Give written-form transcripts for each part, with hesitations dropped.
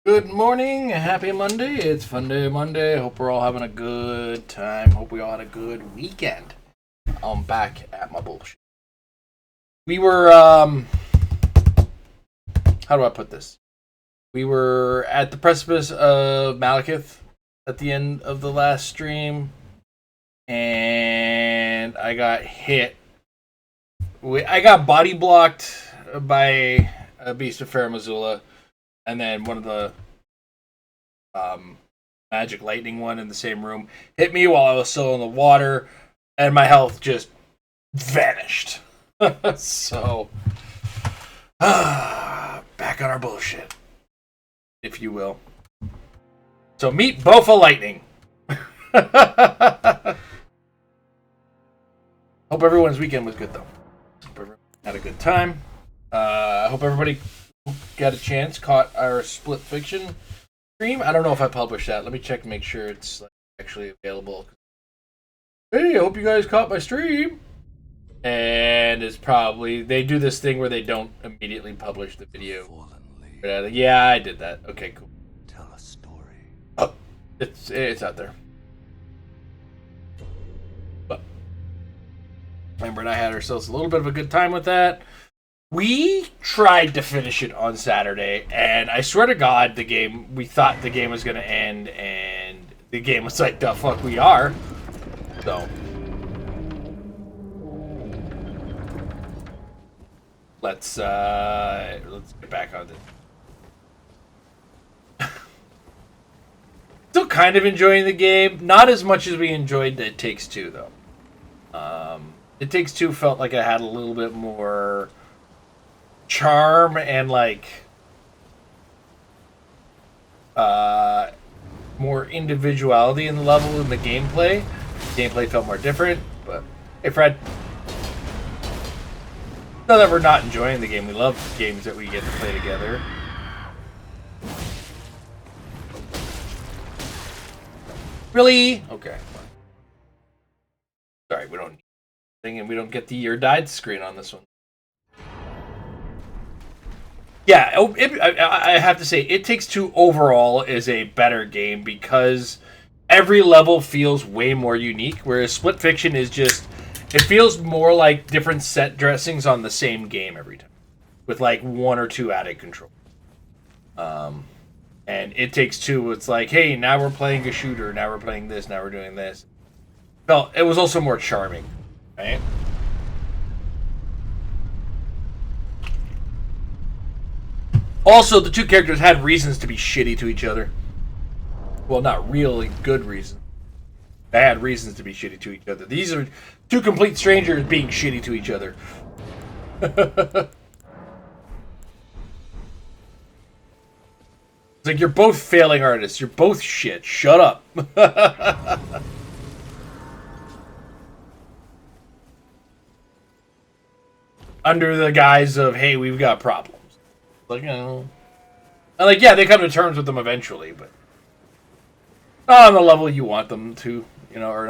Good morning, happy Monday. It's Fun Day Monday. Hope we're all having a good time. Hope we all had a good weekend. I'm back at my bullshit. We were, how do I put this? We were at the precipice of Malekith at the end of the last stream, and I got hit. I got body blocked by a beast of Fair Missoula. And then one of the magic lightning one in the same room hit me while I was still in the water, and my health just vanished. So, back on our bullshit, if you will. So meet Bofa Lightning. Hope everyone's weekend was good, though. Hope everyone had a good time. I hope everybody got a chance, caught our Split Fiction stream. I don't know if I published that. Let me check and make sure it's actually available. Hey, I hope you guys caught my stream. And it's probably, they do this thing where they don't immediately publish the video. Yeah, I did that. Okay, cool. Tell a story. Oh, it's out there. But Amber and I had ourselves a little bit of a good time with that. We tried to finish it on Saturday, and I swear to God, we thought the game was going to end, and the game was like, the fuck we are. So, let's get back on this. Still kind of enjoying the game, not as much as we enjoyed It Takes Two, though. It Takes Two felt like I had a little bit more charm and more individuality in the level in the gameplay. Gameplay felt more different, but hey, Fred. Not that we're not enjoying the game. We love games that we get to play together. Really? Okay. Sorry, we don't and we don't get the "Year Died" screen on this one. Yeah, I have to say, It Takes Two overall is a better game because every level feels way more unique, whereas Split Fiction is just, it feels more like different set dressings on the same game every time, with like one or two added control. And It Takes Two, it's like, hey, now we're playing a shooter, now we're playing this, now we're doing this. Well, it was also more charming, right? Also, the two characters had reasons to be shitty to each other. Well, not really good reasons. They had reasons to be shitty to each other. These are two complete strangers being shitty to each other. It's like, you're both failing artists. You're both shit. Shut up. Under the guise of, hey, we've got problems. Like, you know. And like, yeah, they come to terms with them eventually, but not on the level you want them to, you know, or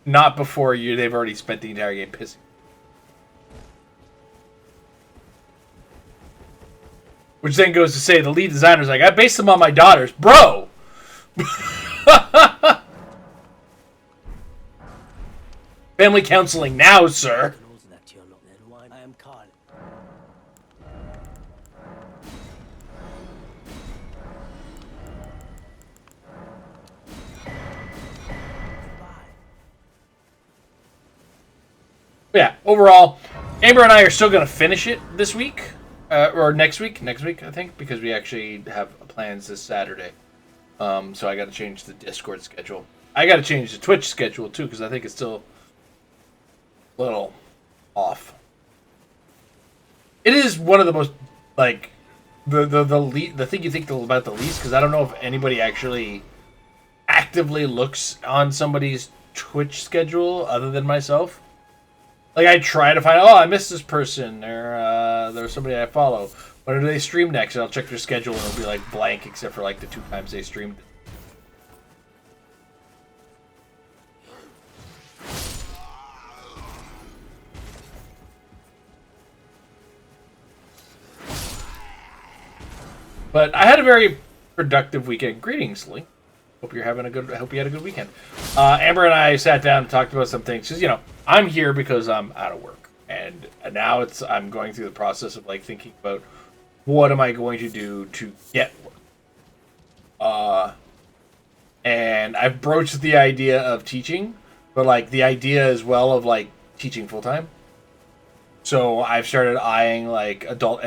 not before they've already spent the entire game pissing. Which then goes to say the lead designer's like, I based them on my daughters. Bro! Family counseling now, sir. Yeah, overall, Amber and I are still going to finish it this week. Or next week, I think, because we actually have plans this Saturday. So I got to change the Discord schedule. I got to change the Twitch schedule, too, because I think it's still a little off. It is one of the most, like, the thing you think about the least, because I don't know if anybody actually actively looks on somebody's Twitch schedule other than myself. Like, I try to find, I missed this person, or there's somebody I follow. When do they stream next? And I'll check their schedule, and it'll be, like, blank, except for, like, the 2 times they streamed. But I had a very productive weekend. Greetings, Lee. Hope you're having a good. I hope you had a good weekend. Amber and I sat down and talked about some things. Because I'm here because I'm out of work, and now I'm going through the process of like thinking about what am I going to do to get work. And I've broached the idea of teaching, but like the idea as well of like teaching full time. So I've started eyeing like adult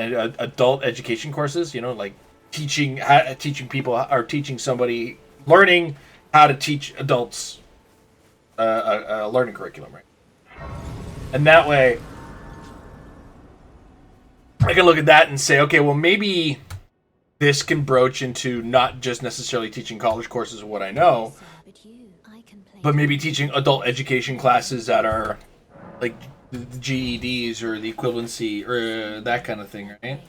education courses. Like teaching people or teaching somebody learning how to teach adults a learning curriculum, right? And that way, I can look at that and say, okay, well maybe this can broach into not just necessarily teaching college courses of what I know, but maybe teaching adult education classes that are like the GEDs or the equivalency or that kind of thing, right?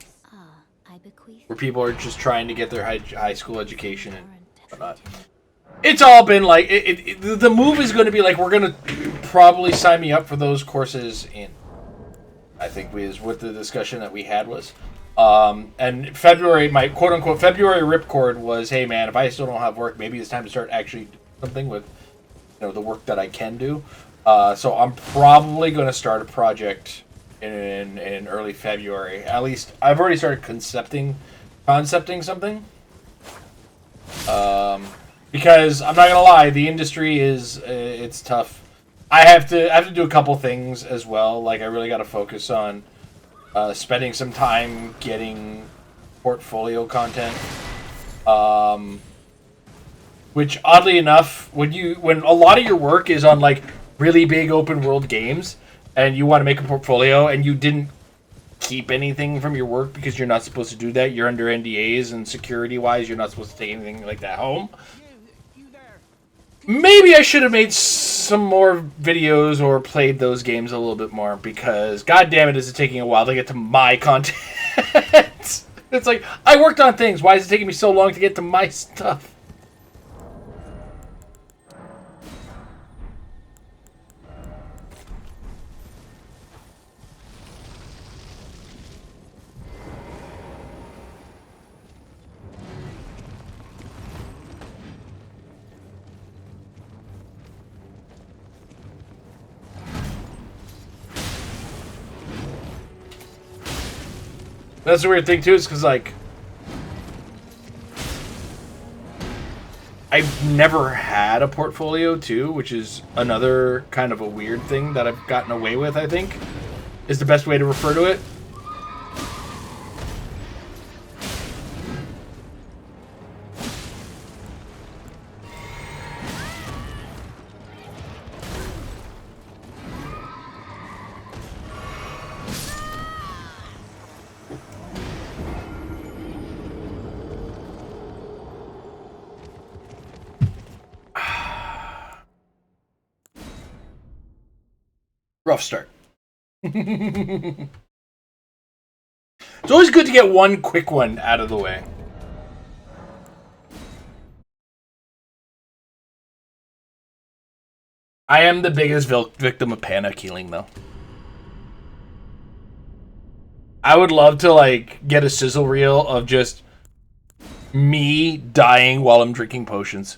Where people are just trying to get their high school education and whatnot. It's all been like the move is going to be like we're going to probably sign me up for those courses in. I think is what the discussion that we had was. And February, my quote unquote February ripcord was, hey man, if I still don't have work, maybe it's time to start actually doing something with the work that I can do. So I'm probably going to start a project in early February. At least I've already started concepting something. Because I'm not gonna lie, the industry is it's tough. I have to do a couple things as well. Like I really got to focus on spending some time getting portfolio content. Which oddly enough, when a lot of your work is on like really big open world games, and you want to make a portfolio, and you didn't keep anything from your work because you're not supposed to do that. You're under NDAs, and security wise, you're not supposed to take anything like that home. Maybe I should have made some more videos or played those games a little bit more because, god damn it, is it taking a while to get to my content. It's like, I worked on things. Why is it taking me so long to get to my stuff? That's the weird thing too, is because like I've never had a portfolio too, which is another kind of a weird thing that I've gotten away with, I think, is the best way to refer to it. Rough start. It's always good to get one quick one out of the way. I am the biggest victim of panic healing, though. I would love to, like, get a sizzle reel of just me dying while I'm drinking potions.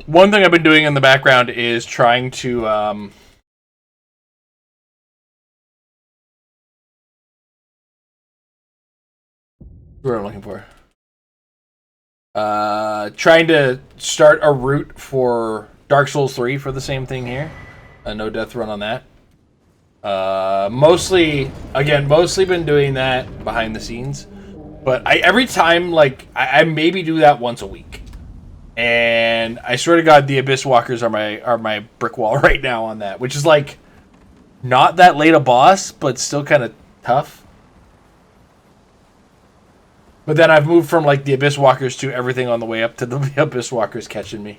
One thing I've been doing in the background is trying to what am I looking for? Trying to start a route for Dark Souls 3 for the same thing here. A no death run on that. Mostly been doing that behind the scenes. But every time, like, I maybe do that once a week. And I swear to God, the Abyss Walkers are my brick wall right now on that, which is like not that late a boss, but still kind of tough. But then I've moved from like the Abyss Walkers to everything on the way up to the Abyss Walkers catching me.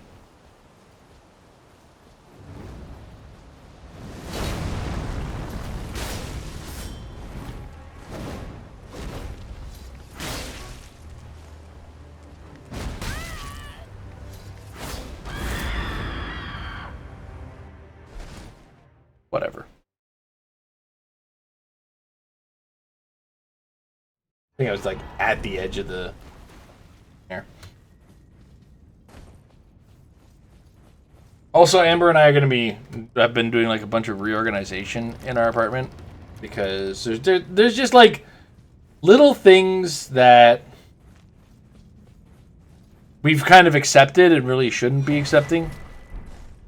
think I was like at the edge of the air. Also, Amber and I are going to be... I've been doing like a bunch of reorganization in our apartment. Because there's just like little things that we've kind of accepted and really shouldn't be accepting.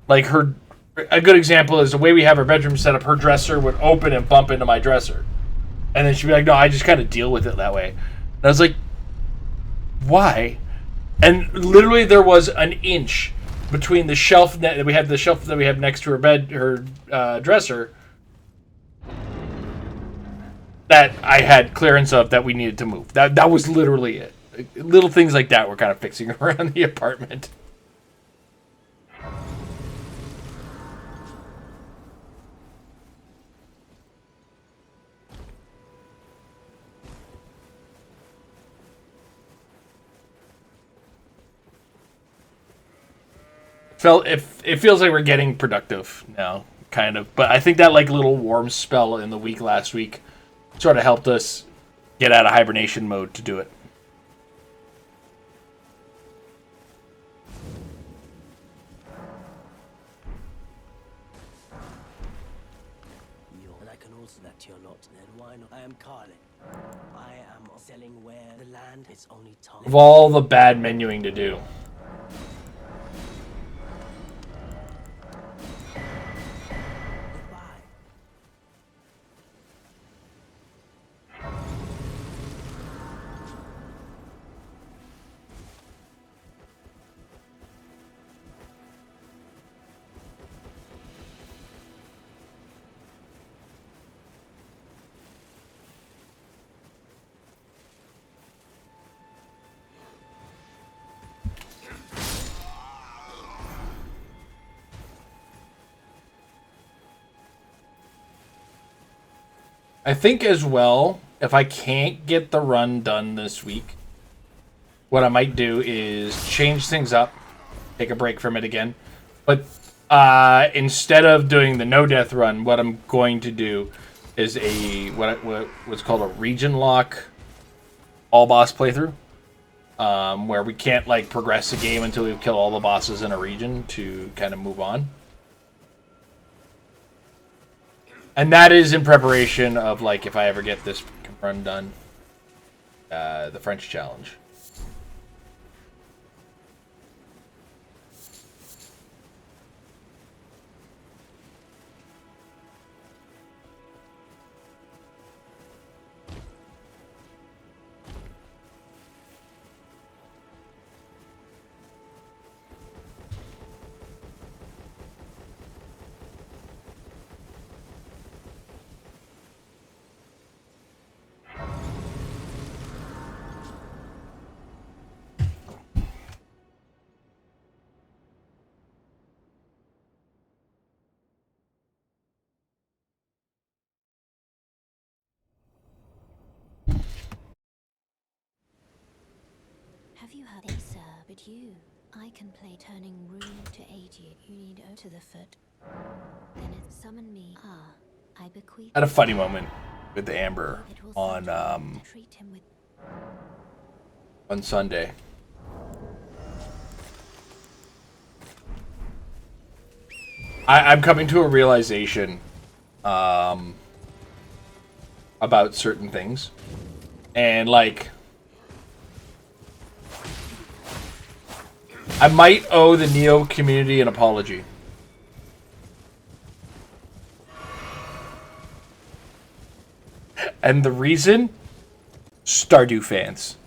Like a good example is the way we have our bedroom set up, her dresser would open and bump into my dresser. And then she'd be like, no, I just kind of deal with it that way. And I was like, why? And literally there was an inch between the shelf that we have next to her bed, her dresser, that I had clearance of that we needed to move. That was literally it. Little things like that we're kind of fixing around the apartment. It feels like we're getting productive now, kind of. But I think that like little warm spell in the week last week sort of helped us get out of hibernation mode to do it. And I can also that you're not. Then why not? I am Carlin. I am selling where the land is only time. Of all the bad menuing to do. I think as well, if I can't get the run done this week, what I might do is change things up, take a break from it again. But instead of doing the no death run, what I'm going to do is what's called a region lock all boss playthrough, where we can't like progress the game until we kill all the bosses in a region to kind of move on. And that is in preparation of, like, if I ever get this run done, the French challenge. Have you heard? They sir, but you. I can play turning room to aid you. You need to the foot. Then it summon me. I bequeath. I had a funny moment with Amber on Sunday. I'm coming to a realization about certain things, and like I might owe the Neo community an apology. And the reason? Stardew fans.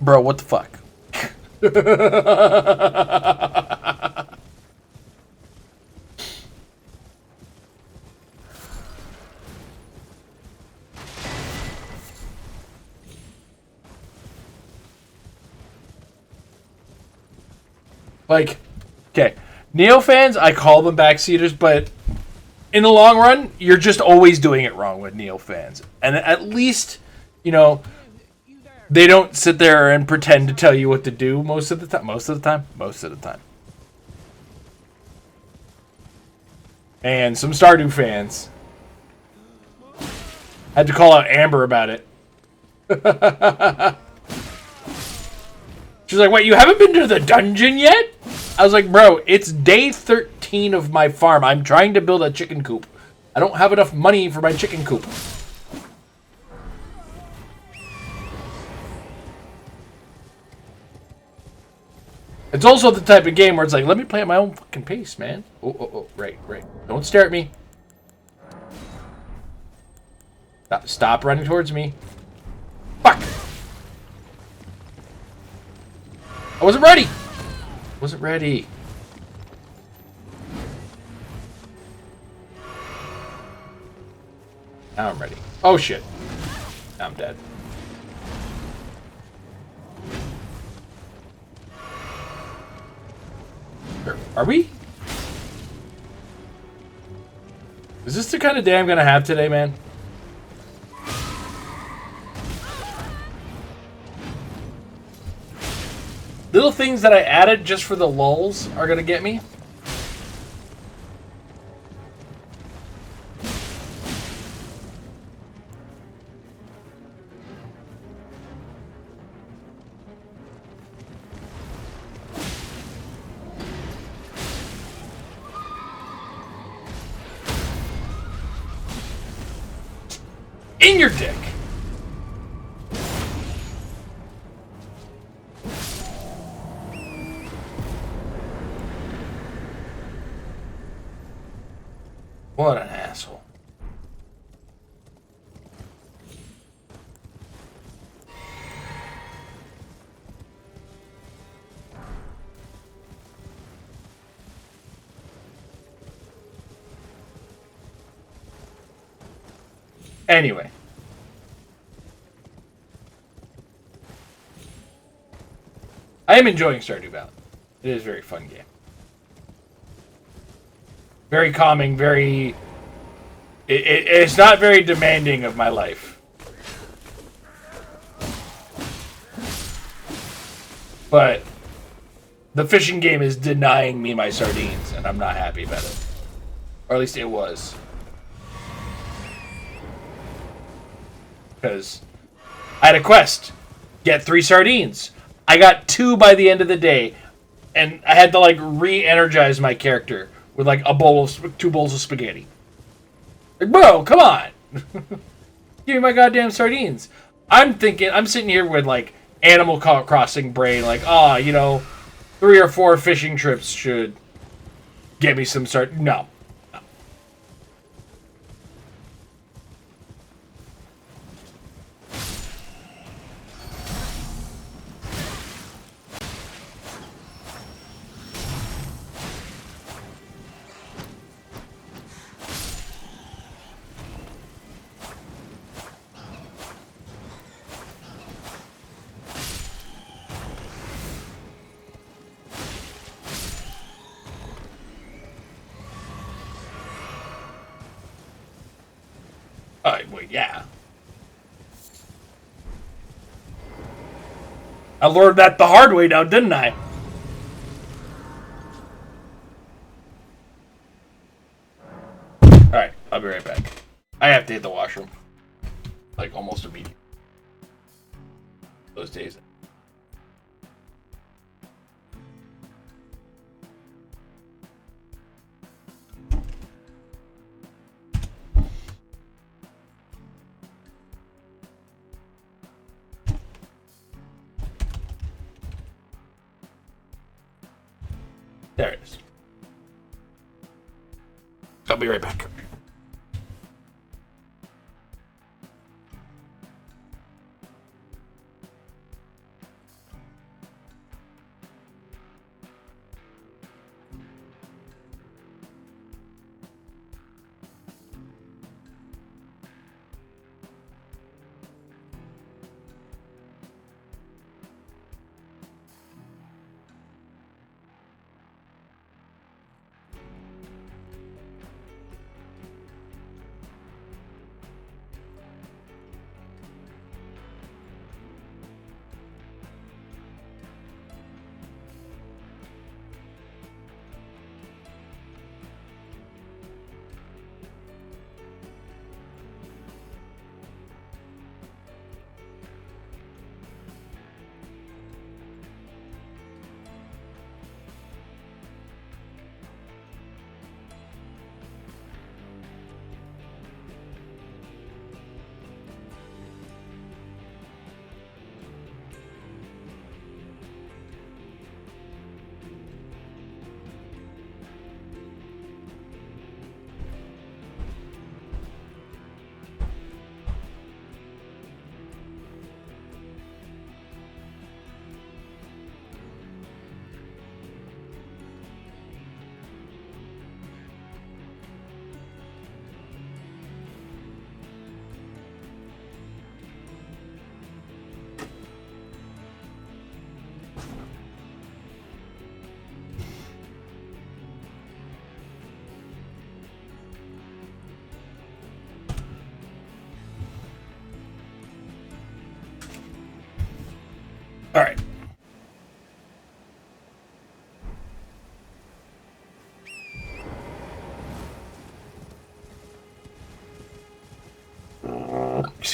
Bro, what the fuck? Like, okay, Neo fans, I call them backseaters, but in the long run, you're just always doing it wrong with Neo fans. And at least, you know, they don't sit there and pretend to tell you what to do most of the time. Most of the time. And some Stardew fans. I had to call out Amber about it. She's like, wait, you haven't been to the dungeon yet? I was like, bro, it's day 13 of my farm. I'm trying to build a chicken coop. I don't have enough money for my chicken coop. It's also the type of game where it's like, let me play at my own fucking pace, man. Oh, right. Don't stare at me. Stop running towards me. Fuck! I wasn't ready. Now I'm ready. Oh shit. Now I'm dead. Are we? Is this the kind of day I'm gonna have today, man? Little things that I added just for the lulz are gonna get me. In your dick. What an asshole. Anyway. I am enjoying Stardew Valley. It is a very fun game. Very calming, very... It's not very demanding of my life. But the fishing game is denying me my sardines, and I'm not happy about it. Or at least it was. Because I had a quest. Get 3 sardines. I got 2 by the end of the day. And I had to, like, re-energize my character with, like, 2 bowls of spaghetti. Like, bro, come on. Give me my goddamn sardines. I'm sitting here with, like, Animal Crossing brain. Like, 3 or 4 fishing trips should get me some sardines. No. Well, yeah. I learned that the hard way now, didn't I? Alright, I'll be right back. I have to hit the washroom. Like, almost immediately. Those days. There it is. I'll be right back.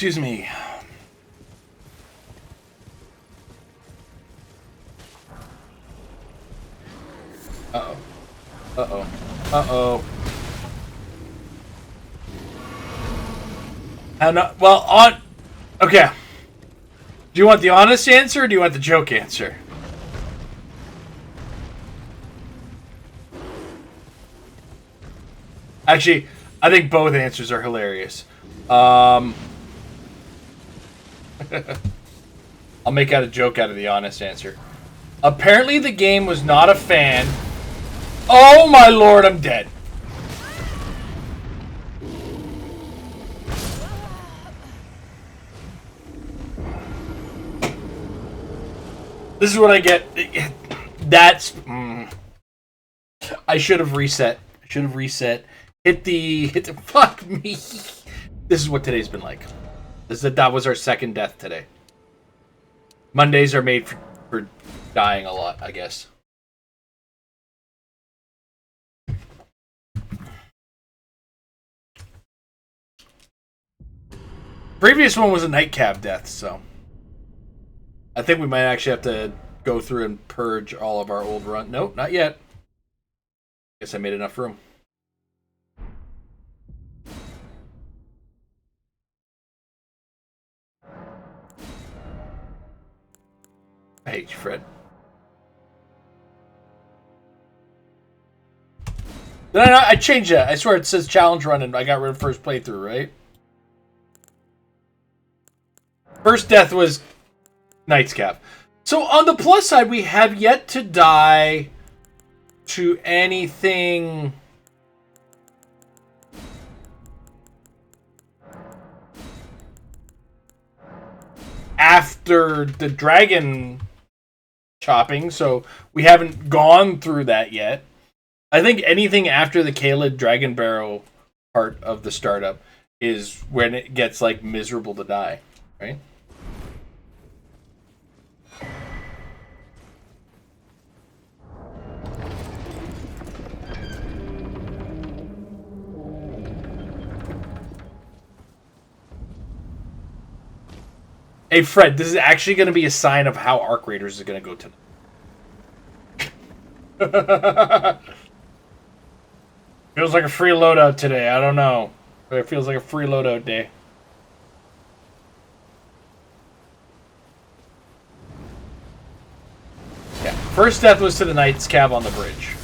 Excuse me. Uh-oh. Uh-oh. Uh-oh. Okay. Do you want the honest answer or do you want the joke answer? Actually, I think both answers are hilarious. I'll make out a joke out of the honest answer. Apparently the game was not a fan. Oh my lord, I'm dead. This is what I get. That's... I should have reset. Hit the... Fuck me. This is what today's been like. That was our second death today. Mondays are made for dying a lot, I guess. Previous one was a nightcap death, so... I think we might actually have to go through and purge all of our old run. Nope, not yet. Guess I made enough room. I hate you, Fred. No, I changed that. I swear it says challenge run and I got rid of first playthrough, right? First death was Knight's Cap. So on the plus side, we have yet to die to anything after the dragon chopping, so we haven't gone through that yet. I think anything after the Kaled Dragon Barrow part of the startup is when it gets like miserable to die, right? Hey, Fred, this is actually going to be a sign of how Arc Raiders is going to go tonight. Feels like a free loadout today. I don't know. But it feels like a free loadout day. Yeah. First death was to the Knight's Cab on the bridge.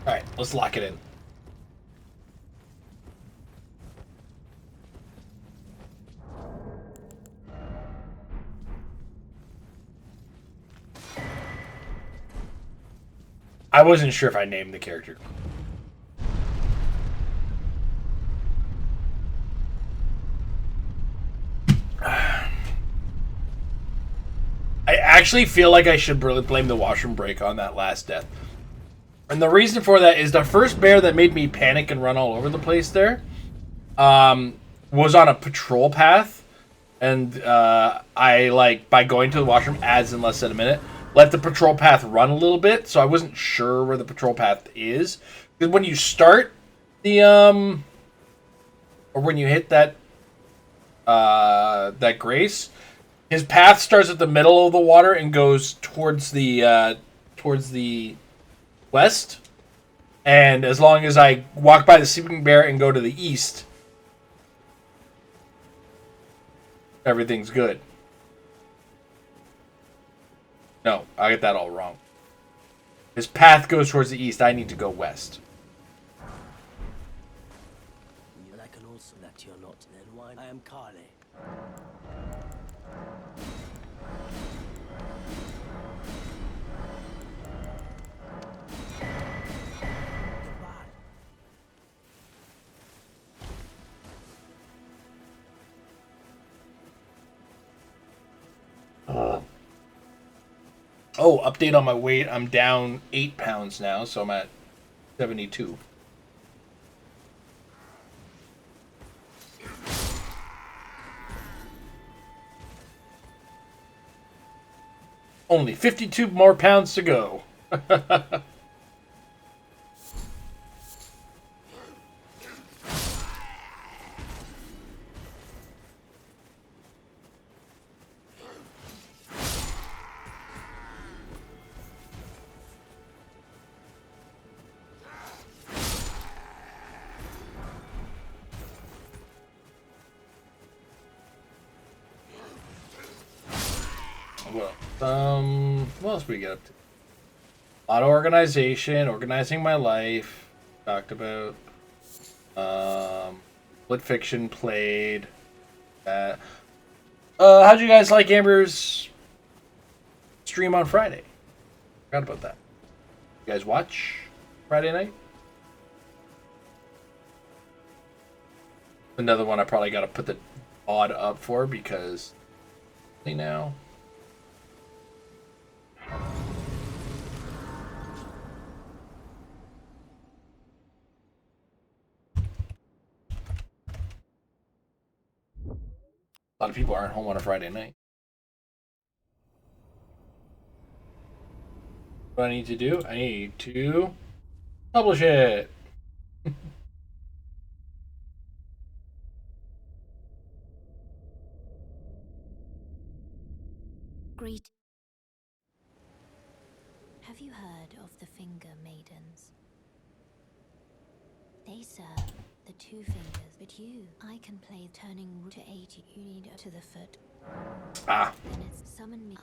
Alright, let's lock it in. I wasn't sure if I named the character. I actually feel like I should really blame the washroom break on that last death. And the reason for that is the first bear that made me panic and run all over the place there was on a patrol path. And I, like, by going to the washroom as in less than a minute, let the patrol path run a little bit. So I wasn't sure where the patrol path is. Because when you start the, or when you hit that, that grace, His path starts at the middle of the water and goes towards the west. And as long as I walk by the sleeping bear and go to the east, everything's good. No, I get that all wrong. His path goes towards the east. I need to go west. And I can also that you're not. Then why? I am Carly. Goodbye. Oh, update on my weight. I'm down 8 pounds now, so I'm at 72. Only 52 more pounds to go. What else we get up to? A lot of organization, organizing my life. Talked about. Split Fiction played. How'd you guys like Amber's stream on Friday? Forgot about that. You guys watch Friday night? Another one I probably got to put the odd up for because now. A lot of people aren't home on a Friday night. What do I need to do? I need to publish it. Greet. Have you heard of the Finger Maidens? They serve the two fingers, but I can play turning to 80. You need to the foot. Ah. Then it's summon me.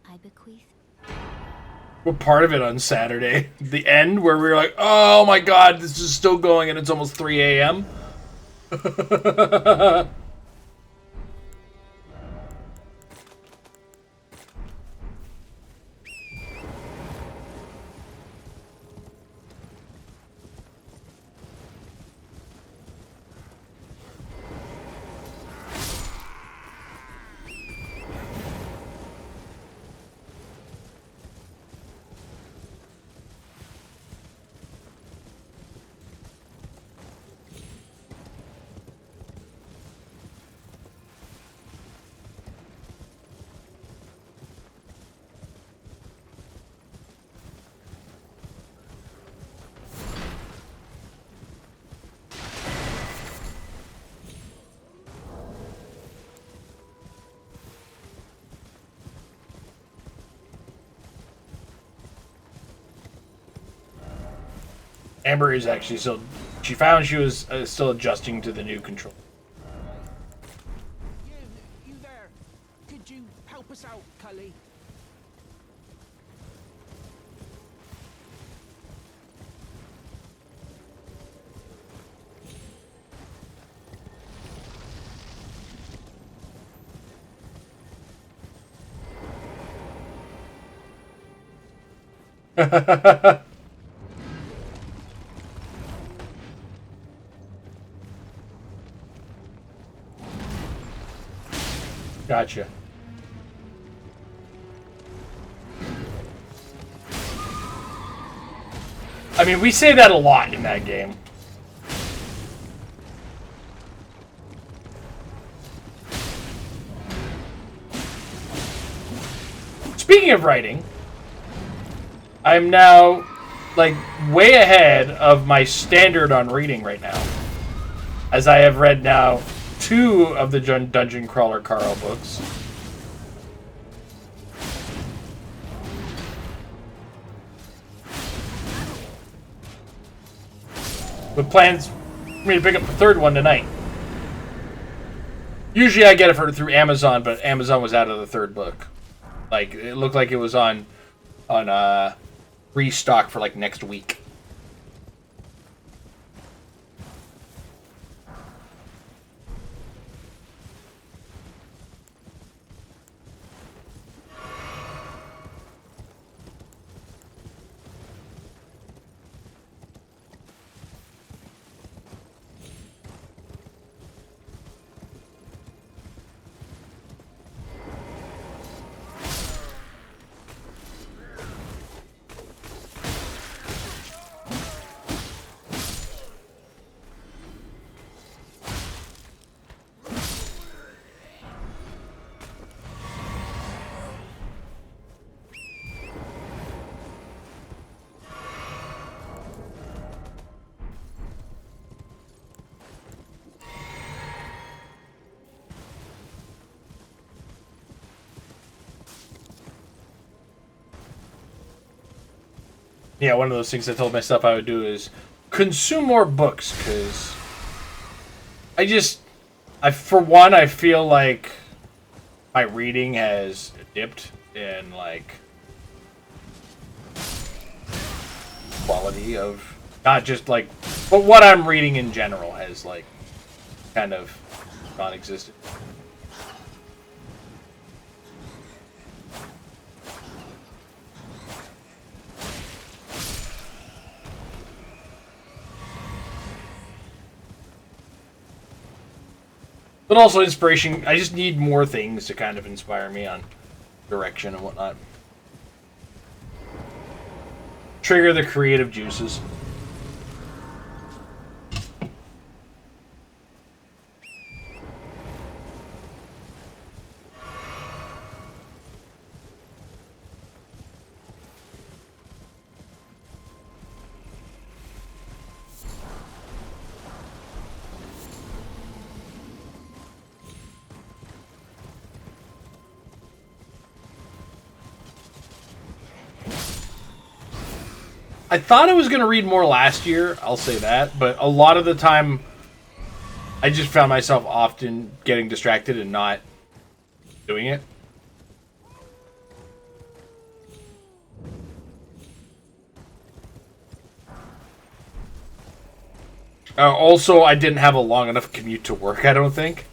I bequeath. We're part of it on Saturday. The end where we were like, oh my god, this is still going and it's almost 3 a.m. Amber is actually still. She found she was still adjusting to the new control. You there? Could you help us out, Cully? Gotcha. I mean, we say that a lot in that game. Speaking of writing, I'm now, like, way ahead of my standard on reading right now. As I have read now 2 of the Dungeon Crawler Carl books. with plans for me to pick up the third one tonight. Usually I get it through Amazon, but Amazon was out of the third book. Like, it looked like it was on restock for, like, next week. Yeah, one of those things I told myself I would do is consume more books, because for one, I feel like my reading has dipped in, like, quality of, not just, like, but what I'm reading in general has, like, kind of non-existent. But also inspiration. I just need more things to kind of inspire me on direction and whatnot. Trigger the creative juices. I thought I was going to read more last year, I'll say that, but a lot of the time I just found myself often getting distracted and not doing it. Also, I didn't have a long enough commute to work, I don't think.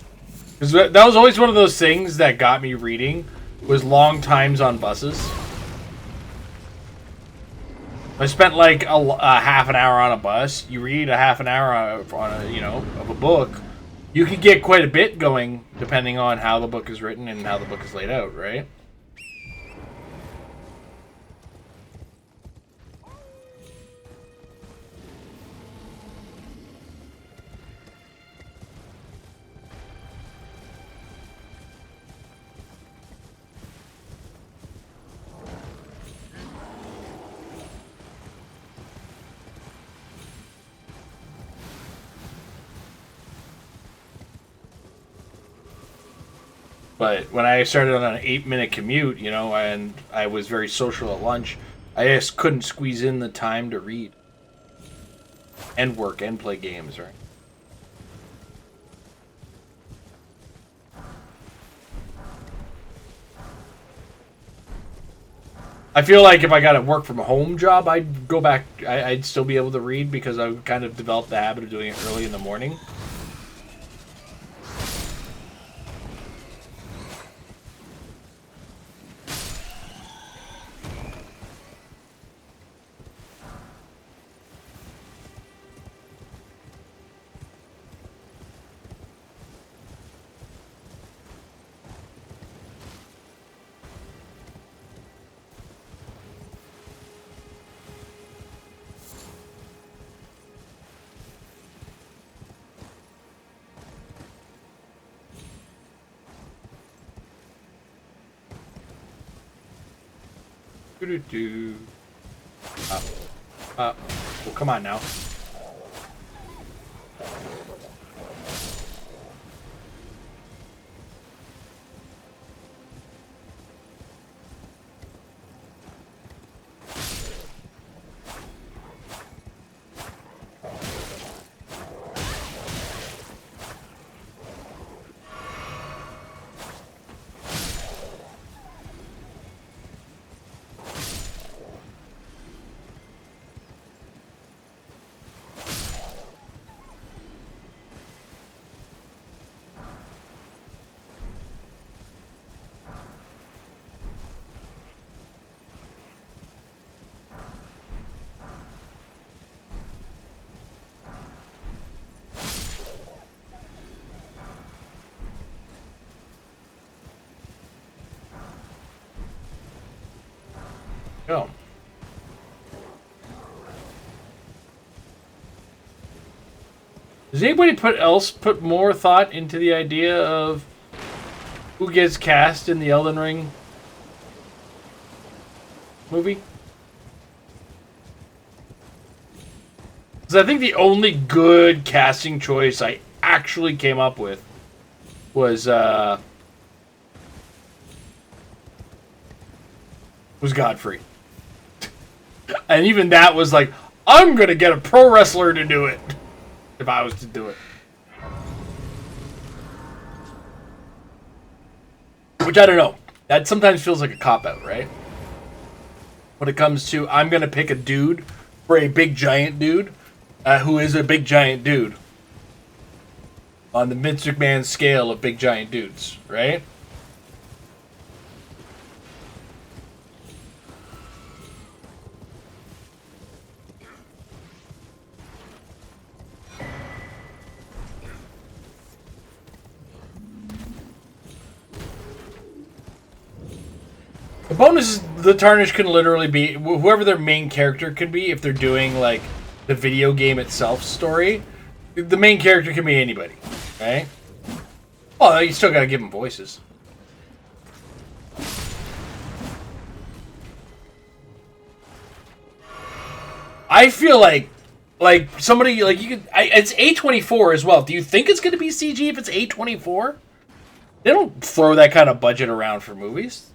Because that was always one of those things that got me reading, was long times on buses. I spent like a half an hour on a bus. You read a half an hour of a book. You could get quite a bit going depending on how the book is written and how the book is laid out, right? But when I started on an 8-minute commute, and I was very social at lunch, I just couldn't squeeze in the time to read. And work and play games, right? I feel like if I got a work from home job, I'd go back, I'd still be able to read because I kind of developed the habit of doing it early in the morning. Do. Well, come on now. go. Does anybody put more thought into the idea of who gets cast in the Elden Ring movie? Because I think the only good casting choice I actually came up with was Godfrey. And even that was like, I'm gonna get a pro wrestler to do it if I was to do it. Which I don't know. That sometimes feels like a cop-out, right? When it comes to, I'm gonna pick a dude for a big giant dude who is a big giant dude on the Vince McMahon scale of big giant dudes, right? The bonus is the Tarnish can literally be whoever their main character could be if they're doing like the video game itself story. The main character can be anybody, right? Oh, you still gotta give them voices. I feel like somebody like you could. It's A24 as well. Do you think it's gonna be CG if it's A24? They don't throw that kind of budget around for movies.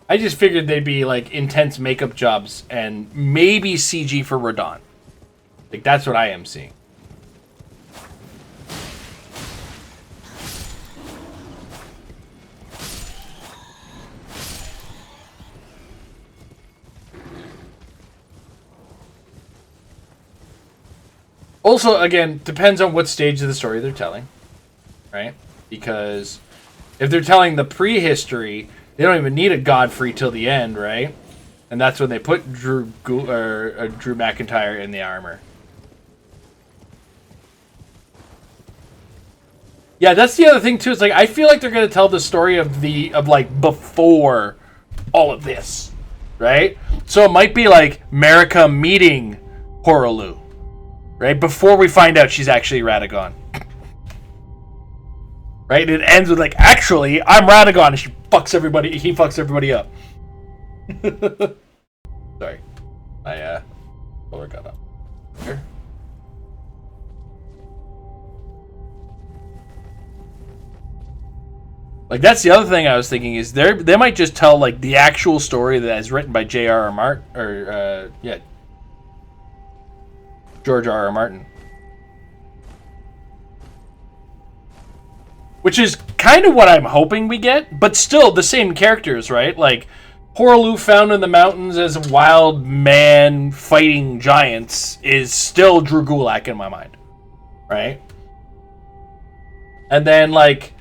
I just figured they'd be like intense makeup jobs and maybe CG for Radon. Like that's what I am seeing. Also, again, depends on what stage of the story they're telling, right? Because if they're telling the prehistory, they don't even need a Godfrey till the end, right? And that's when they put Drew McIntyre in the armor. Yeah, that's the other thing too. It's like I feel like they're gonna tell the story of like before all of this, right? So it might be like Marika meeting Horaloo, right? Before we find out she's actually Radagon. Right? And it ends with like, actually, I'm Radagon, and he fucks everybody up. Sorry. I lower got up. Here. Like that's the other thing I was thinking is they might just tell like the actual story that is written by J.R.R. Martin or George R.R. Martin. Which is kind of what I'm hoping we get, but still the same characters, right? Like, Horaloo found in the mountains as a wild man fighting giants is still Drew Gulak in my mind, right? And then, like,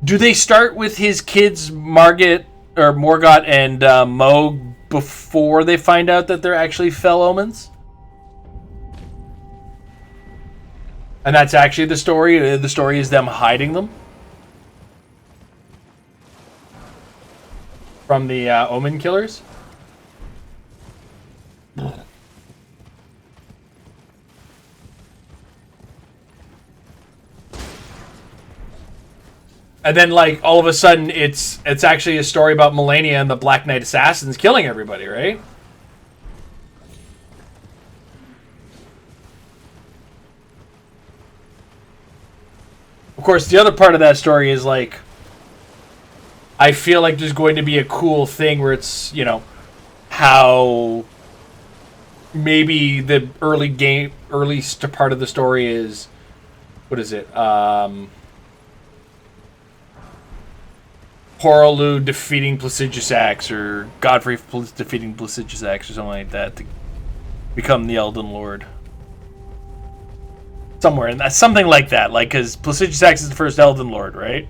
do they start with his kids, Morgott and Moog, before they find out that they're actually Fell Omens? And that's actually the story? The story is them hiding them? From the Omen Killers? And then, like, all of a sudden, it's actually a story about Melania and the Black Knight Assassins killing everybody, right? Of course, the other part of that story is, like, I feel like there's going to be a cool thing where it's, you know, how maybe the early part of the story is, what is it? Horaloo defeating Placidusax, or Godfrey defeating Placidusax, or something like that to become the Elden Lord. Somewhere in that, something like that, like, because Placidusax is the first Elden Lord, right?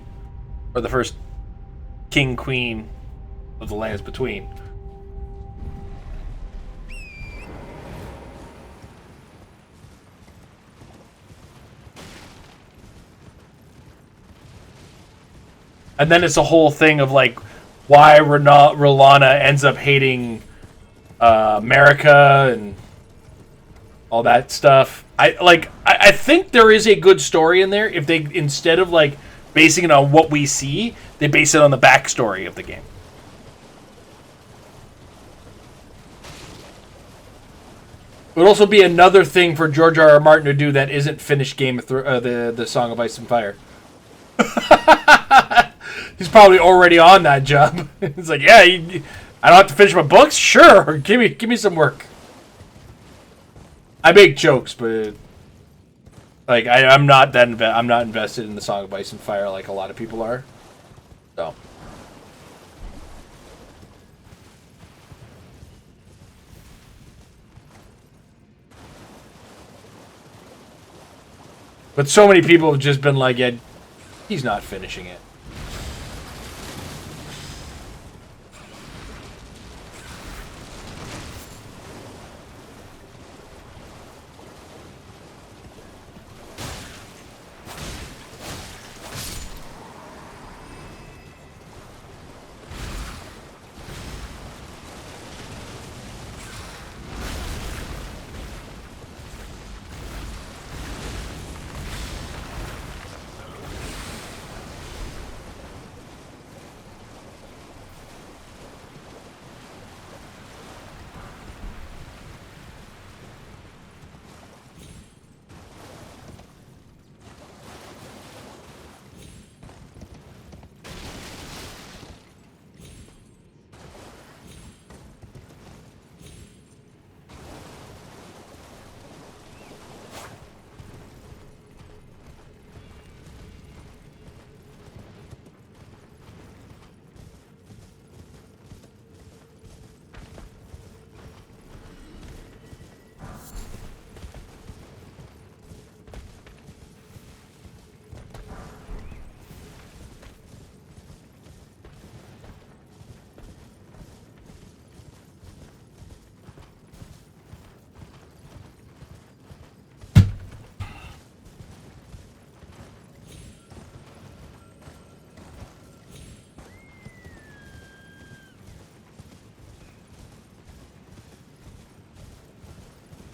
Or the first king queen of the lands between. And then it's a whole thing of like why Rolana ends up hating America and all that stuff. I think there is a good story in there if they, instead of like basing it on what we see, they base it on the backstory of the game. It would also be another thing for George R. R. Martin to do that isn't finished Game of the Song of Ice and Fire. He's probably already on that job. He's like, yeah, I don't have to finish my books. Sure, give me some work. I make jokes, but like I'm not invested in the Song of Ice and Fire like a lot of people are. So. But so many people have just been like, yeah, he's not finishing it.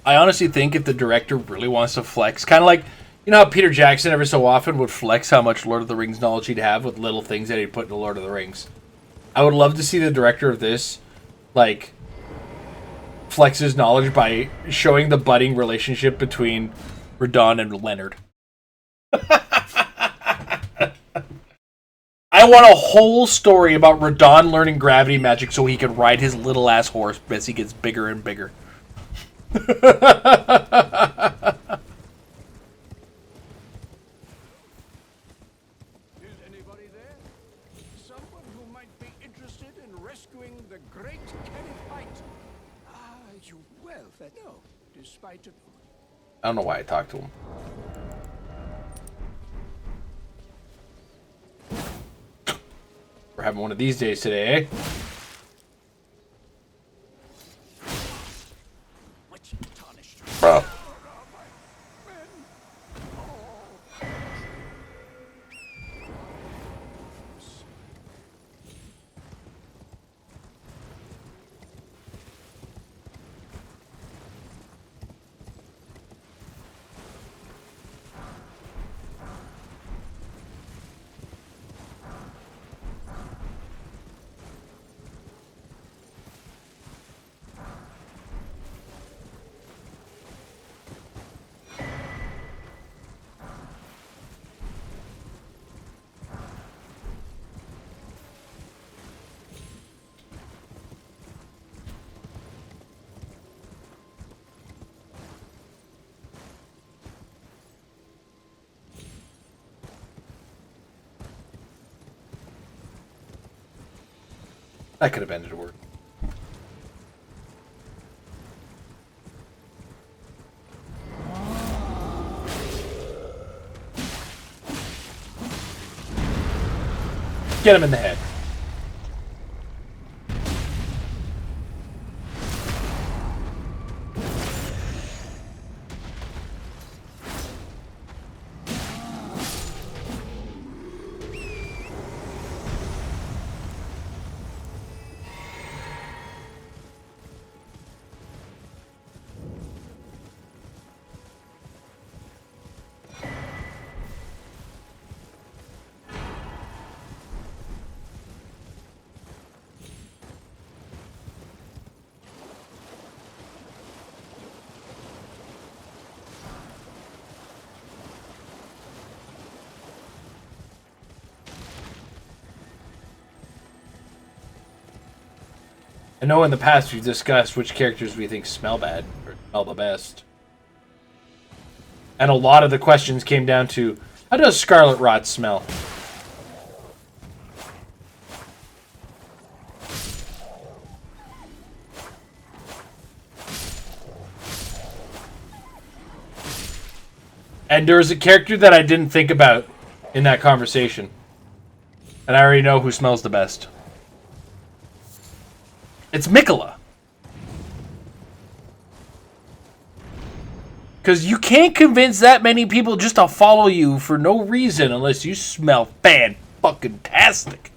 I honestly think if the director really wants to flex, kind of like, you know how Peter Jackson every so often would flex how much Lord of the Rings knowledge he'd have with little things that he'd put into Lord of the Rings. I would love to see the director of this, like, flex his knowledge by showing the budding relationship between Radon and Leonard. I want a whole story about Radon learning gravity magic so he can ride his little ass horse as he gets bigger and bigger. Is anybody there? Someone who might be interested in rescuing the great Kenneth Height? Ah, you well fed. No, despite it. I don't know why I talked to him. We're having one of these days today, eh? Bro. I could have ended a word. Get him in the head. I know in the past we've discussed which characters we think smell bad or smell the best. And a lot of the questions came down to, how does Scarlet Rot smell? And there was a character that I didn't think about in that conversation. And I already know who smells the best. It's Mikola. Because you can't convince that many people just to follow you for no reason unless you smell fan-fucking-tastic.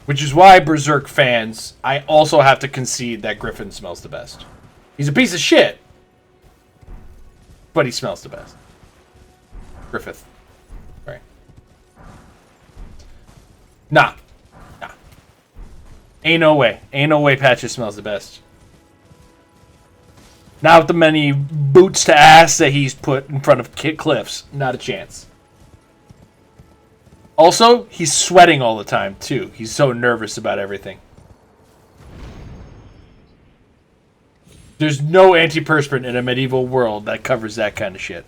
Which is why, Berserk fans, I also have to concede that Griffin smells the best. He's a piece of shit, but he smells the best. Griffith. Right. Nah. Ain't no way. Ain't no way Patches smells the best. Not with the many boots to ass that he's put in front of cliffs. Not a chance. Also, he's sweating all the time, too. He's so nervous about everything. There's no antiperspirant in a medieval world that covers that kind of shit.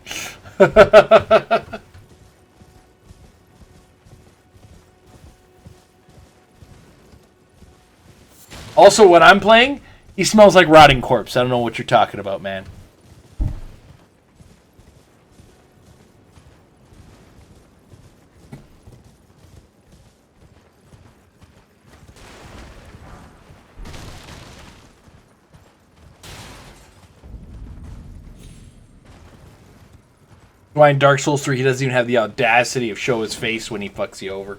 Also, when I'm playing, he smells like rotting corpse. I don't know what you're talking about, man. Why in Dark Souls 3 he doesn't even have the audacity of show his face when he fucks you over.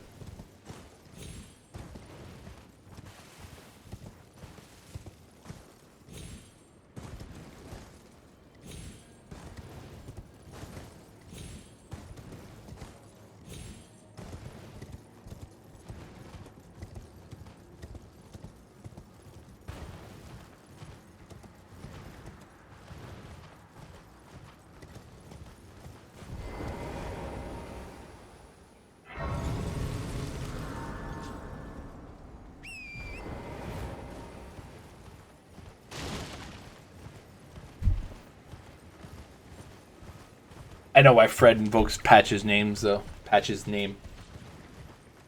I know why Fred invokes Patch's names, though. Patch's name.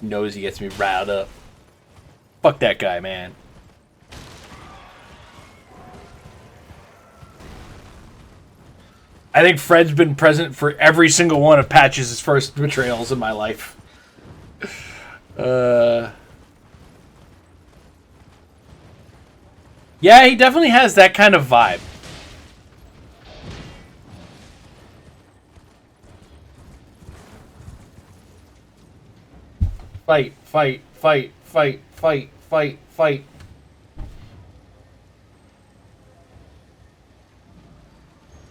He knows he gets me riled up. Fuck that guy, man. I think Fred's been present for every single one of Patch's first betrayals in my life. Yeah, he definitely has that kind of vibe. Fight, fight, fight, fight, fight, fight, fight.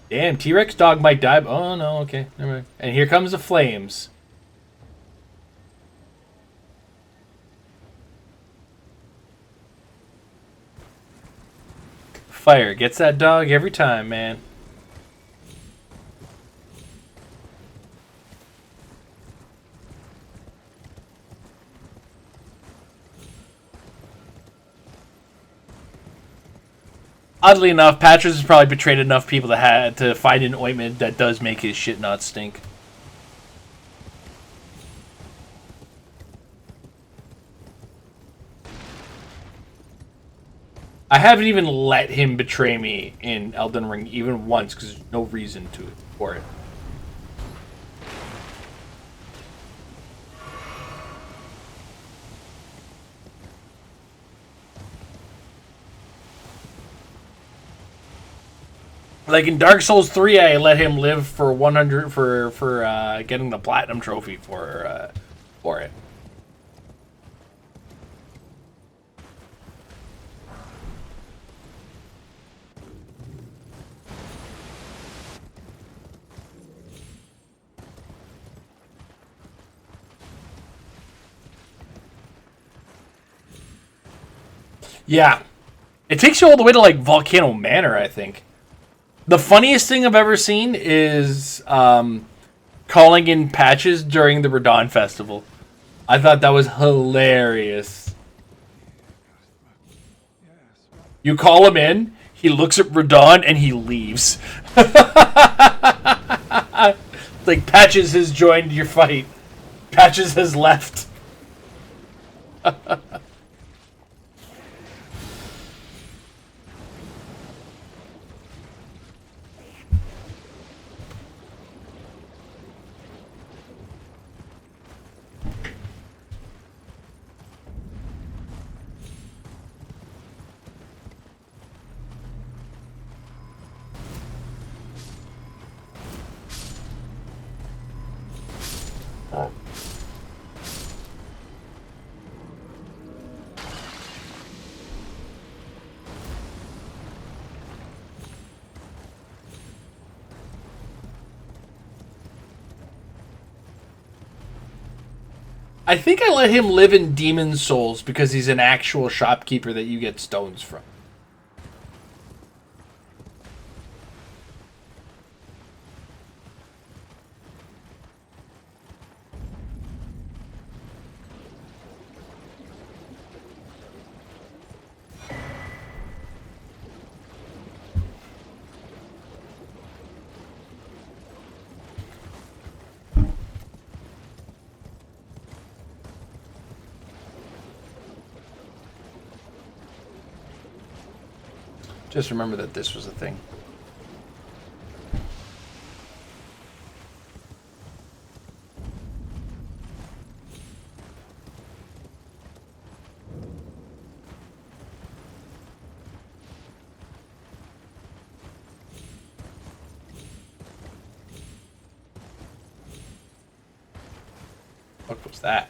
Damn, T-Rex dog might die. Oh, no, okay. Never mind. And here comes the flames. Fire gets that dog every time, man. Oddly enough, Patches has probably betrayed enough people to find an ointment that does make his shit not stink. I haven't even let him betray me in Elden Ring even once because there's no reason for it. Like in Dark Souls 3, I let him live for 100 for getting the platinum trophy for it. Yeah. It takes you all the way to like Volcano Manor, I think. The funniest thing I've ever seen is calling in patches during the Radon Festival. I thought that was hilarious. You call him in, he looks at Radon, and he leaves. Like, Patches has joined your fight. Patches has left. I think I let him live in Demon Souls because he's an actual shopkeeper that you get stones from. Just remember that this was a thing. What was that?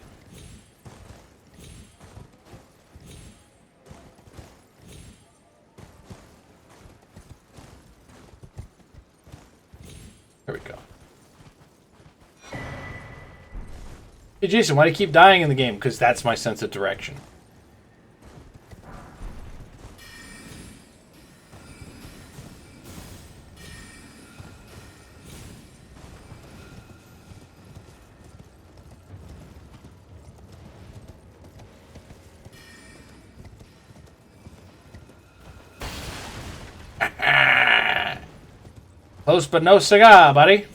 There we go. Hey Jason, why do you keep dying in the game? Because that's my sense of direction. Close but no cigar, buddy. I'm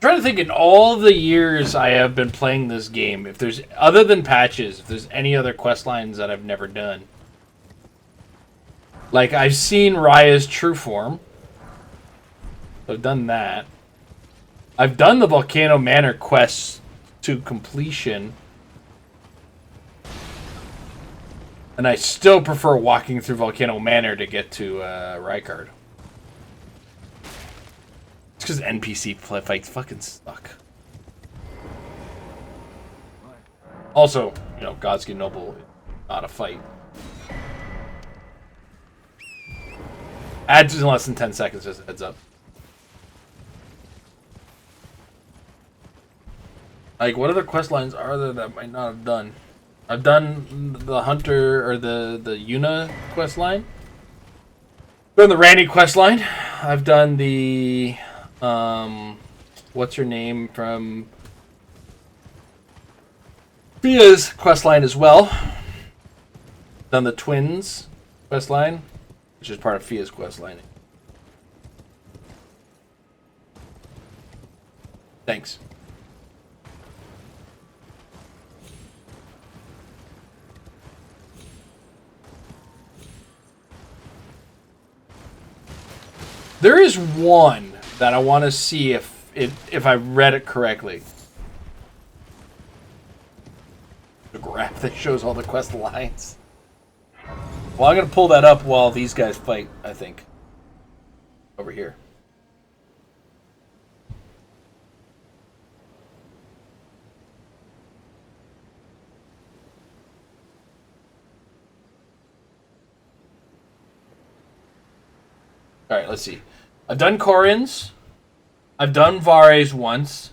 trying to think in all the years I have been playing this game, if there's, other than patches, if there's any other quest lines that I've never done. Like, I've seen Raya's true form. I've done that. I've done the Volcano Manor quests to completion. And I still prefer walking through Volcano Manor to get to Rykard. It's because NPC fights fucking suck. Also, you know, Godskin Noble is not a fight. Adds in less than 10 seconds, just a heads up. Like, what other quest lines are there that I might not have done? I've done the Hunter, or the Yuna quest line. I've done the Randy quest line. I've done the, what's her name from Fia's quest line as well. Done the Twins quest line, which is part of Fia's quest line. Thanks. There is one that I want to see if I read it correctly. The graph that shows all the quest lines. Well, I'm going to pull that up while these guys fight, I think. Over here. Alright, let's see. I've done Corin's. I've done Vare's once.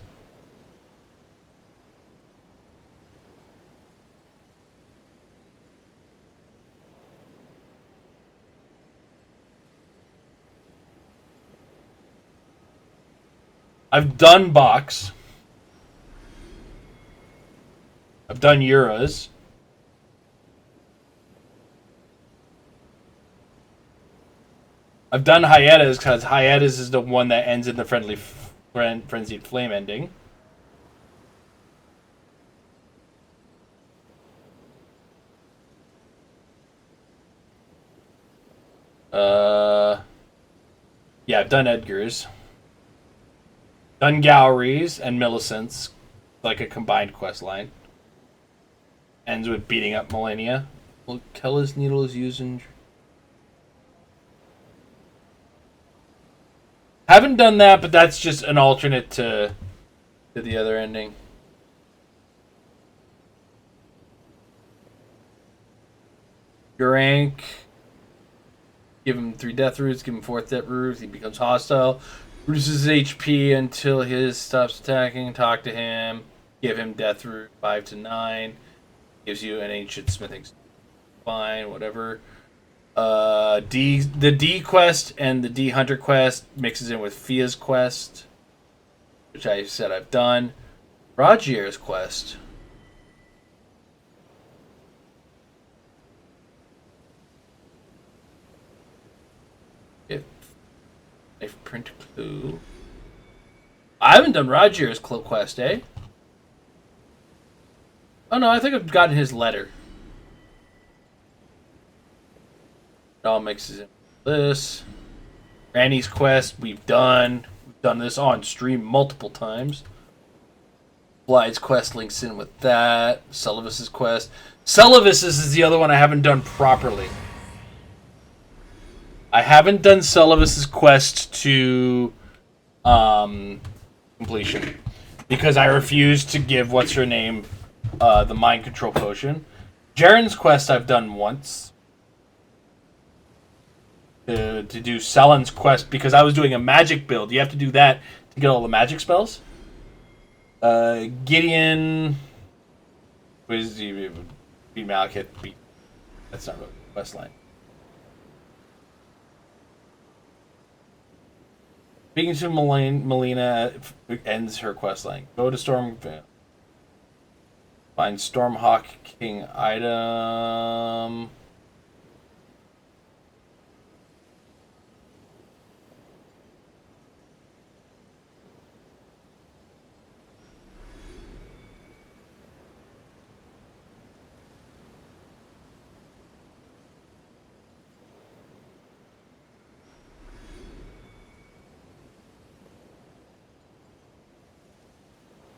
I've done Box. I've done Euros. I've done Hiatus because Hiatus is the one that ends in the frenzied flame ending. Yeah, I've done Edgar's. Done Gowry's and Millicent's, like a combined quest line. Ends with beating up Millennia. Well, Kella's Needle is used in... Haven't done that, but that's just an alternate to the other ending. Geraint. Give him 3 death roots, give him 4th death roots, he becomes hostile. Reduces his HP until his stops attacking. Talk to him. Give him death root 5 to 9. Gives you an ancient smithing. Fine, whatever. The D quest and the D Hunter quest mixes in with Fia's quest, which I said I've done. Rogier's quest. Knife print clue. I haven't done Rogier's quest, eh? Oh no, I think I've gotten his letter. It all mixes in with this. Randy's quest, we've done. We've done this on stream multiple times. Blythe's quest links in with that. Celivis's quest. Celivis's is the other one I haven't done properly. I haven't done Celivis's quest to completion because I refused to give what's her name the mind control potion. Jaren's quest I've done once to do Selen's quest because I was doing a magic build. You have to do that to get all the magic spells. Gideon was the beat Malekith. That's not a quest line. Speaking to Melina ends her questline. Go to Stormvale. Find Stormhawk King item.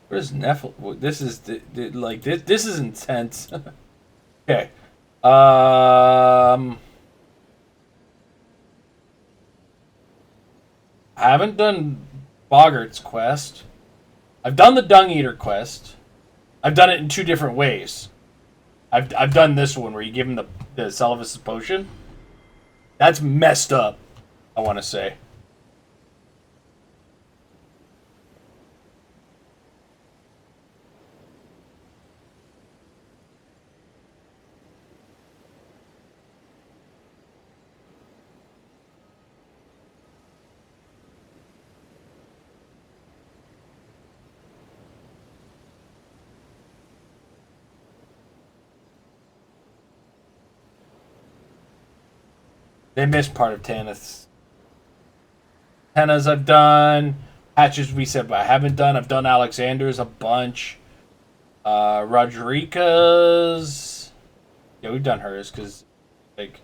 Where's Nephil? This is like this is intense. Okay. I haven't done Boggart's quest. I've done the Dung Eater quest. I've done it in 2 different ways. I've done this one where you give him the Celivis's potion. That's messed up, I want to say. They missed part of Tanith's. Tenna's I've done. patches we said I haven't done. I've done Alexander's a bunch. Rodrika's. Yeah, we've done hers because, like.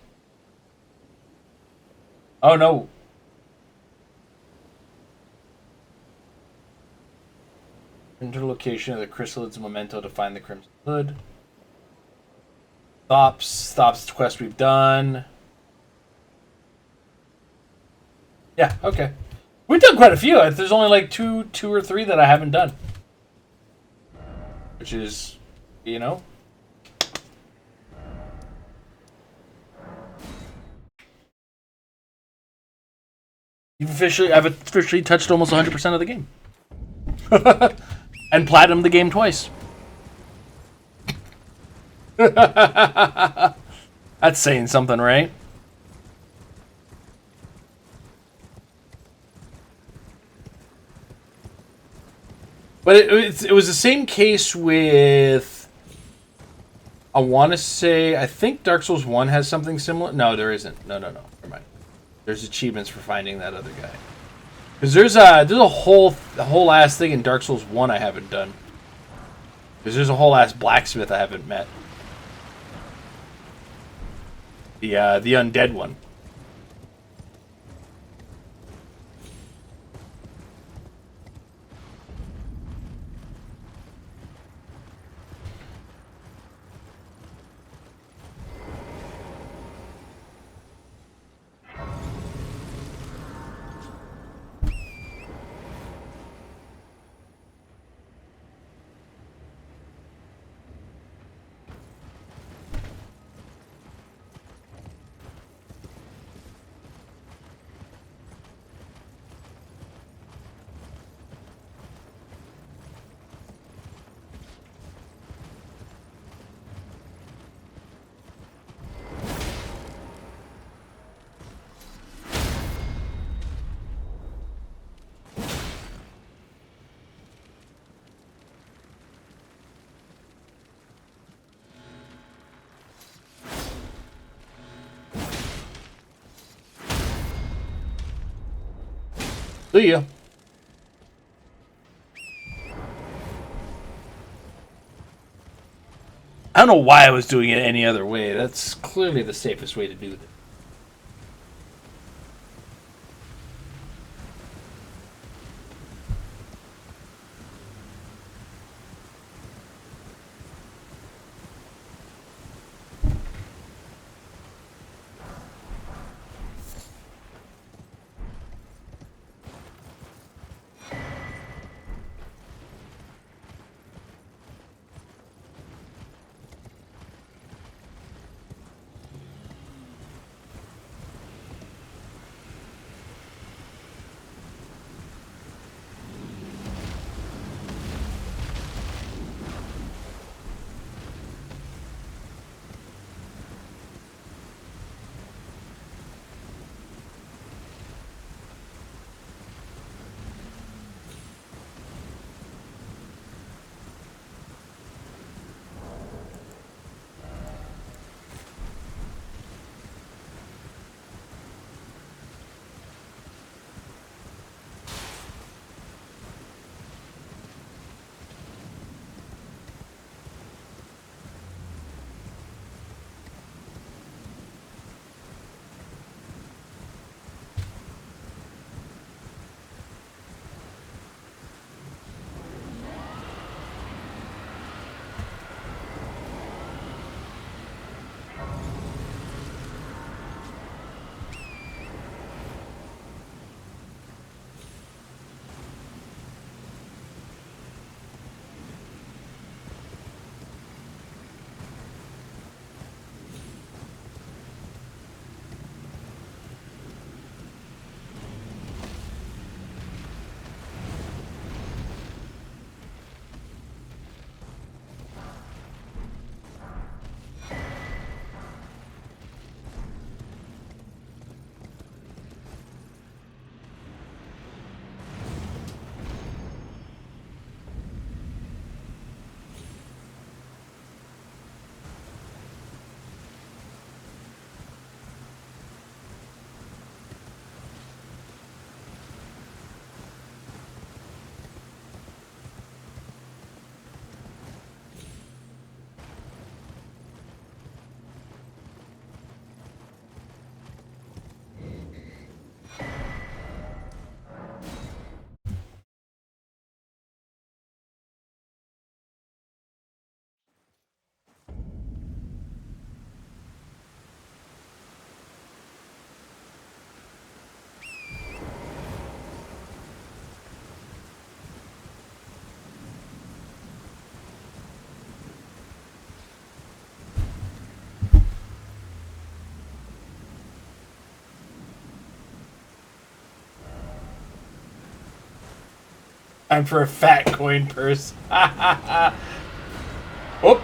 Oh no. Enter the location of the Chrysalid's memento to find the Crimson Hood. Stops quest we've done. Yeah, okay. We've done quite a few. There's only like two or three that I haven't done. Which is, you know. I've officially touched almost 100% of the game. And platinum the game twice. That's saying something, right? But it was the same case with. I want to say. I think Dark Souls 1 has something similar. No, there isn't. No. Never mind. There's achievements for finding that other guy. Because there's a whole ass thing in Dark Souls 1 I haven't done. Because there's a whole ass blacksmith I haven't met. The undead one. See ya. I don't know why I was doing it any other way. That's clearly the safest way to do it. Time for a fat coin purse. Whoop.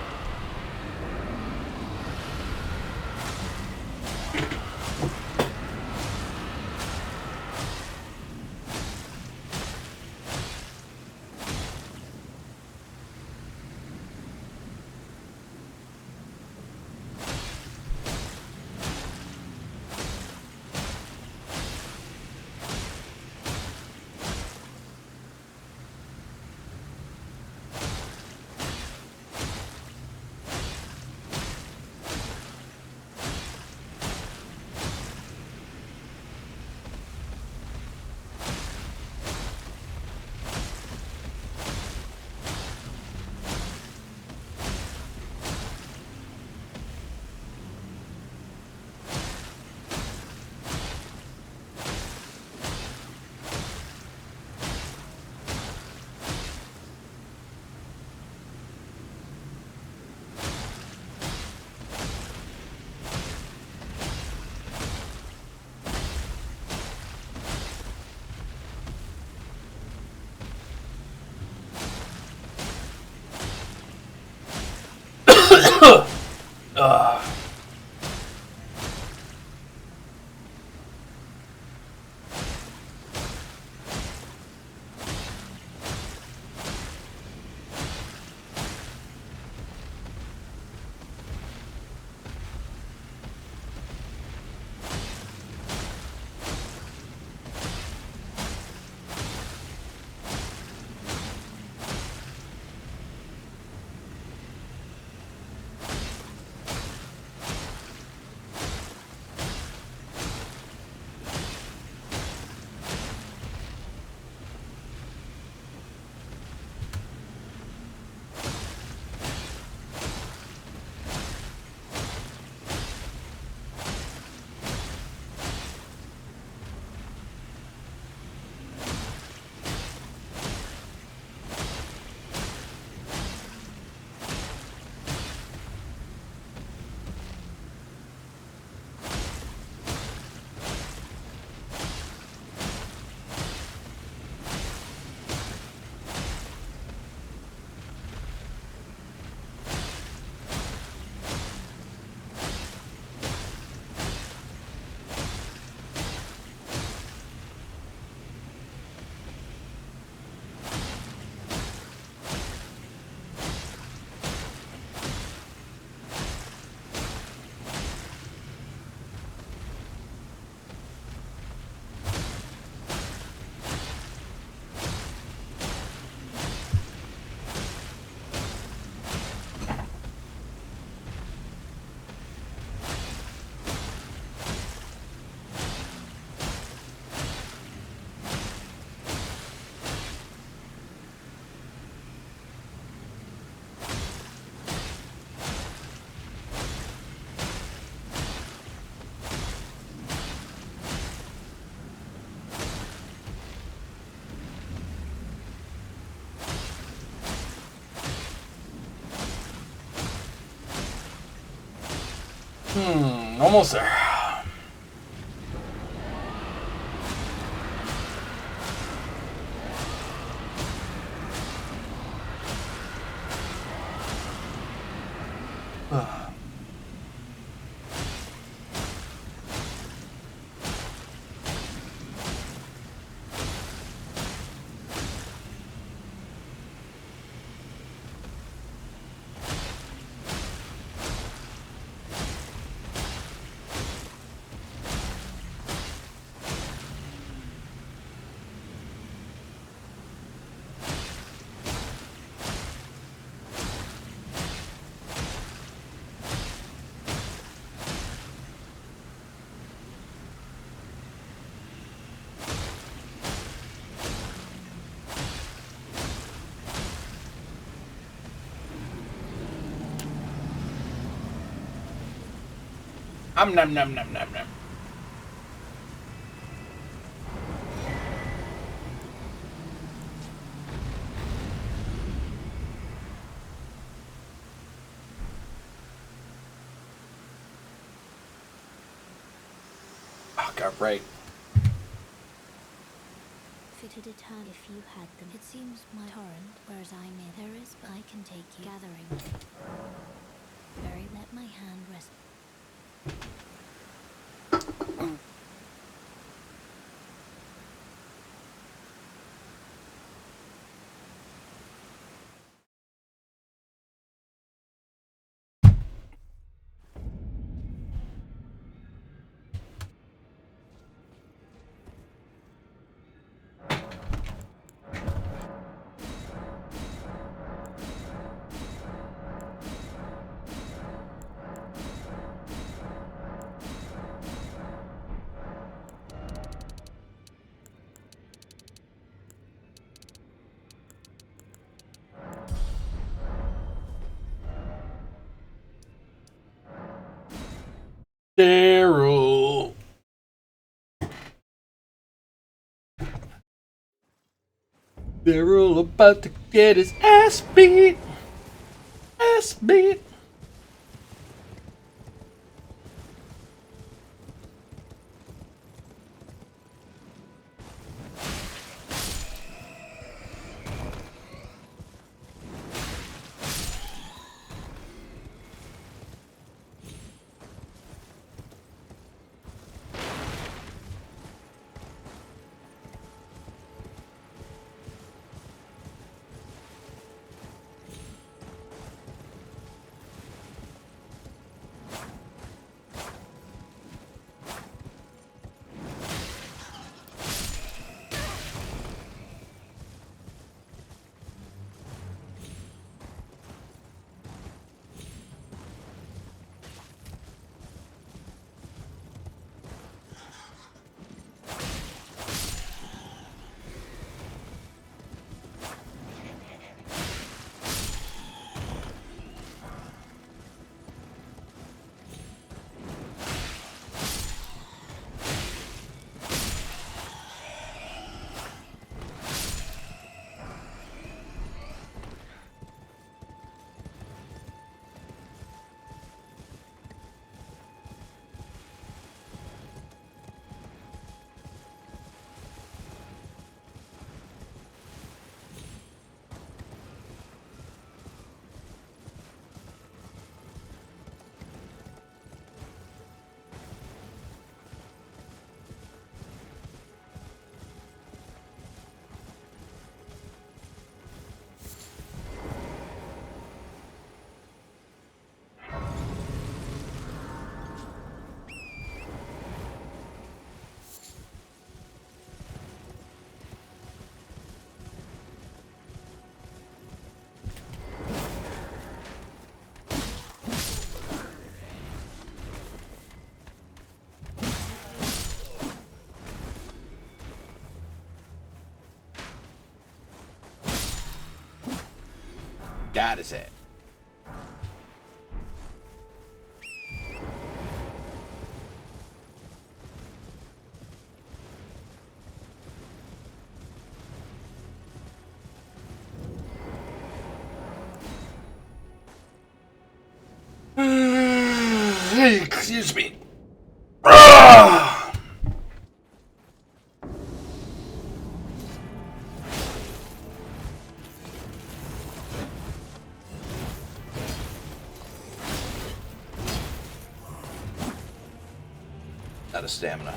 Almost there. Nom nom nom nom nom. Oh, got right. Fit to determine if you had them. It seems my torrent, whereas I may. There is, but I can take you gathering. Very let my hand rest. Daryl. Daryl about to get his ass beat. Ass beat. That is it. Excuse me. Out of stamina.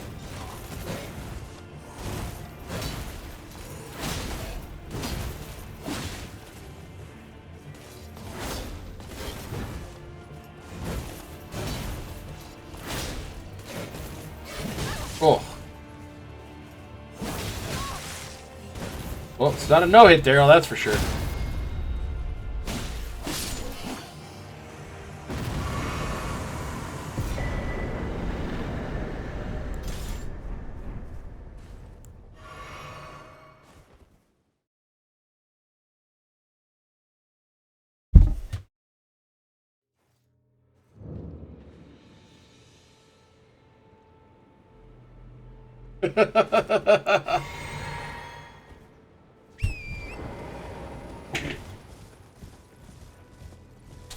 Oh. Well, it's not a no-hit, Daryl, that's for sure.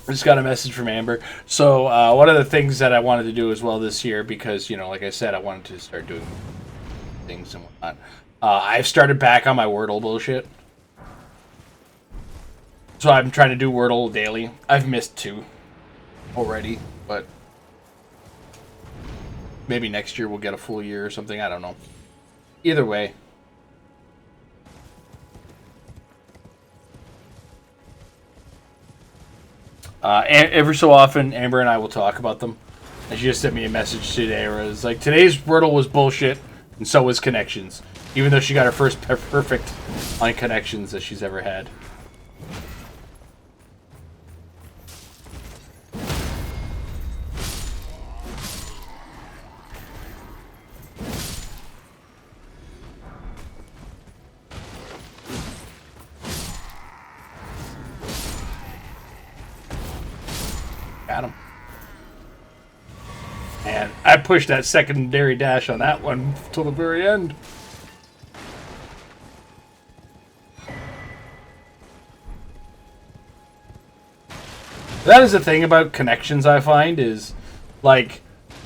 I just got a message from Amber. So one of the things that I wanted to do as well this year, because, you know, like I said, I wanted to start doing things and whatnot. I've started back on my Wordle bullshit. So I'm trying to do Wordle daily. I've missed 2 already, but maybe next year we'll get a full year or something. I don't know. Either way. Every so often, Amber and I will talk about them. And she just sent me a message today where it was like, today's Wordle was bullshit, and so was Connections. Even though she got her first perfect on Connections that she's ever had. Got him. And I pushed that secondary dash on that one till the very end. That is the thing about Connections, I find, is, like,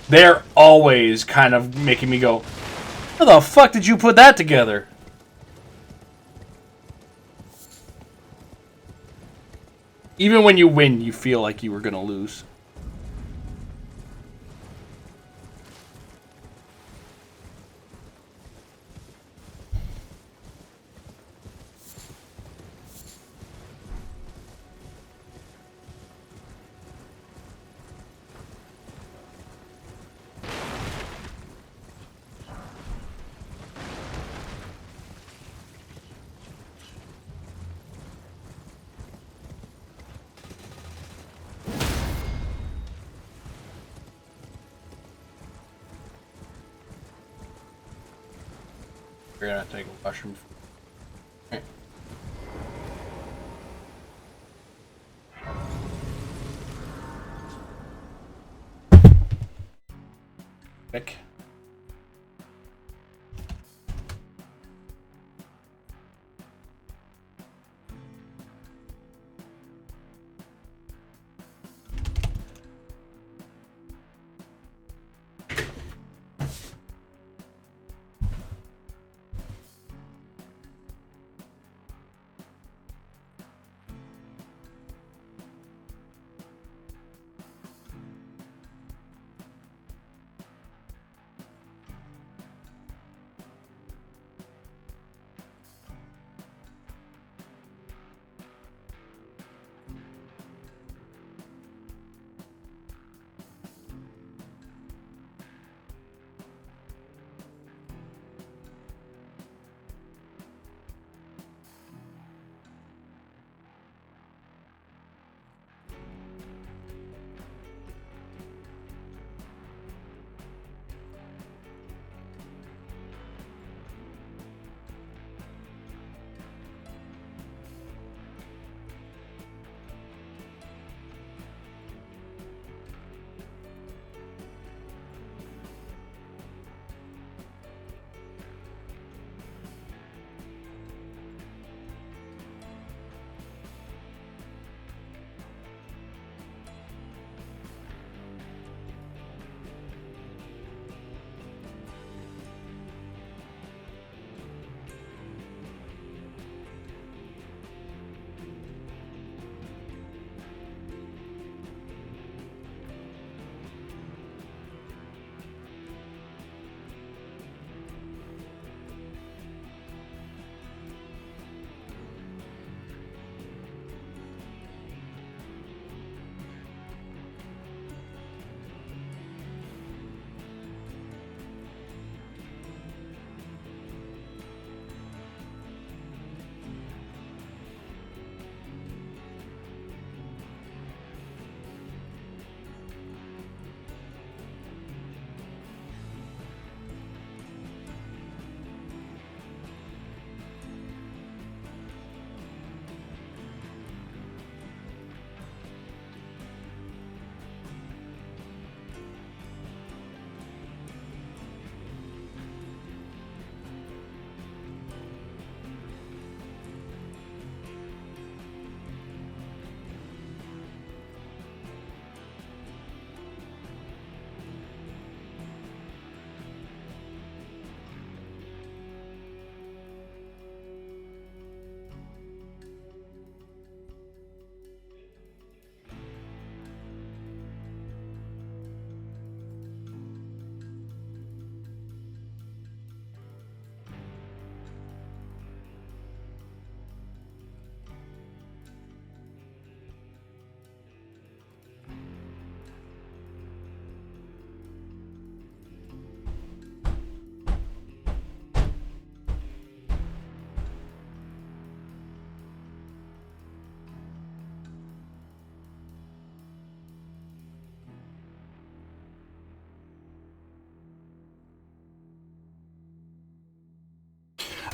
they're always kind of making me go, how the fuck did you put that together? Even when you win, you feel like you were going to lose. We're gonna take a mushroom. Okay. Pick.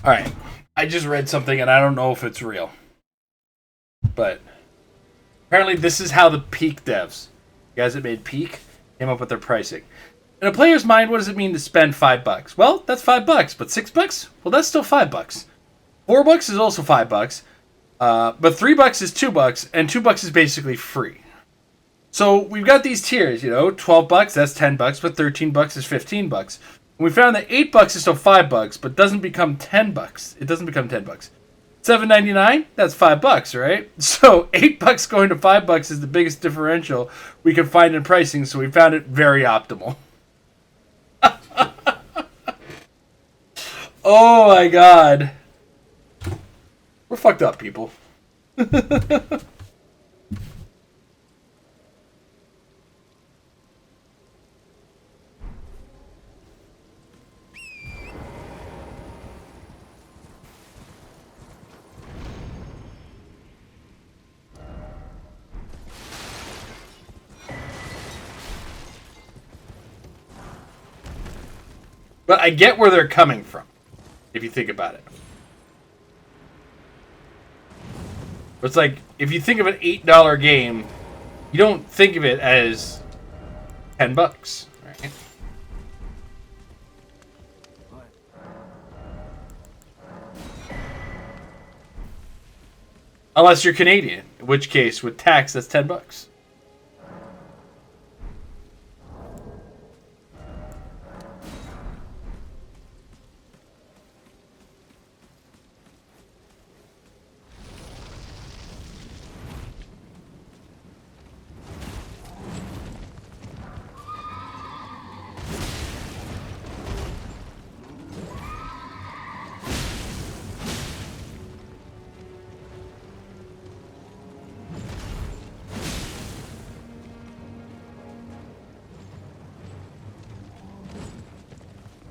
All right. I just read something and I don't know if it's real. But apparently this is how the Peak devs, the guys that made Peak, came up with their pricing. In a player's mind, what does it mean to spend $5? Well, that's $5, but $6? Well, that's still $5. $4 is also $5. But $3 is $2, and $2 is basically free. So we've got these tiers, $12, that's $10, but $13 is $15. And we found that $8 is still $5, but doesn't become $10. It doesn't become $10. $7.99, that's $5, right? So $8 going to $5 is the biggest differential we can find in pricing, so we found it very optimal. Oh my god. We're fucked up, people. But I get where they're coming from, if you think about it. It's like, if you think of an $8 game, you don't think of it as $10, right? Unless you're Canadian, in which case, with tax, that's $10.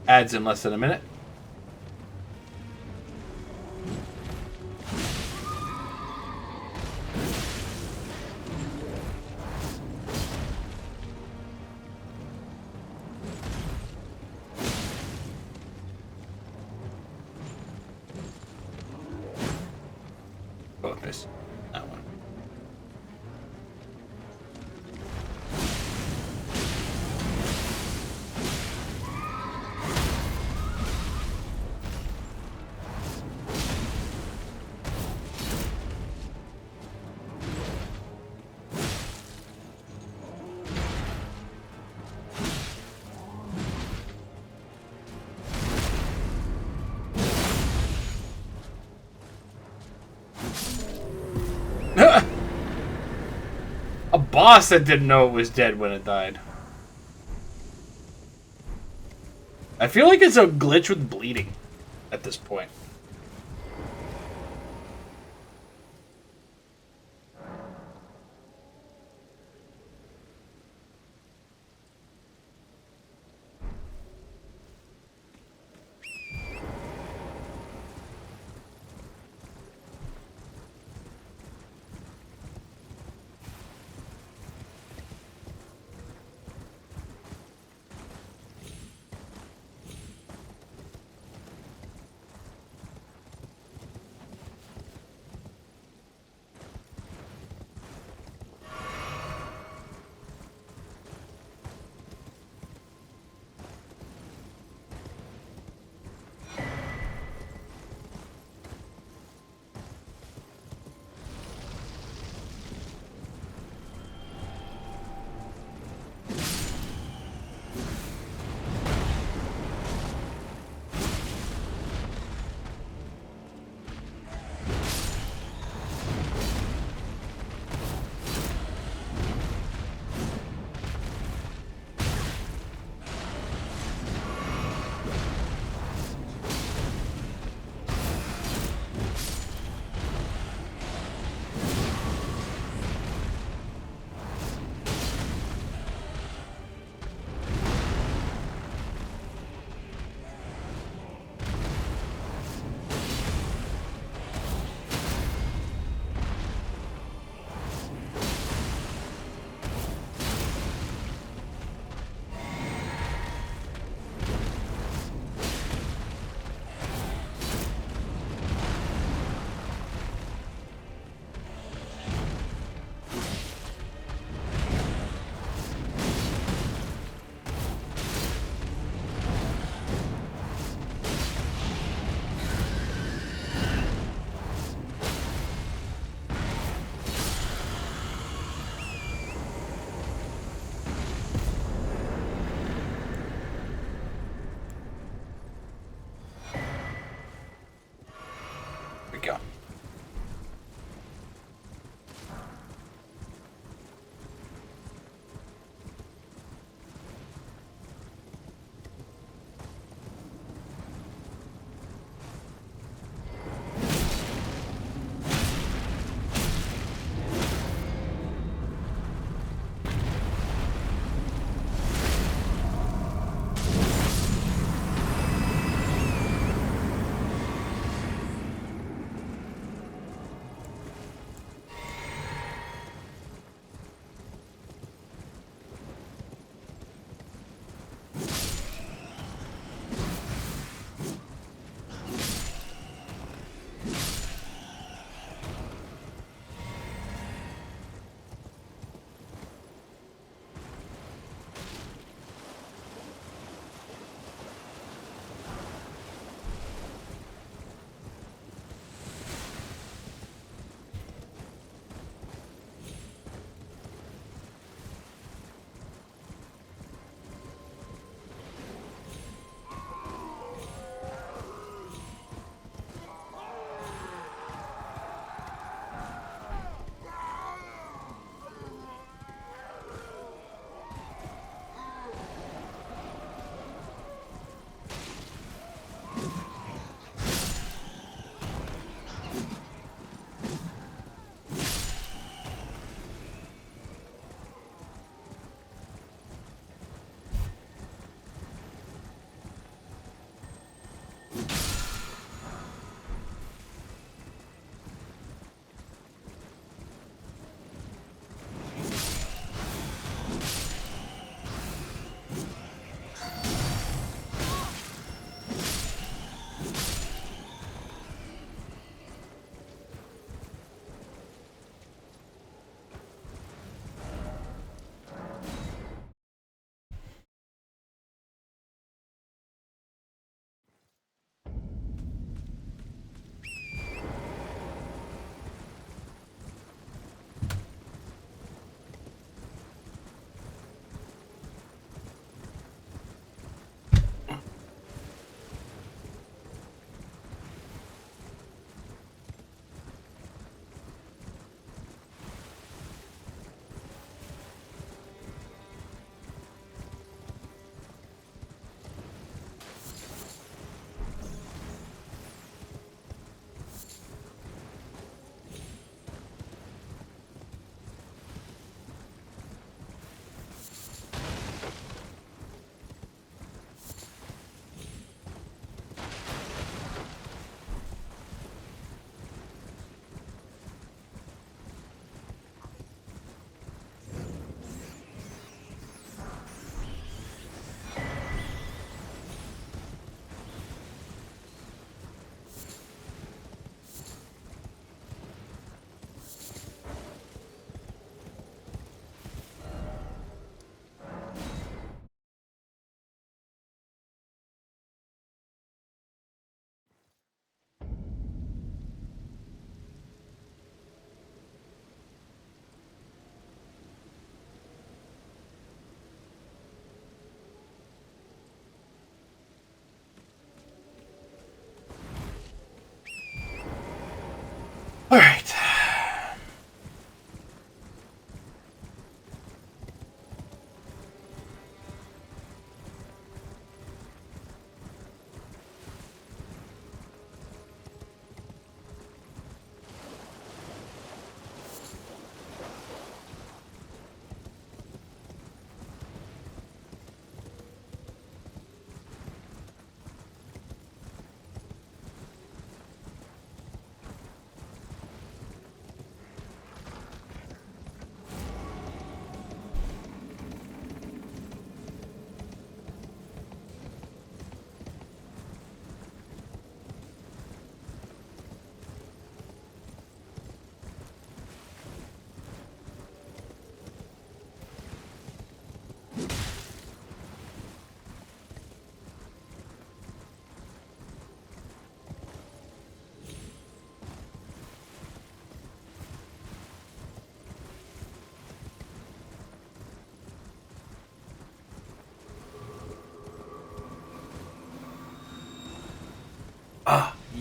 Ads in less than a minute. Oh, I missed that one. A boss that didn't know it was dead when it died. I feel like it's a glitch with bleeding at this point.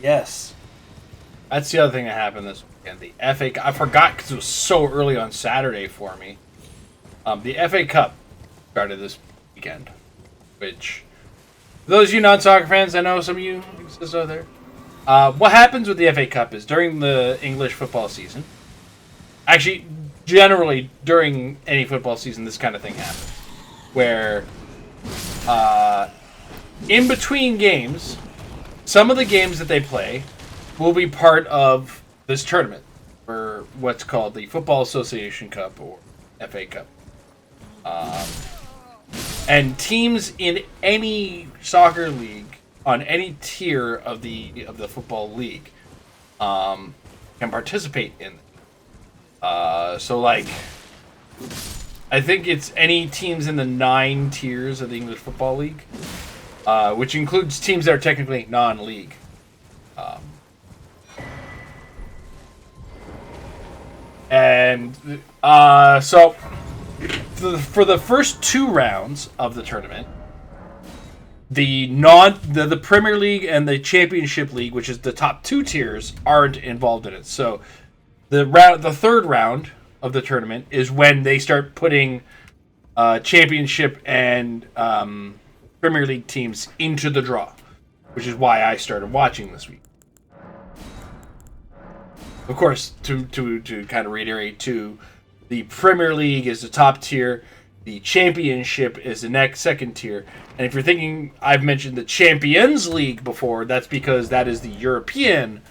Yes. That's the other thing that happened this weekend. The FA Cup. I forgot because it was so early on Saturday for me. The FA Cup started this weekend, which, for those of you non-soccer fans, I know some of you exist out there. What happens with the FA Cup is during the English football season, actually, generally during any football season, this kind of thing happens, where in between games, some of the games that they play will be part of this tournament, or what's called the Football Association Cup, or FA Cup. And teams in any soccer league, on any tier of the football league, can participate in it. So, like, I think it's any teams in the 9 tiers of the English Football League, which includes teams that are technically non-league. So for the first 2 rounds of the tournament, the Premier League and the Championship League, which is the top 2 tiers, aren't involved in it. So the third round of the tournament is when they start putting Championship and Premier League teams into the draw, which is why I started watching this week. Of course, to kind of reiterate, too, the Premier League is the top tier, the Championship is the second tier, and if you're thinking I've mentioned the Champions League before, that's because that is the European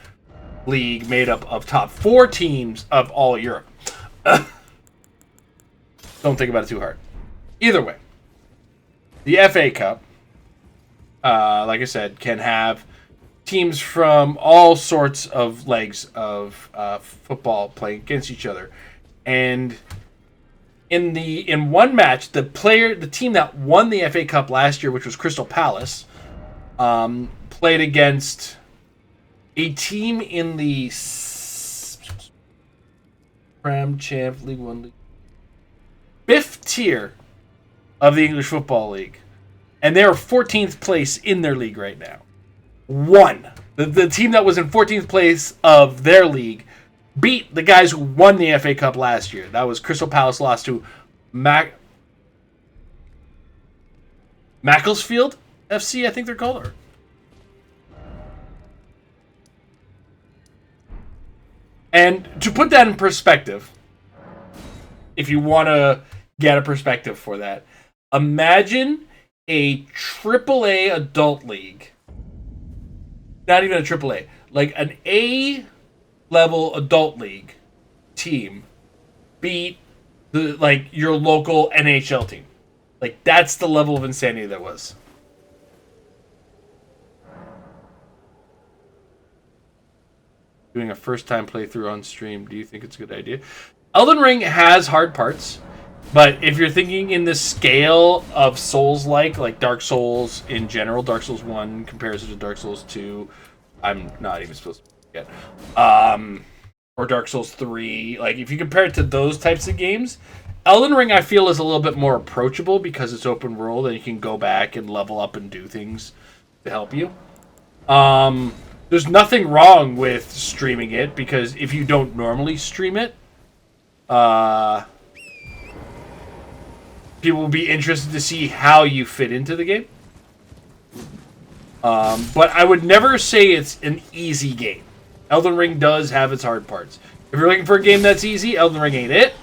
league made up of top 4 teams of all Europe. Don't think about it too hard. Either way, the FA Cup, like I said, can have teams from all sorts of legs of football playing against each other, and in one match, the team that won the FA Cup last year, which was Crystal Palace, played against a team in the Prem Champ League 1 League 5th tier of the English Football League, and they are 14th place in their league right now. The team that was in 14th place of their league beat the guys who won the FA Cup last year. That was Crystal Palace lost to Macclesfield FC, I think they're called. And to put that in perspective, if you want to get a perspective for that, imagine a AAA adult league. Not even a AAA, like an A-level adult league team beat your local NHL team. Like, that's the level of insanity that was. Doing a first-time playthrough on stream, do you think it's a good idea? Elden Ring has hard parts, but if you're thinking in the scale of Souls-like Dark Souls in general, Dark Souls 1 compares it to Dark Souls 2, I'm not even supposed to get, or Dark Souls 3, like, if you compare it to those types of games, Elden Ring, I feel, is a little bit more approachable because it's open world and you can go back and level up and do things to help you. There's nothing wrong with streaming it, because if you don't normally stream it, people will be interested to see how you fit into the game. But I would never say it's an easy game. Elden Ring does have its hard parts. If you're looking for a game that's easy, Elden Ring ain't it.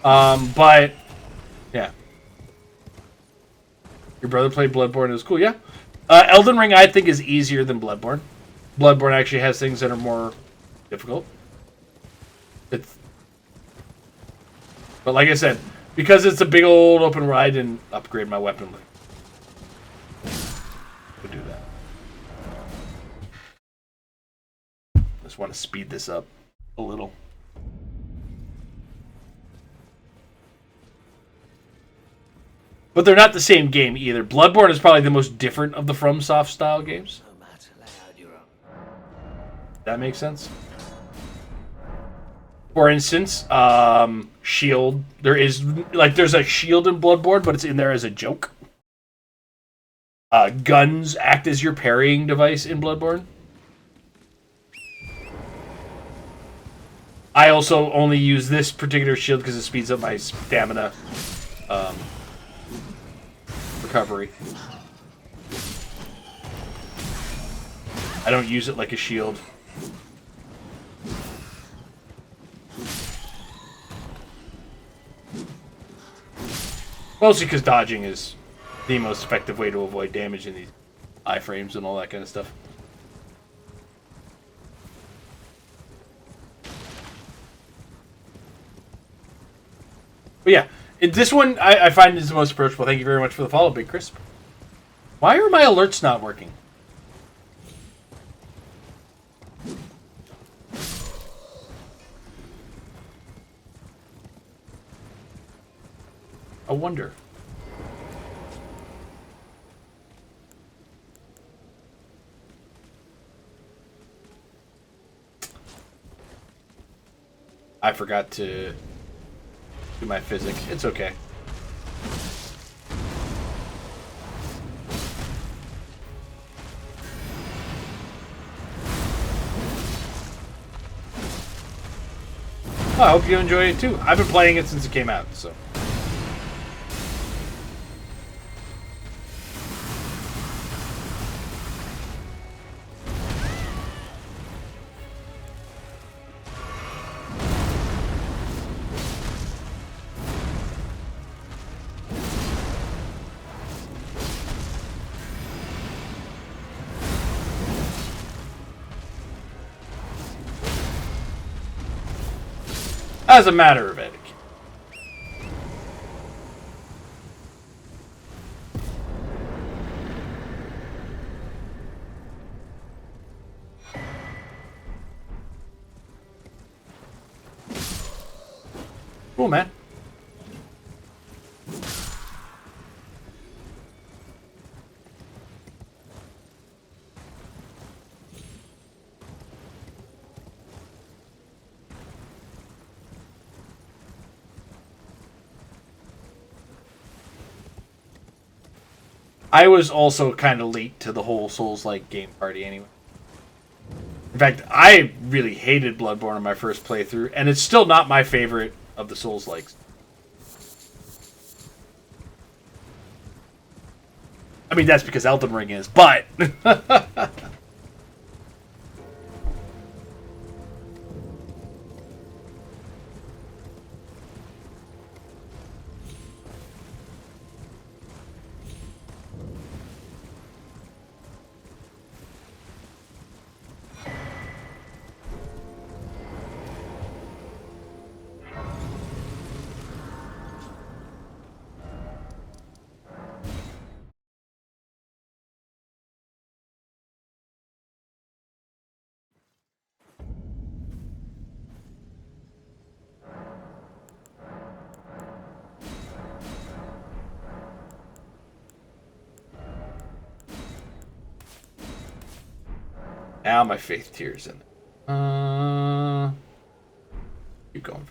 But, yeah. Your brother played Bloodborne, it was cool, yeah. Elden Ring, I think, is easier than Bloodborne. Bloodborne actually has things that are more difficult. But like I said, because it's a big old open world, I didn't upgrade my weapon. We'll do that. Just want to speed this up a little. But they're not the same game either. Bloodborne is probably the most different of the FromSoft style games. That makes sense. For instance, shield. There's a shield in Bloodborne, but it's in there as a joke. Guns act as your parrying device in Bloodborne. I also only use this particular shield because it speeds up my stamina recovery. I don't use it like a shield. Mostly because dodging is the most effective way to avoid damage in these iframes and all that kind of stuff. But yeah, this one I find is the most approachable. Thank you very much for the follow, Big Crisp. Why are my alerts not working? I wonder. I forgot to do my physics. It's okay. Well, I hope you enjoy it too. I've been playing it since it came out, so. As a matter of etiquette. Cool, man. I was also kind of late to the whole Souls-like game party anyway. In fact, I really hated Bloodborne on my first playthrough, and it's still not my favorite of the Souls-likes. I mean, that's because Elden Ring is, but... Now my faith tier's in there. Keep going.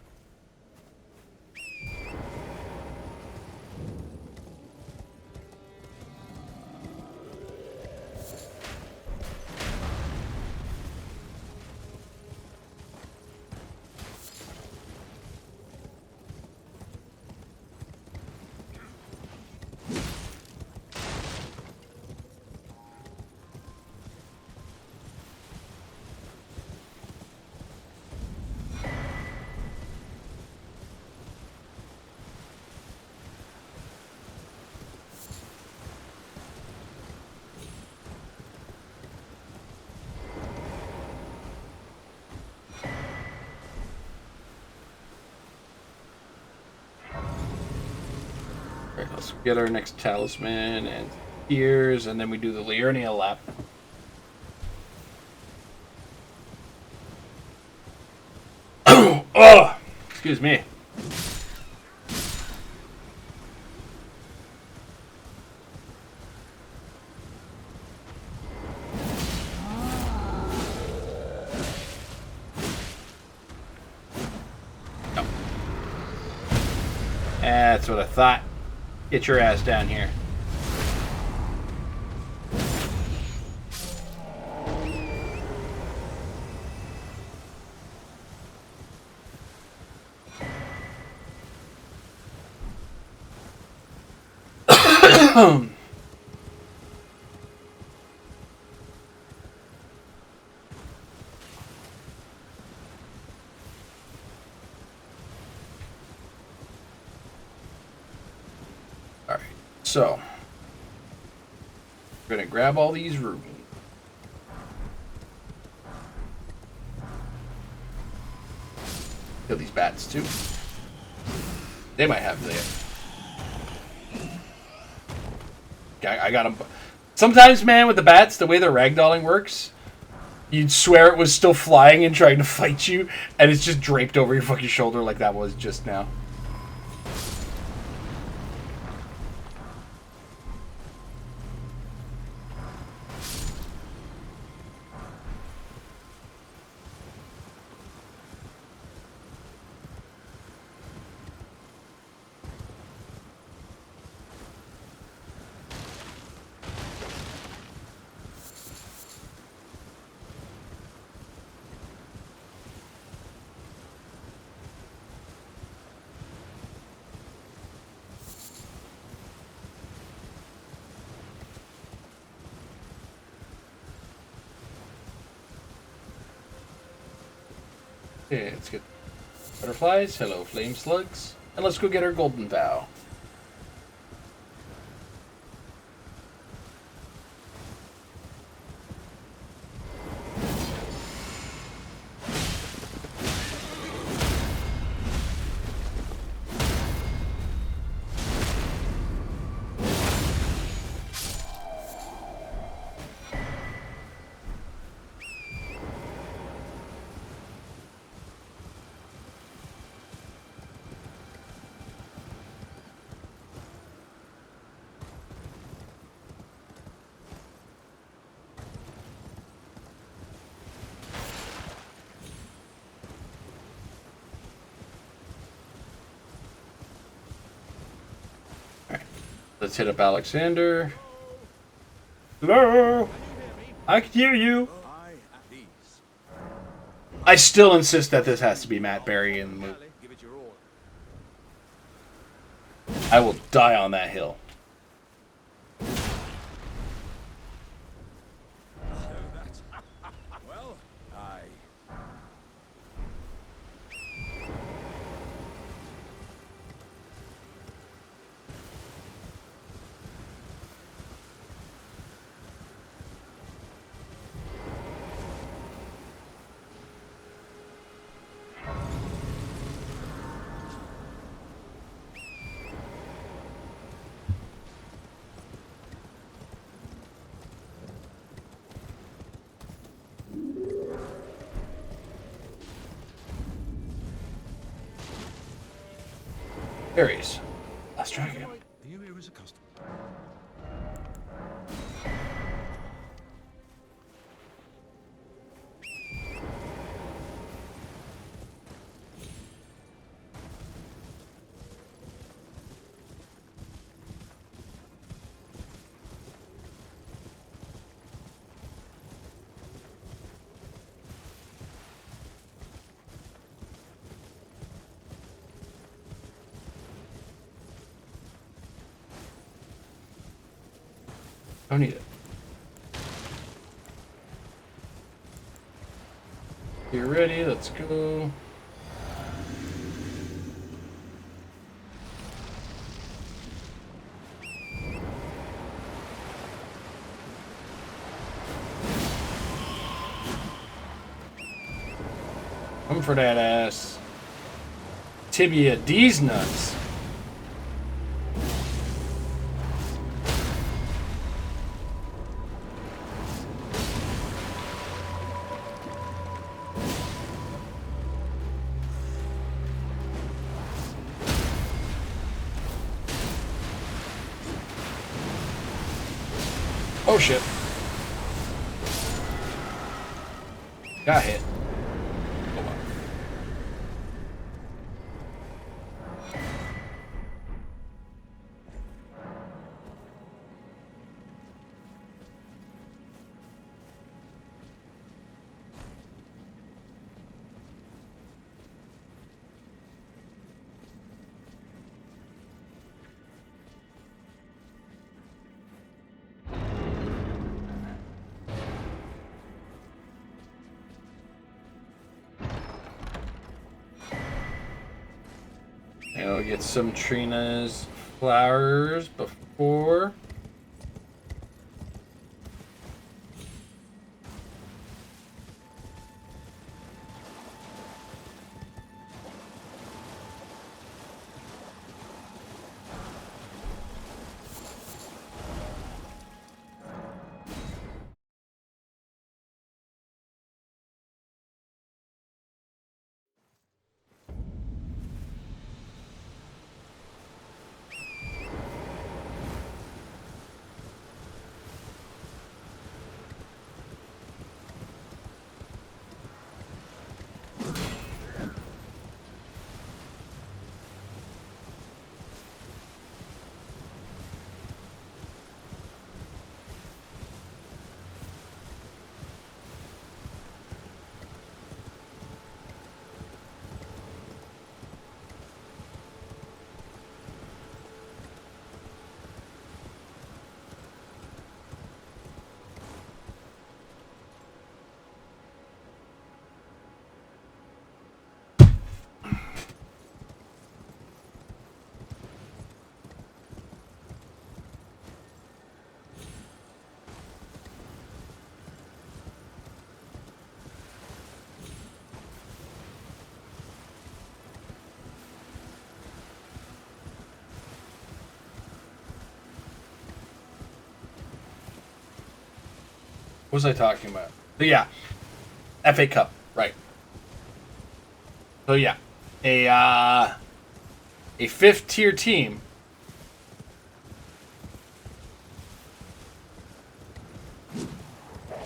Alright, let's get our next talisman and ears, and then we do the Liurnia lap. Oh! Excuse me. No. That's what I thought. Get your ass down here. Alright, so we're gonna grab all these rubies. Kill these bats too. They might have the. I got them. Sometimes, man, with the bats, the way the ragdolling works, you'd swear it was still flying and trying to fight you, and it's just draped over your fucking shoulder like that was just now. Okay, let's get butterflies. Hello, flame slugs. And let's go get our golden vow. Let's hit up Alexander. Hello? I can hear you. I still insist that this has to be Matt Berry in the movie. I will die on that hill. There he is. Last dragon. Are you here as a customer? Don't need it. You're ready, let's go. Come for that ass. Tibia D's nuts. Oh shit. Got hit. Oh, wow. I'll get some Trina's flowers before. What was I talking about? But yeah, FA Cup, right? So yeah, a fifth tier team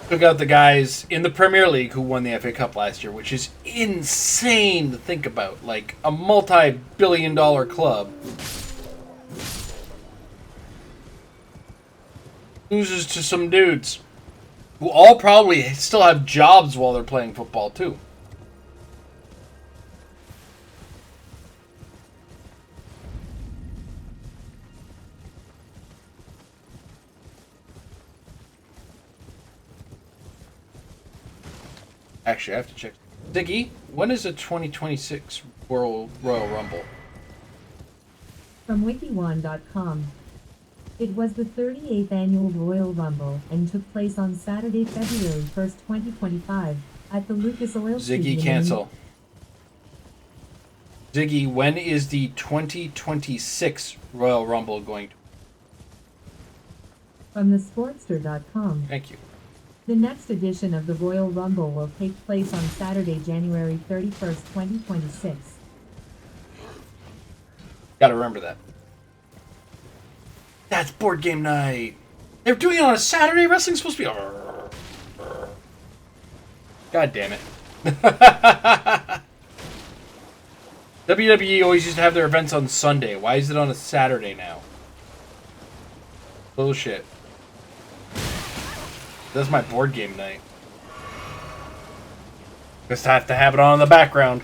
took out the guys in the Premier League who won the FA Cup last year, which is insane to think about. Like a multi-billion-dollar club loses to some dudes who all probably still have jobs while they're playing football too. Actually, I have to check. Ziggy, when is the 2026 Royal Rumble? From Wikiwan.com. It was the 38th annual Royal Rumble and took place on Saturday, February 1st, 2025, at the Lucas Oil Ziggy, Stadium. cancel. Ziggy, when is the 2026 Royal Rumble going to? From thesportster.com. Thank you. The next edition of the Royal Rumble will take place on Saturday, January 31st, 2026. Gotta remember that. That's board game night. They're doing it on a Saturday. Wrestling's supposed to be. God damn it. WWE always used to have their events on Sunday. Why is it on a Saturday now? Bullshit. That's my board game night. Just have to have it on in the background.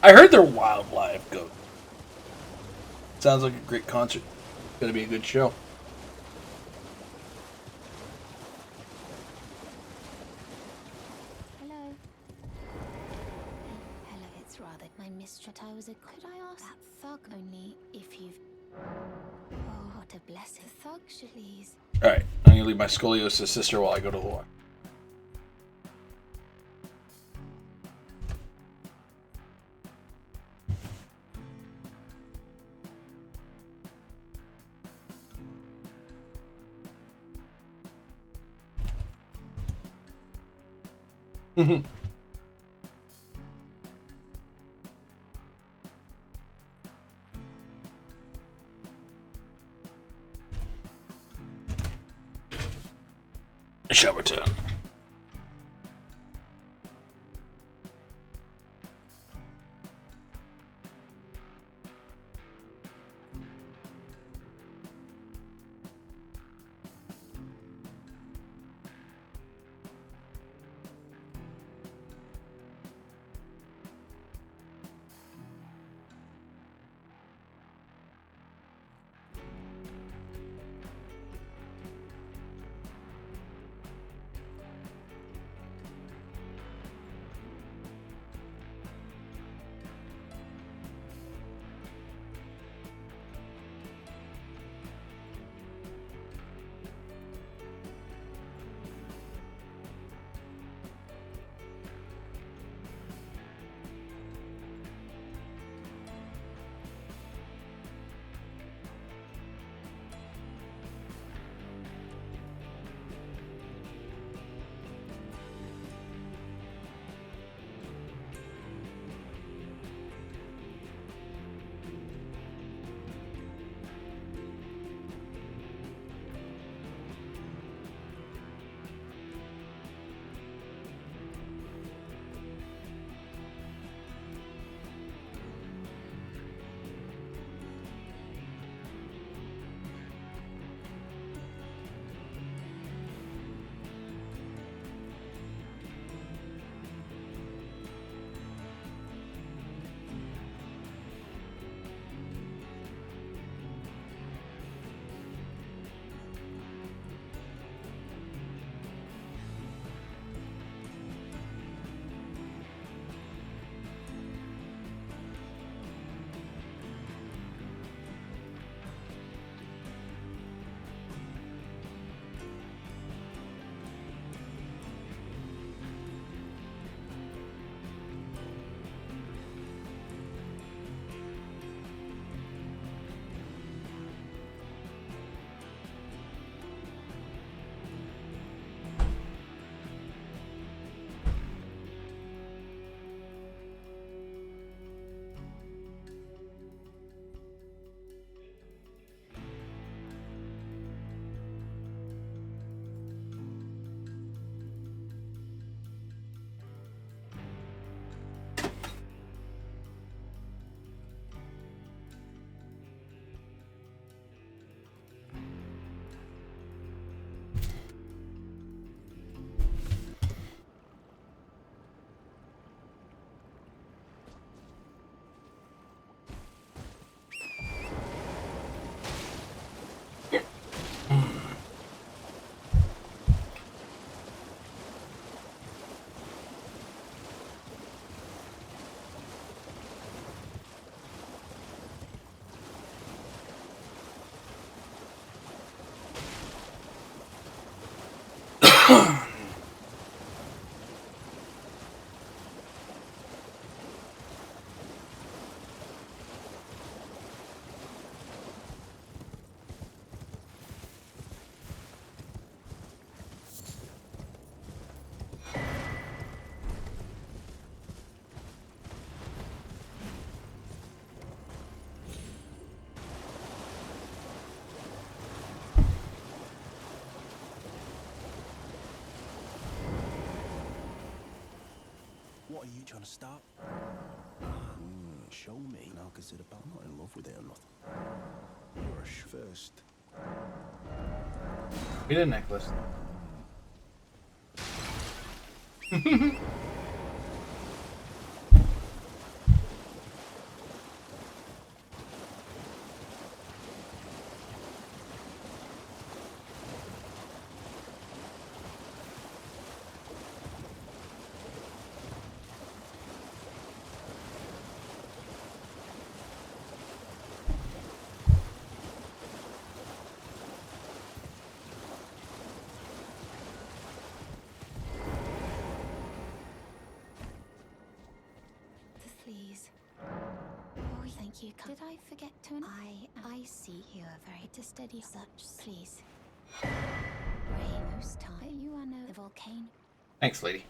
I heard they're wild live, Goat. Sounds like a great concert. Gonna be a good show. Hello. Hello, it's rather my mistress. I was a. Could I ask that thug only if you've. Oh, what a blessing. Thug should please. Alright, I'm gonna leave my scoliosis sister while I go to the war. Shall return. What are you trying to start? Show me, and I'll consider. I'm not in love with it or nothing. You're first. We need a necklace. Please. Oh, thank you. Did I forget to? I see you are very to steady such. Please. Ray, most time you are no the volcano. Thanks, lady.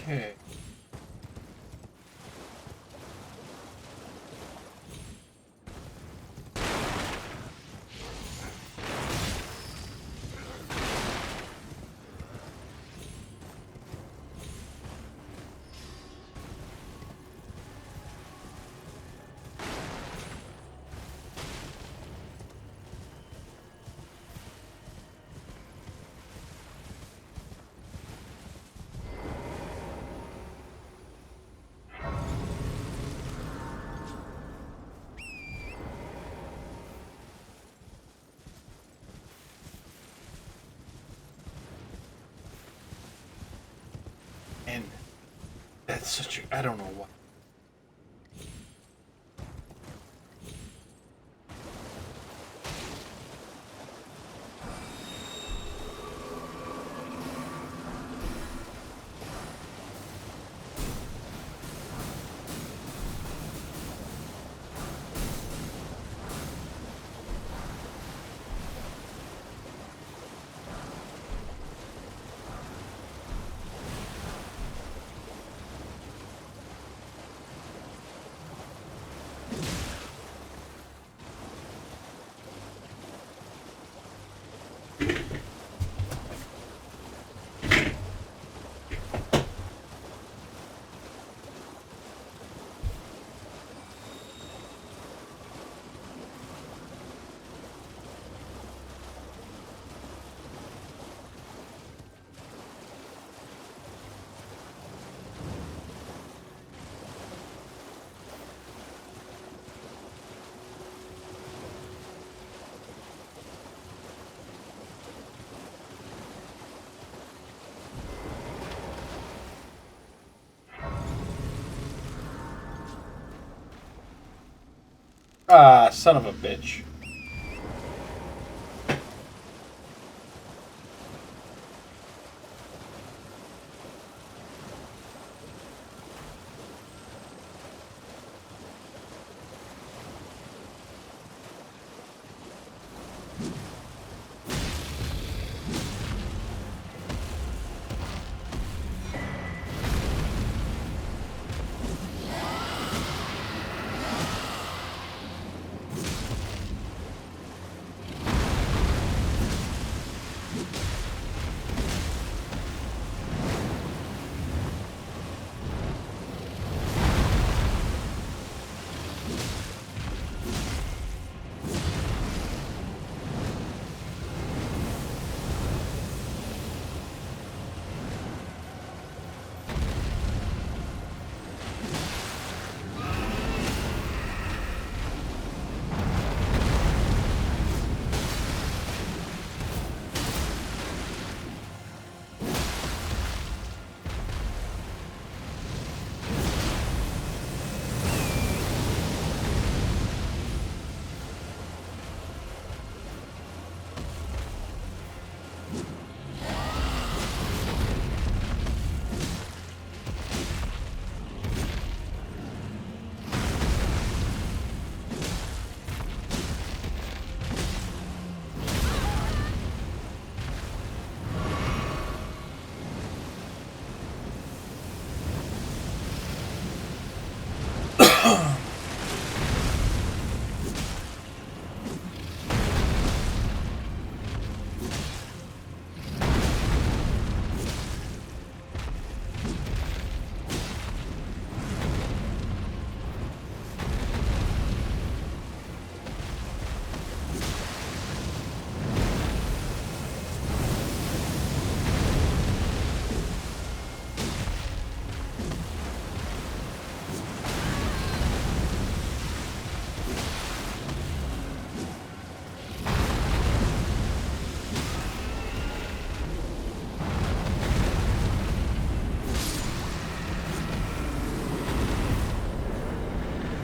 Okay. And that's such a, I don't know what. Ah, son of a bitch.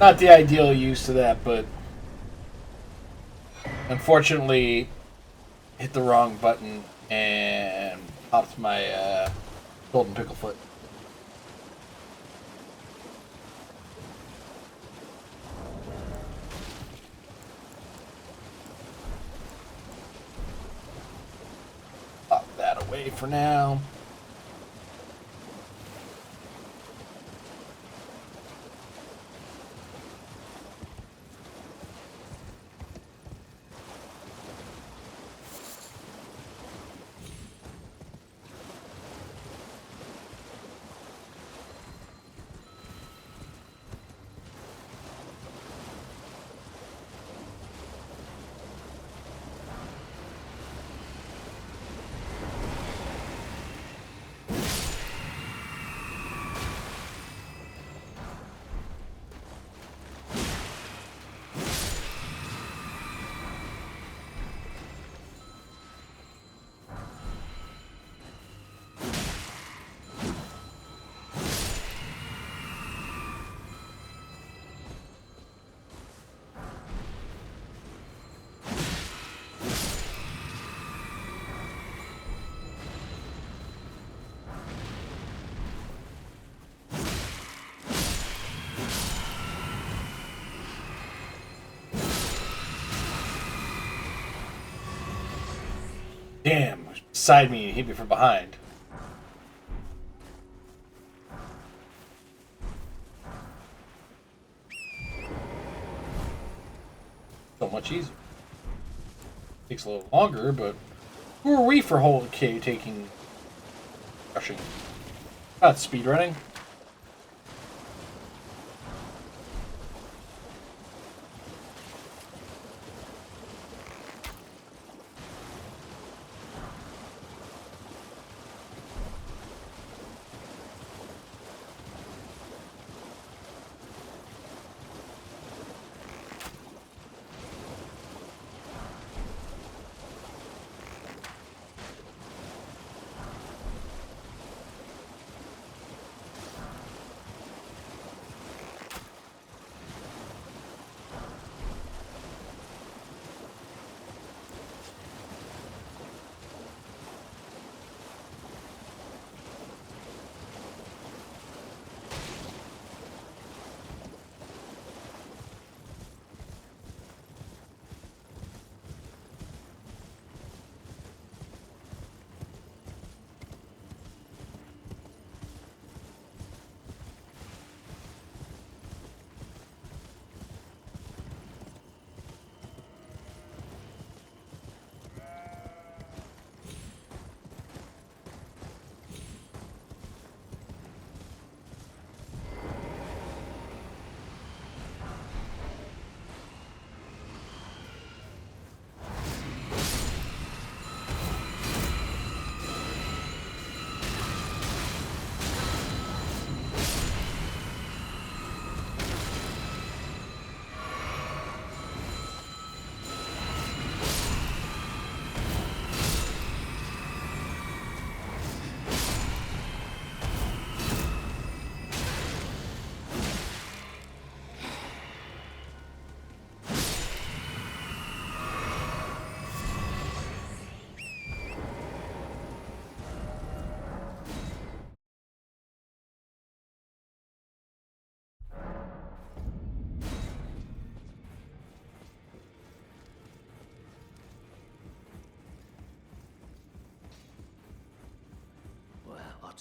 Not the ideal use of that, but unfortunately hit the wrong button and popped my golden pickle foot. Pop that away for now. Damn, beside me and hit me from behind. So much easier. Takes a little longer, but who are we for whole K taking rushing? Not speed running.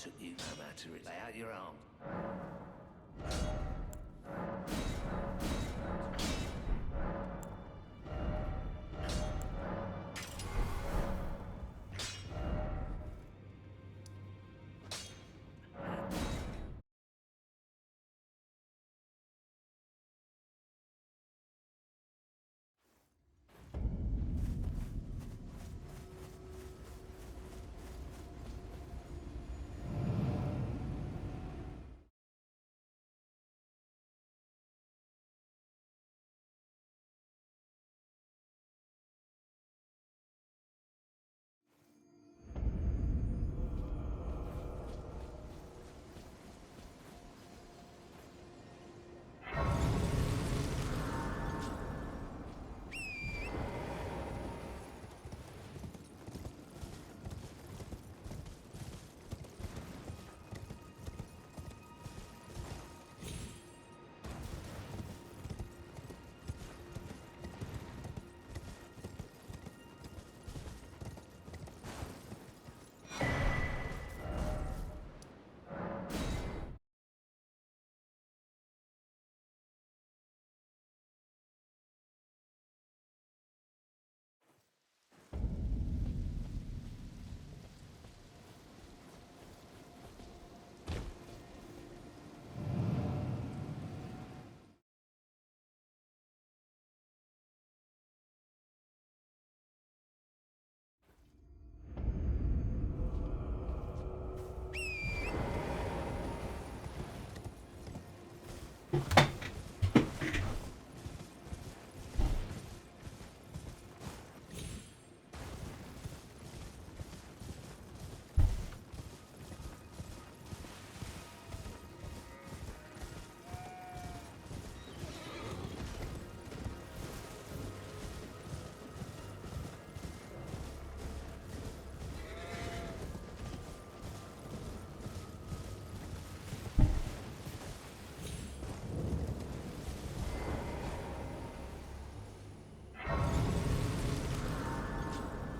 took you no matter it. Lay out your arms.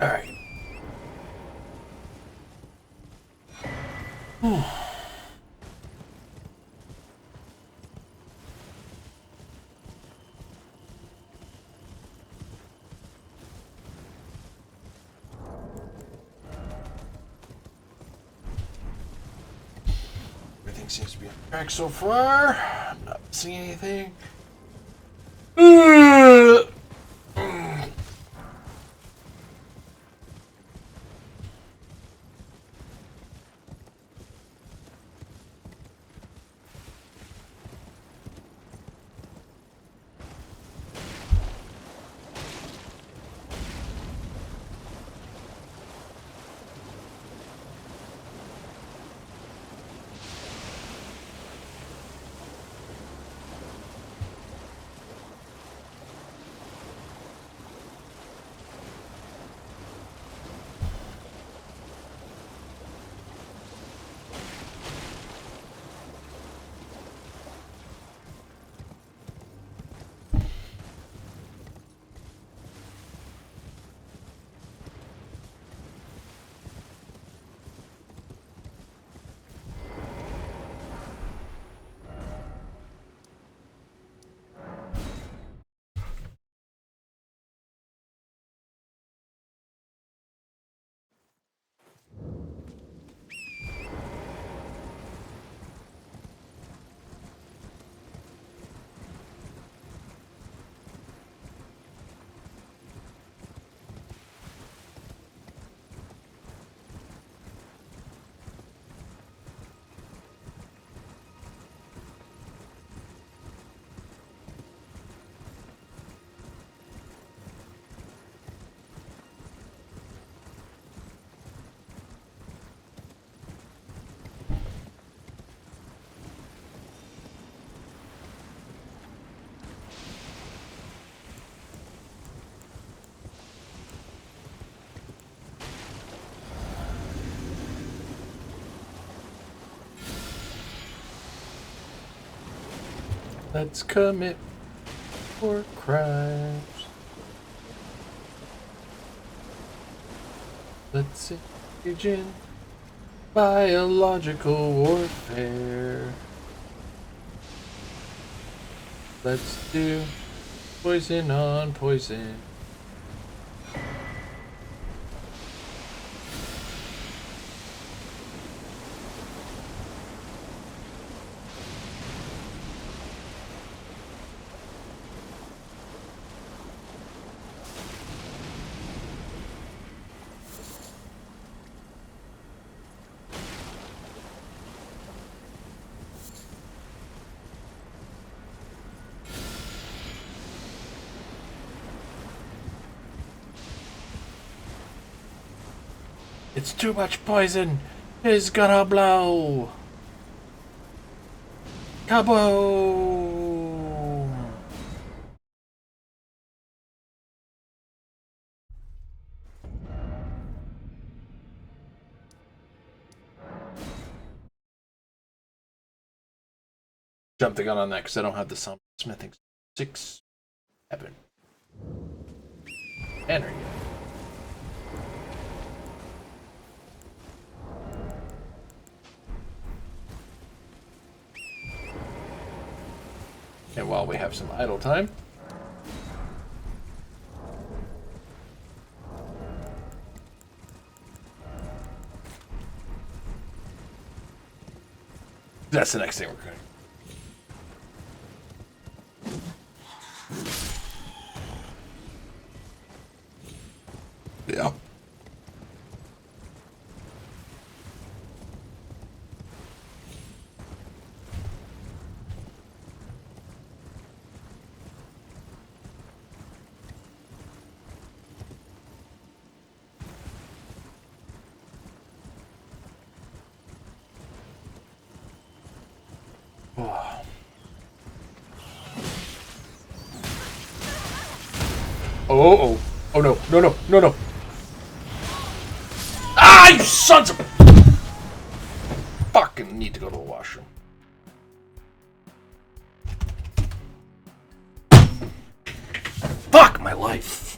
All right. Everything seems to be on track so far. I'm not seeing anything. Let's commit war crimes. Let's engage in Biological warfare. Let's do poison on poison. It's too much poison. It's gonna blow. Kaboom! Jump the gun on that because I don't have the smithing 6, 7. And there you go. And while we have some idle time, that's the next thing we're going to. Yeah. Oh, oh no, no, no, no, no. Ah, you sons of... Fucking need to go to the washroom. Fuck my life.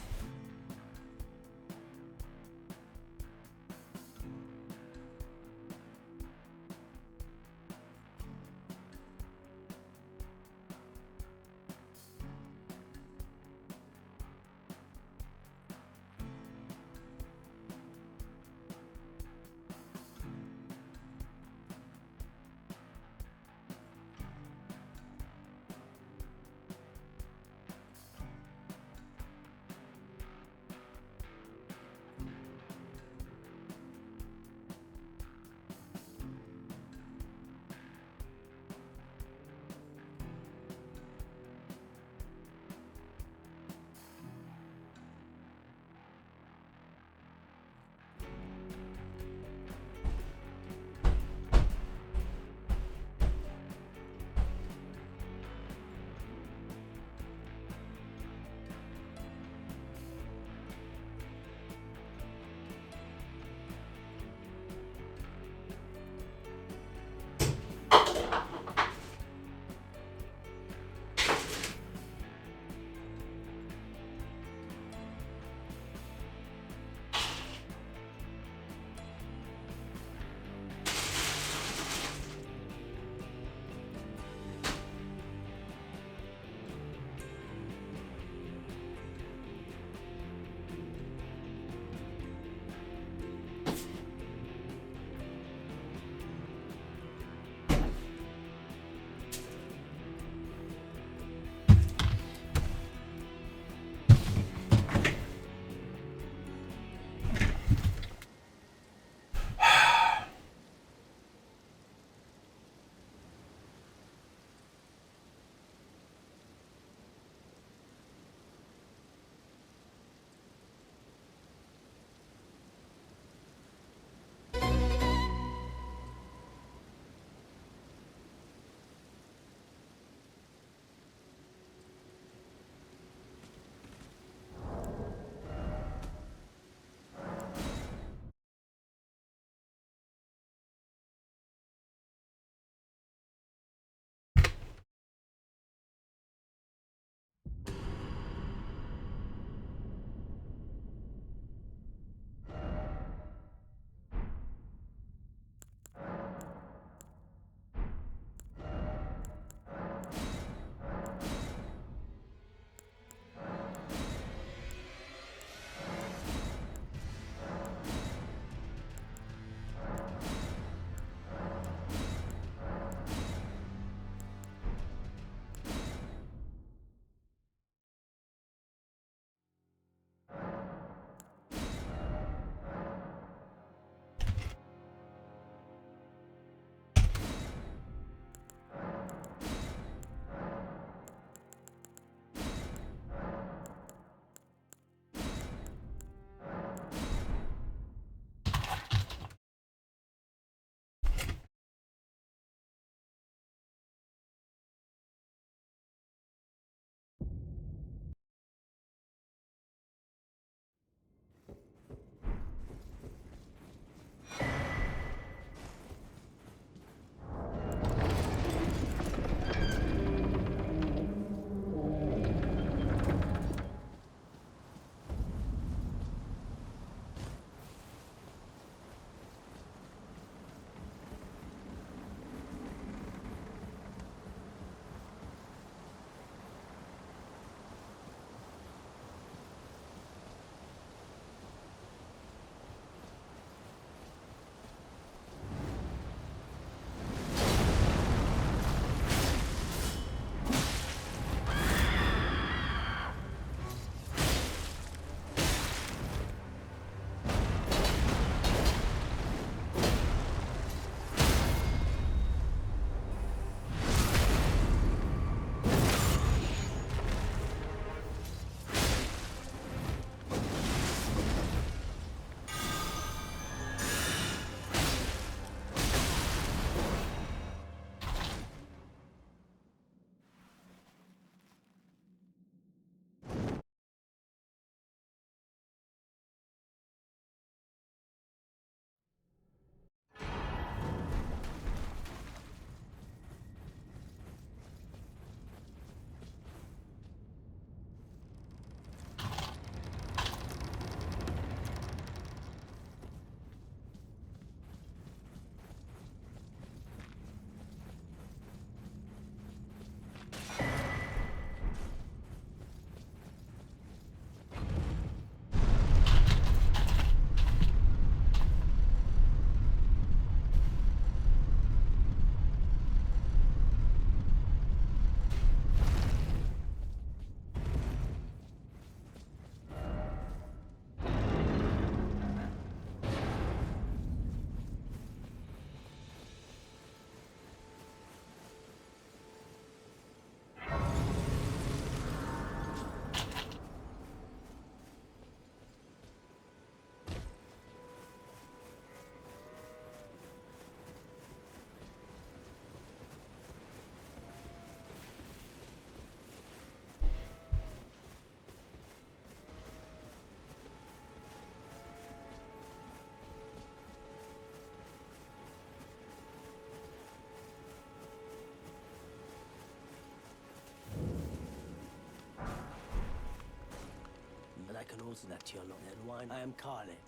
knows that you're not. Then why? I am Carly.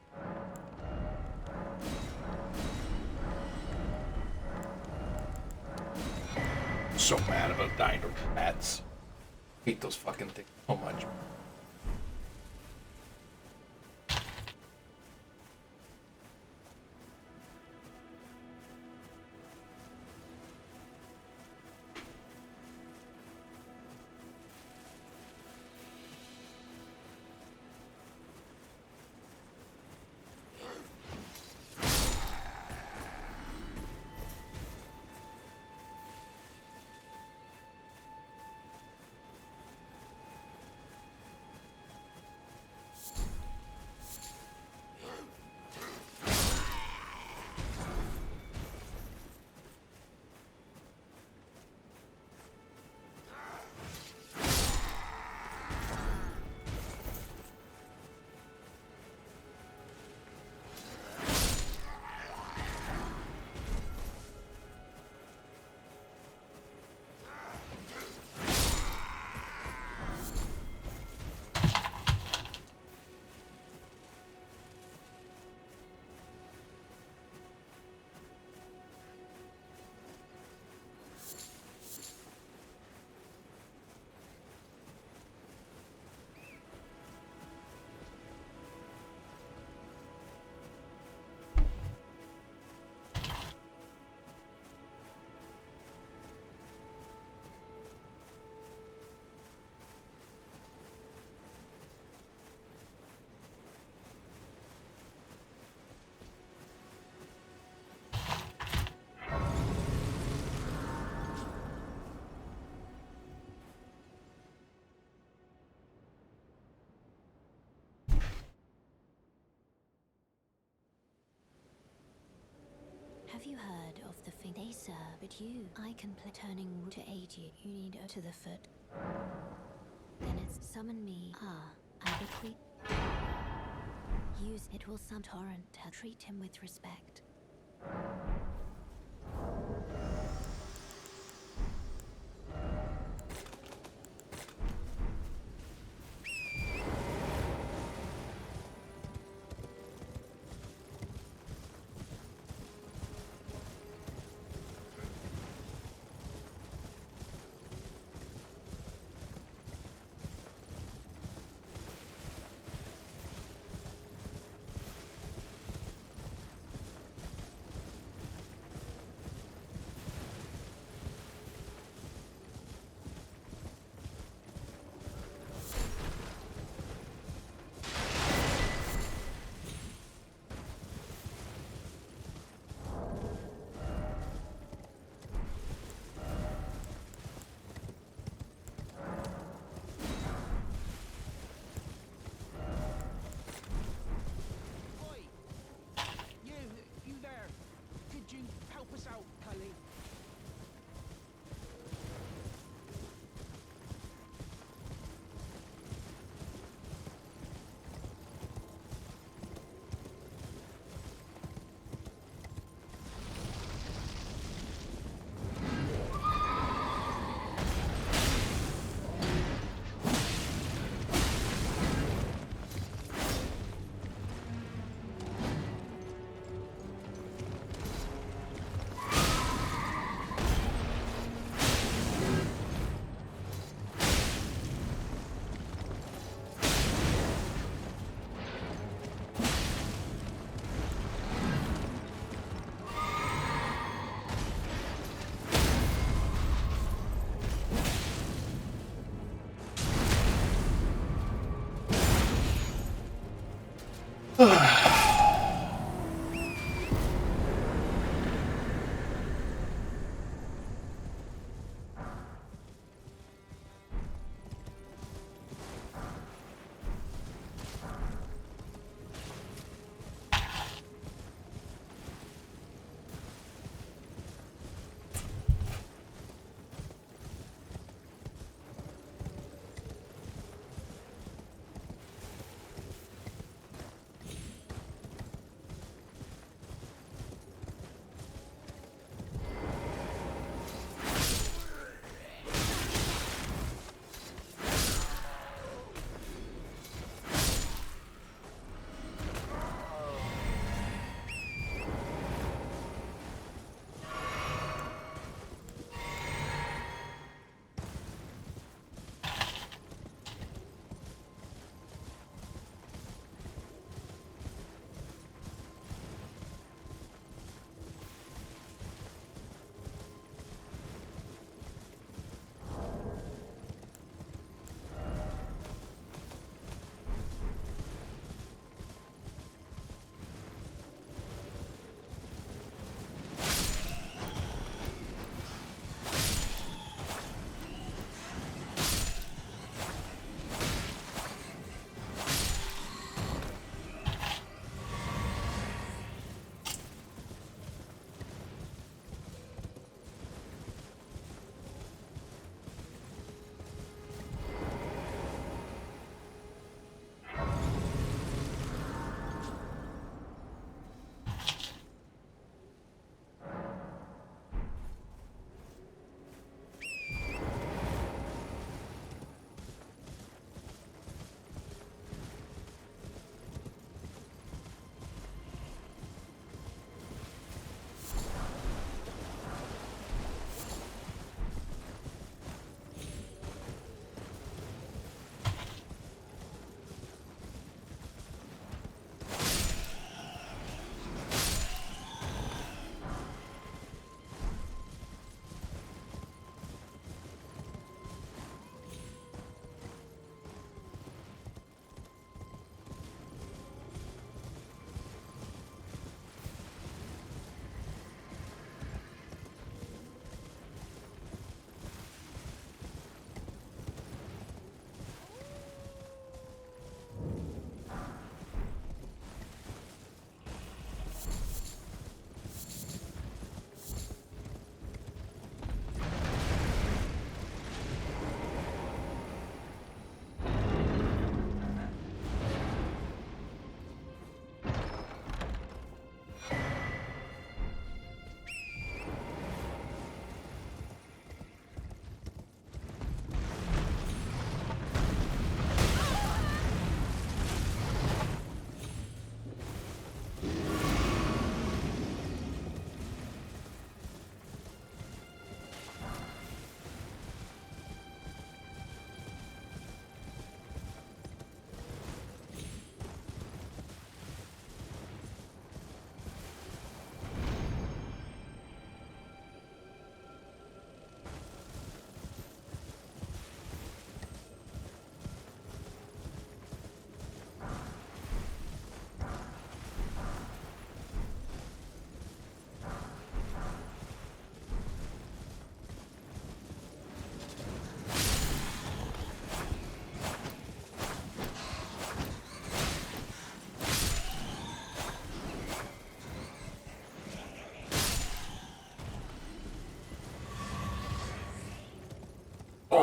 So mad about dying to rats. Hate those fucking things so much. Have you heard of the thing they serve but you? I can play turning root to aid you. You need to the foot. Then it's summon me. I bequeath. Use it will some torrent to treat him with respect. You there. Could you help us out, Cully?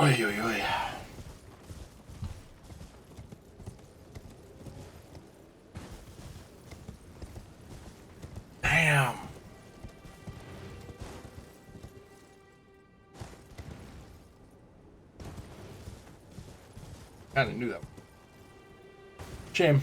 Oy, oy, oy. Damn. Kind of knew that. Shame.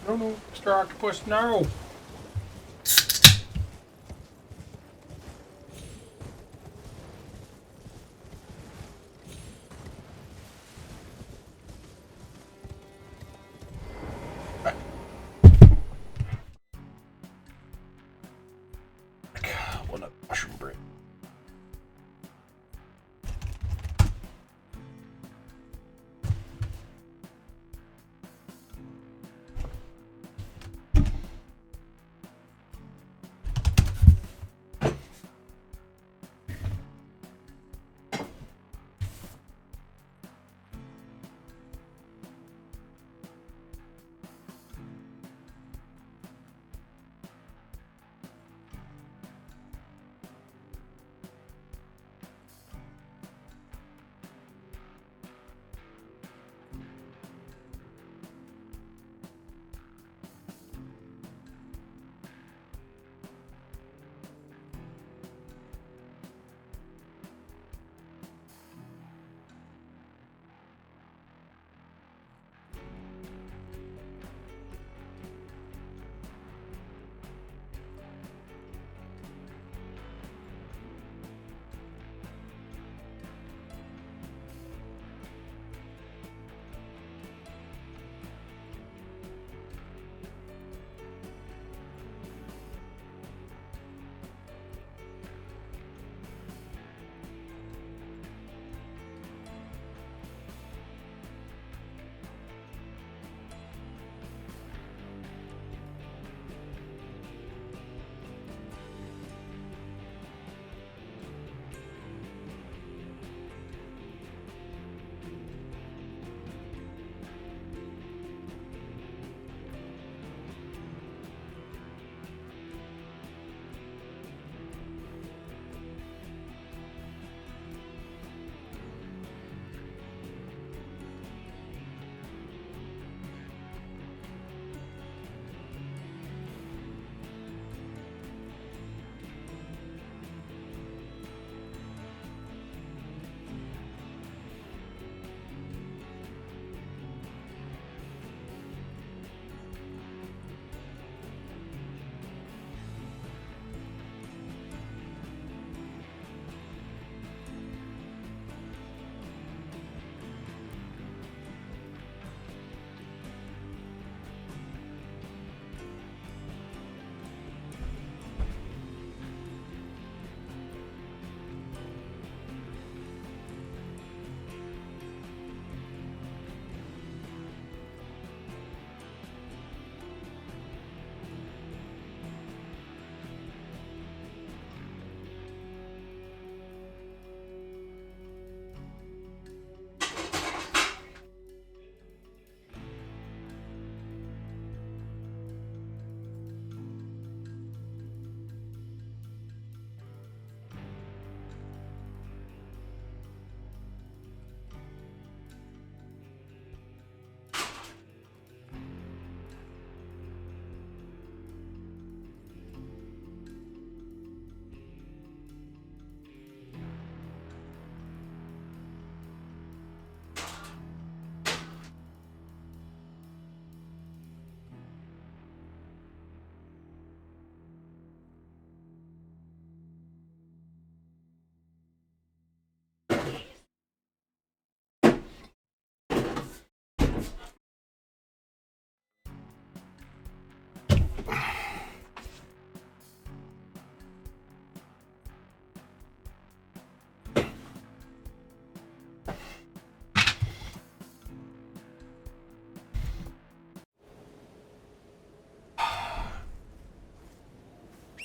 No, no, Mr. Octopus, no. What a mushroom break.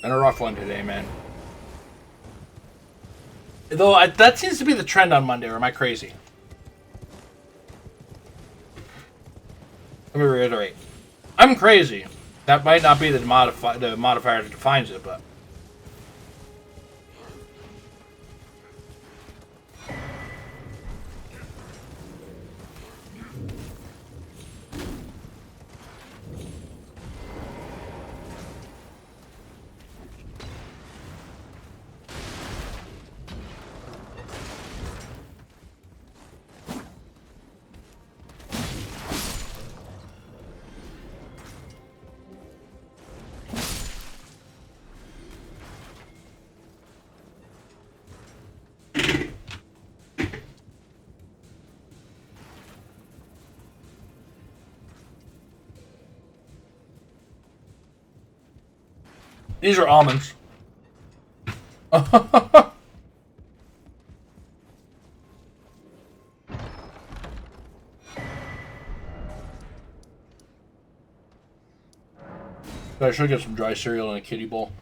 Been a rough one today, man. Though that seems to be the trend on Monday, or am I crazy? Let me reiterate. I'm crazy. That might not be the modifier that defines it, but... These are almonds. I should get some dry cereal in a kiddie bowl.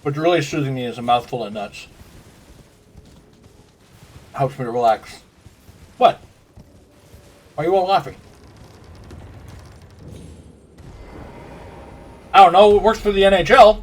What's really soothing me is a mouthful of nuts. Helps me to relax. What? Why are you all laughing? I don't know. It works for the NHL.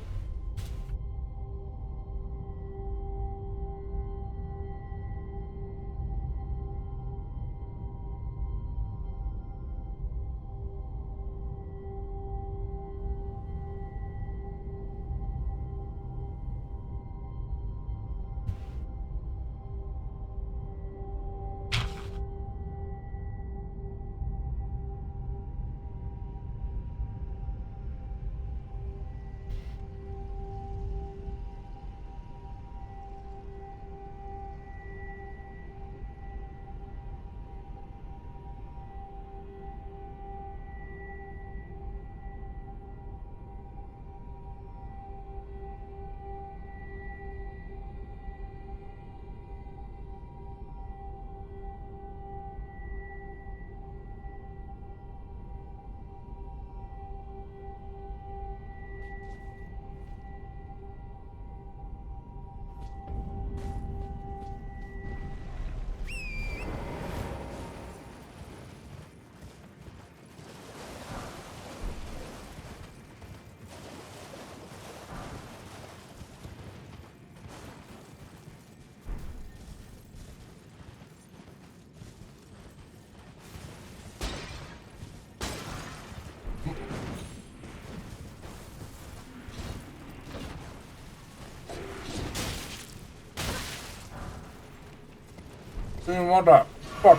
Didn't want that. Fuck.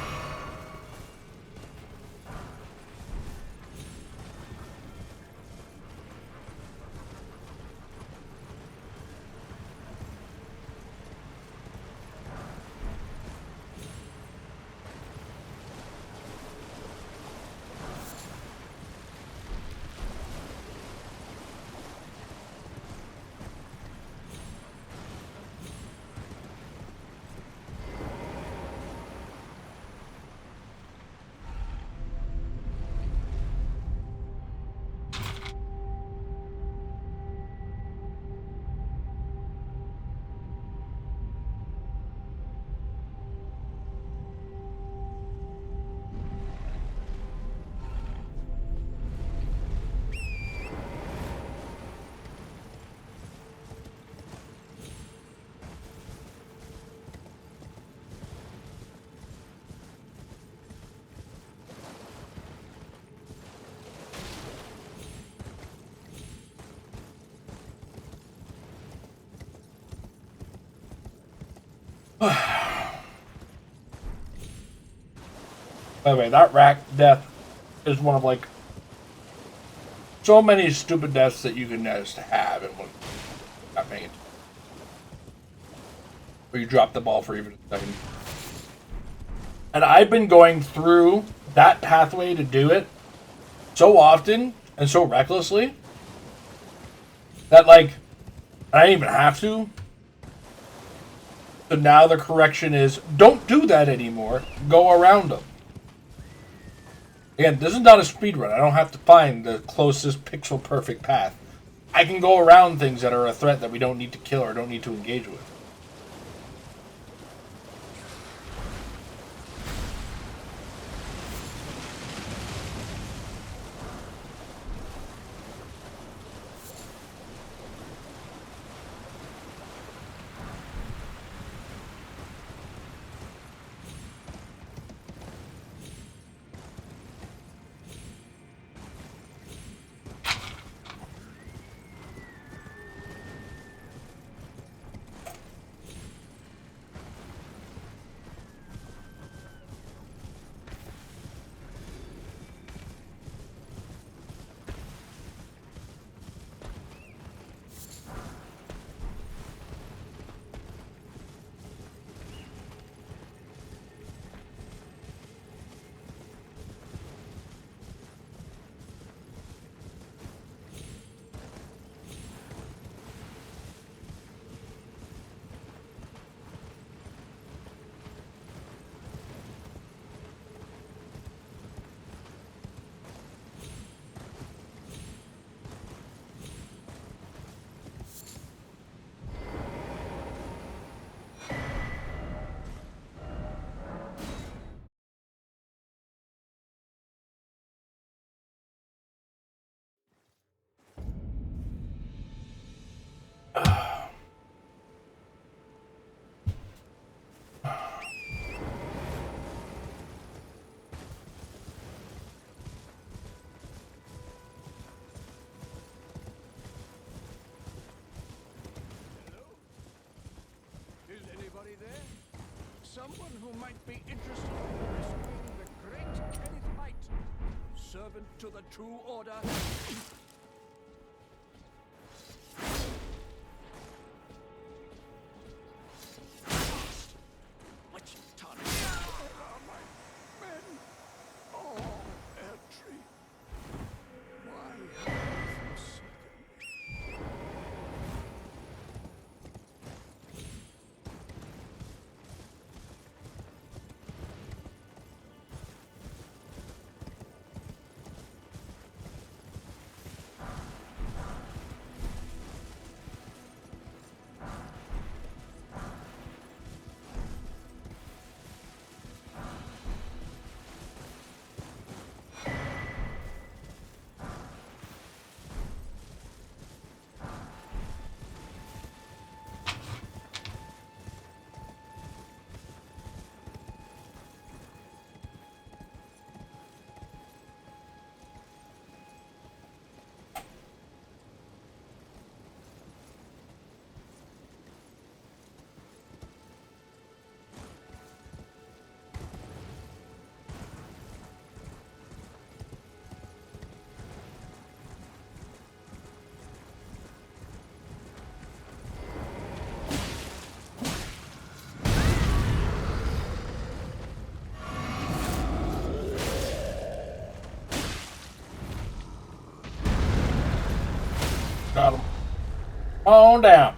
By the way, that rack death is one of like so many stupid deaths that you can just have and one not make it. Or you drop the ball for even a second. And I've been going through that pathway to do it so often and so recklessly that like I didn't even have to. So now the correction is don't do that anymore. Go around them. Again, this is not a speed run. I don't have to find the closest pixel perfect path. I can go around things that are a threat that we don't need to kill or don't need to engage with. Is anybody there? Someone who might be interested in rescuing the great Kenneth Height, servant to the true order. What you taught me? Where are my men? Oh, Eltree. Why have you forsaken me? Got him. On down.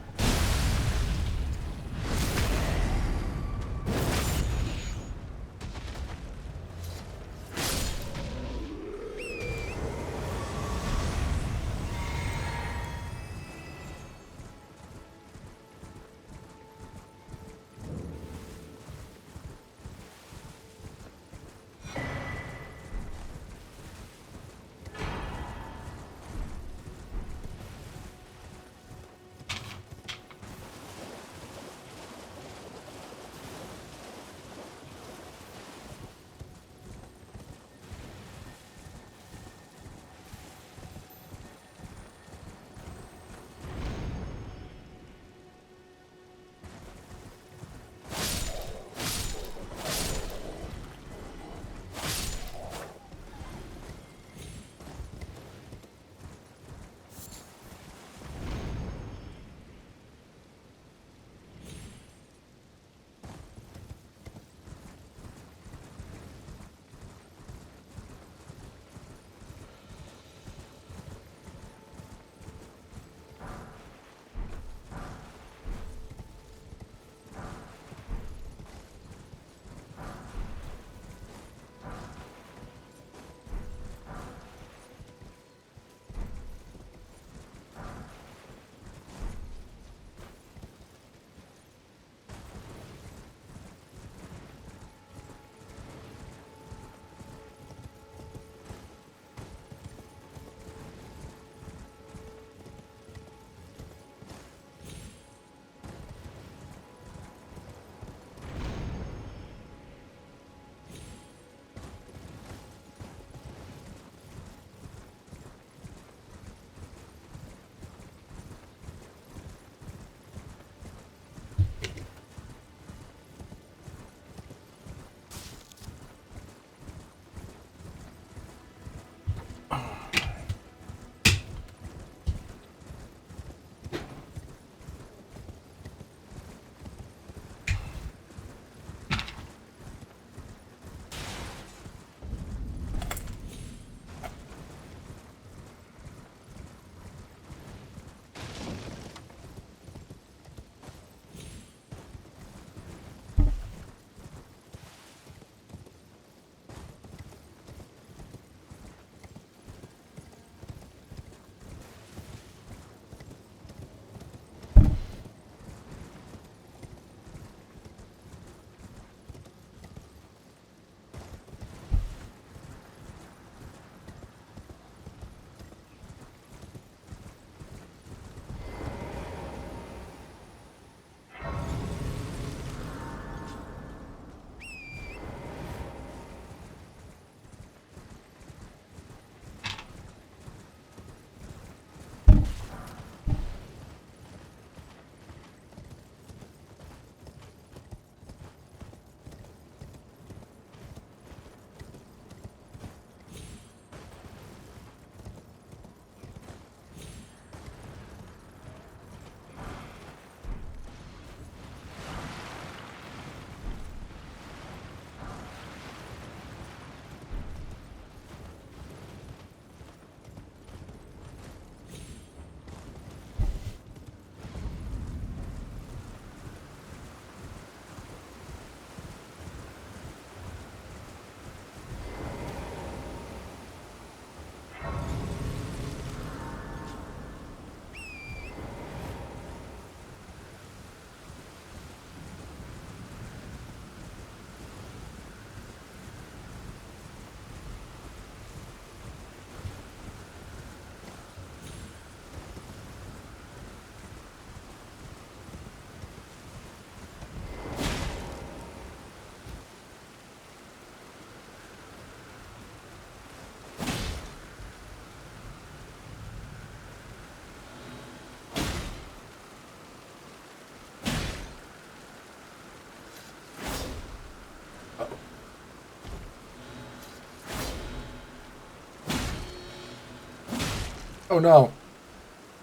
Oh no.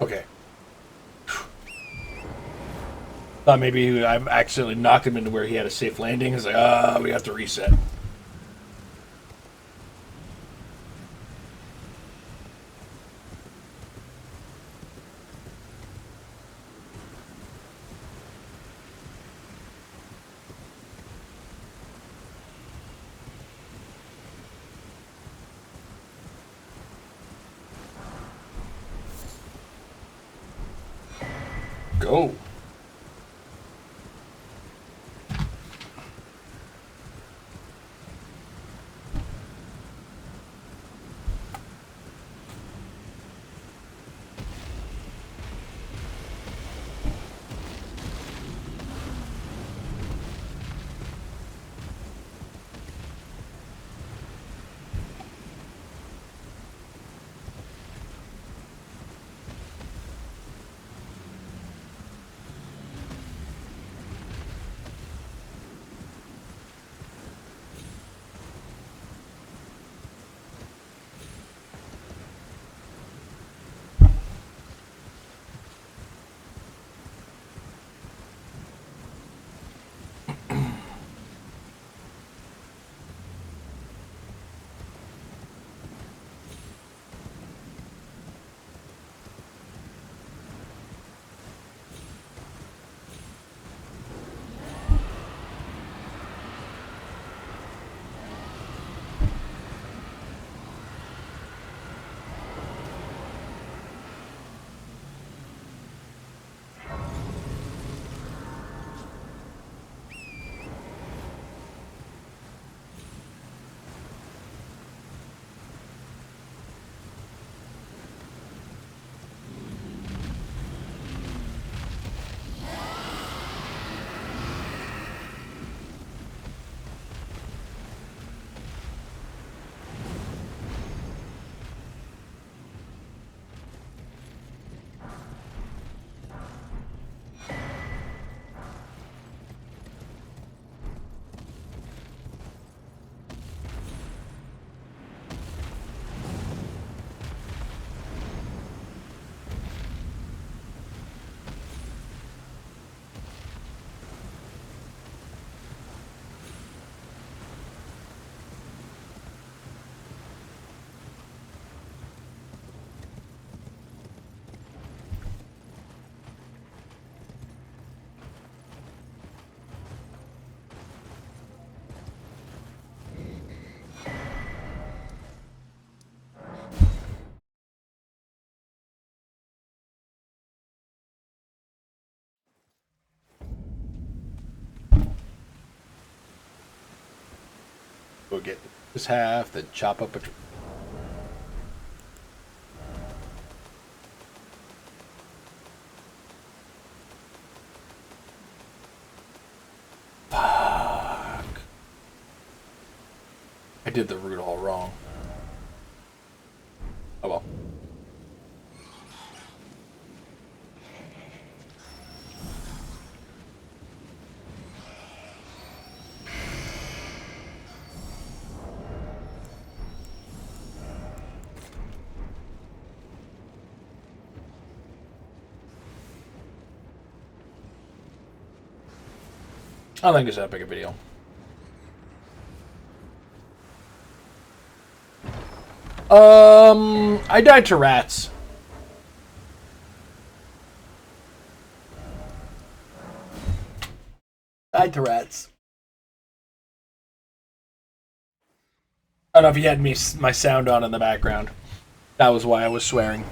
Okay. Thought maybe I accidentally knocked him into where he had a safe landing. It's like, we have to reset. Go. Go get this half, then chop up a tree. Fuck. I did the route all wrong. Oh well. I don't think it's that big a video. I died to rats. Died to rats. I don't know if you had my sound on in the background. That was why I was swearing.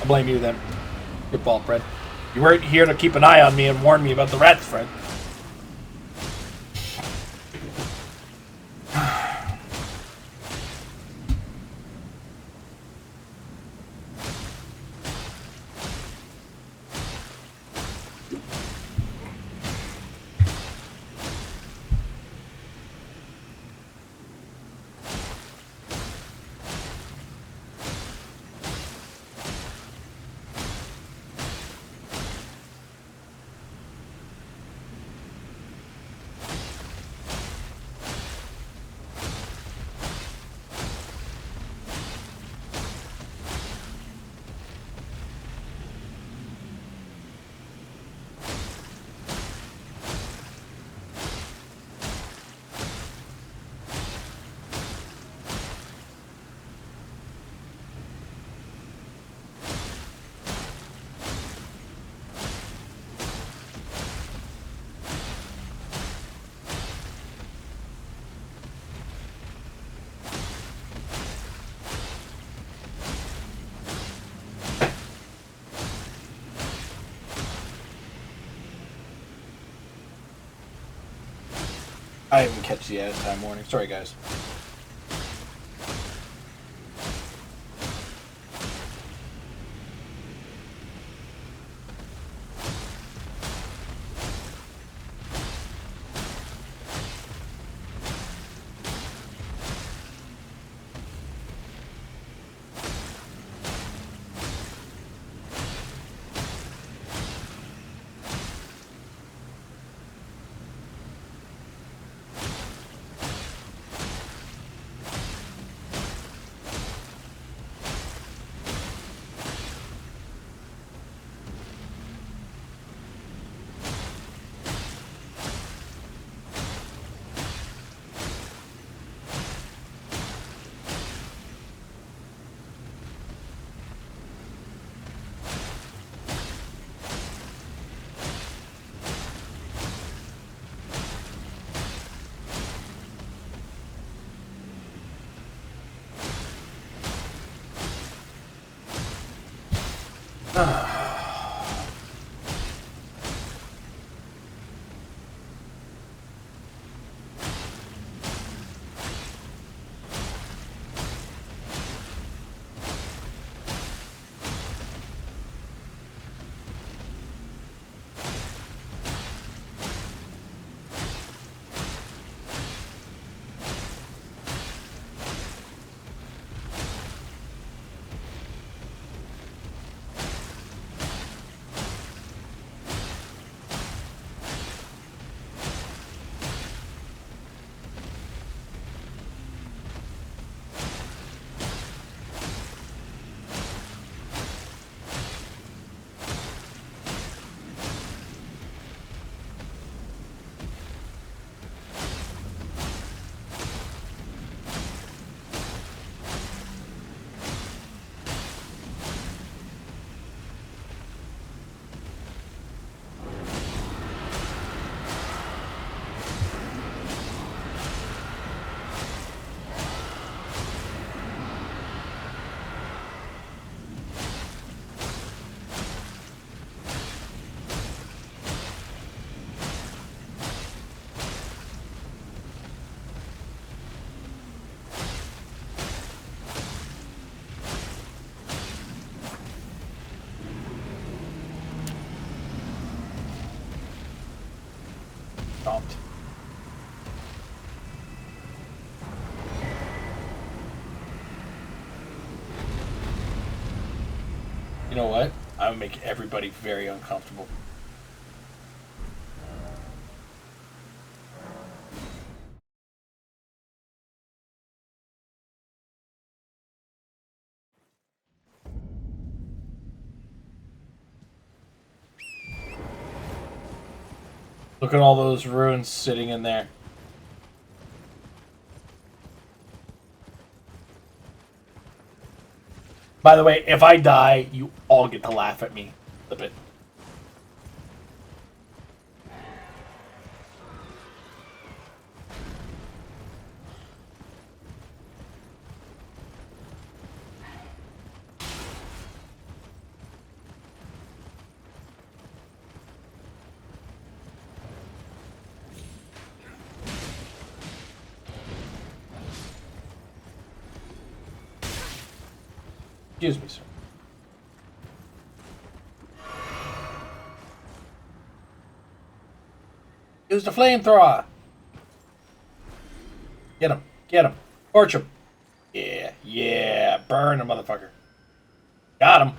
I blame you then. Good ball, Fred. You weren't here to keep an eye on me and warn me about the rats, Fred. I didn't catch the ad time warning. Sorry, guys. Stomped. You know what? I'm gonna make everybody very uncomfortable. Look at all those runes sitting in there. By the way, if I die, you all get to laugh at me a bit. Excuse me, sir. Use the flamethrower. Get him. Get him. Torch him. Yeah. Yeah. Burn him, motherfucker. Got him.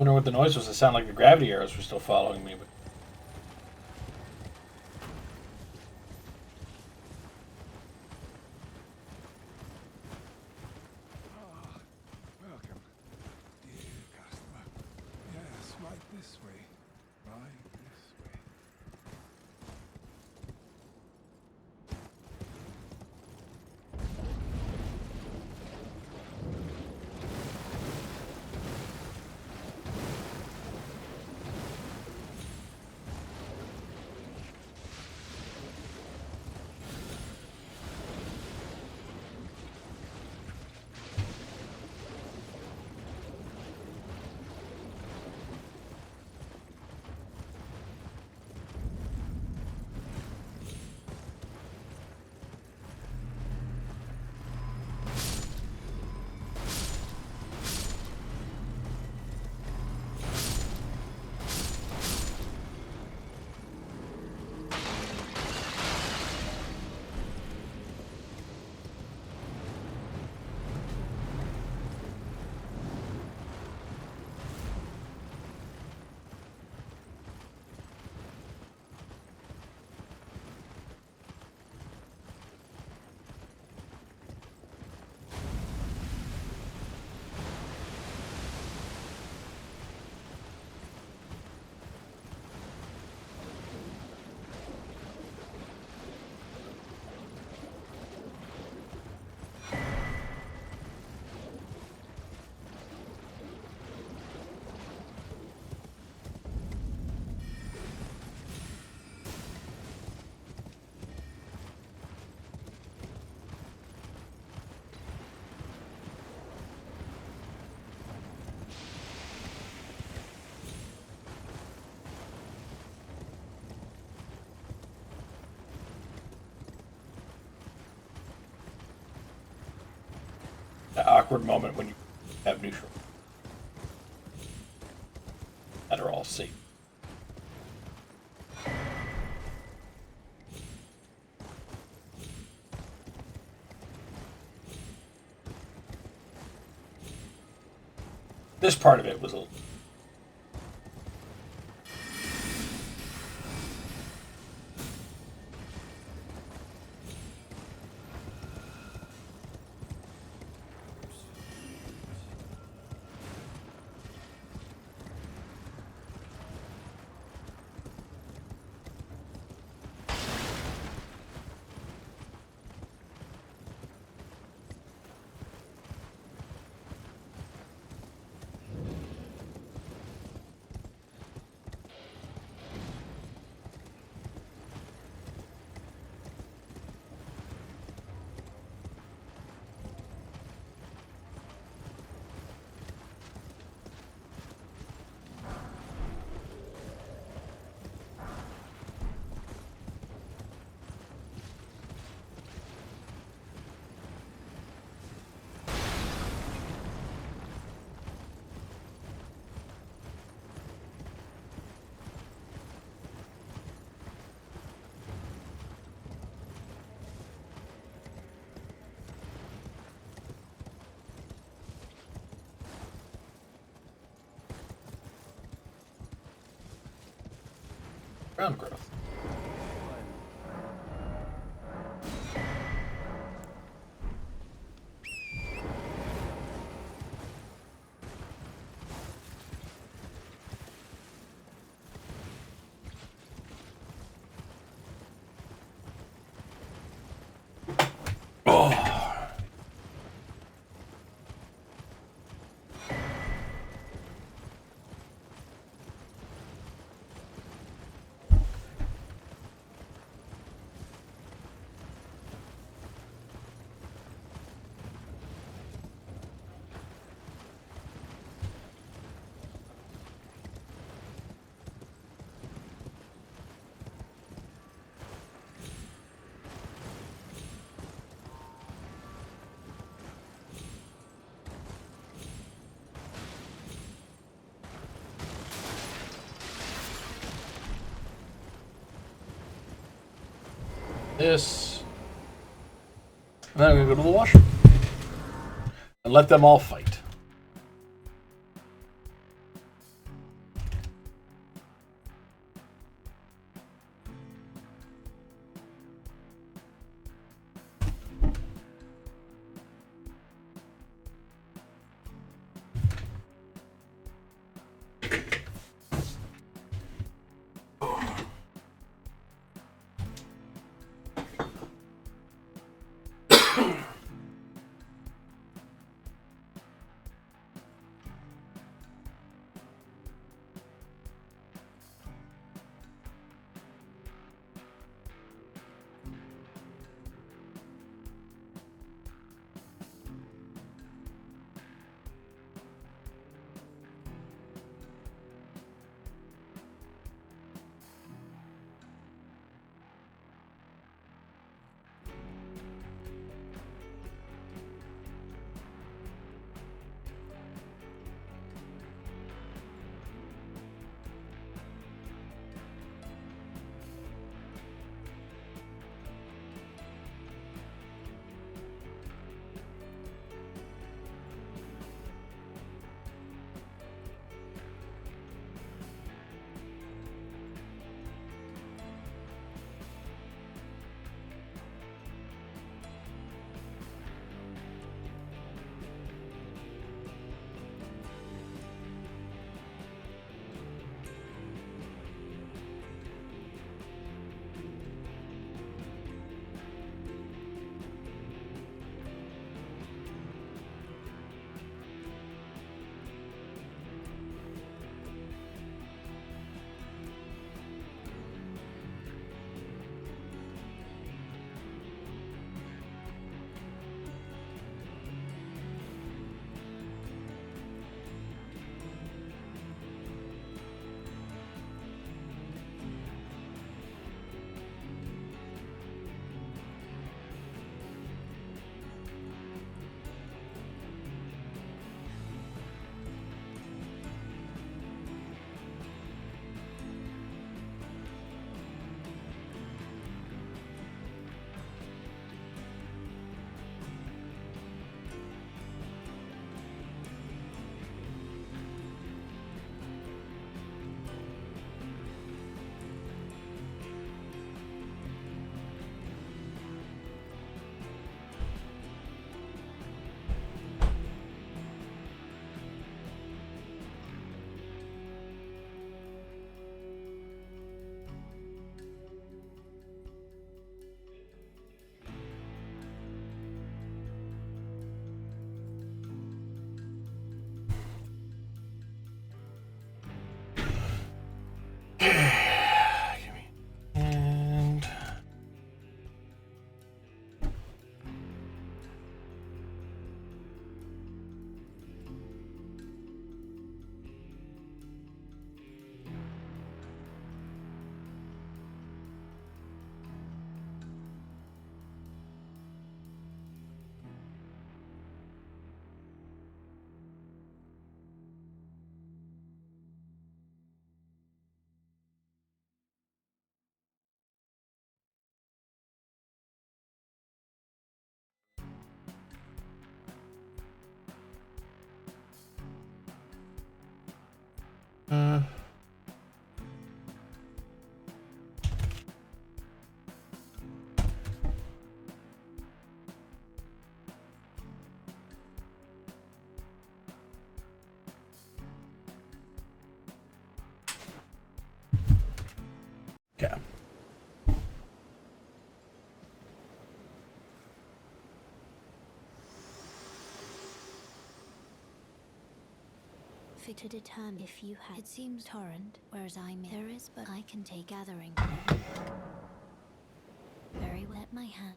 Wonder what the noise was. It sounded like the gravity arrows were still following me. But... Welcome, dear customer. Yes, right this way. Right this way. That awkward moment when you have neutral. That are all safe. This part of it was a little... ground growth. This. And then I'm going to go to the washroom. And let them all fight. And yeah. Fit to determine if you had. It seems torrent, whereas I may. There is, but I can take gathering. Very well. Let my hand.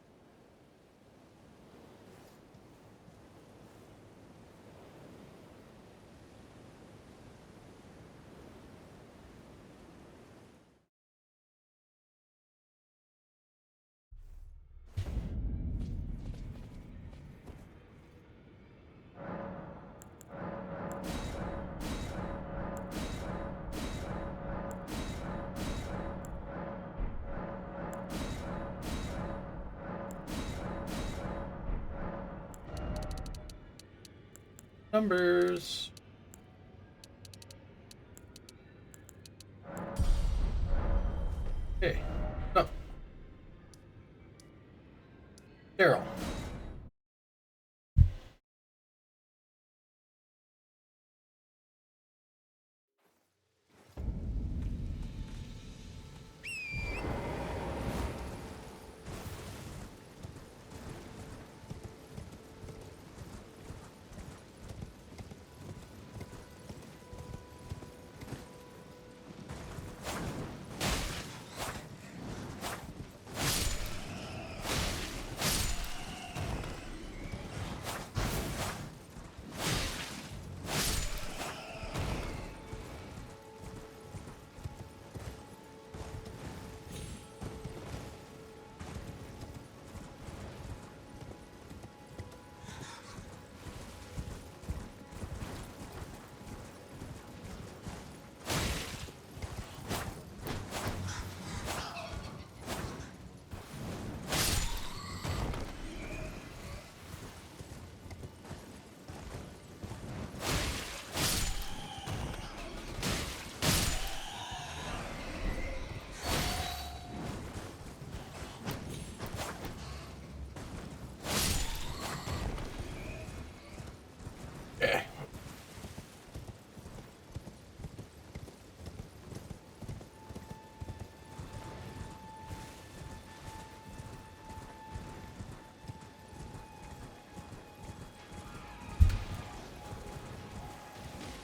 Numbers. Okay. Oh. Daryl.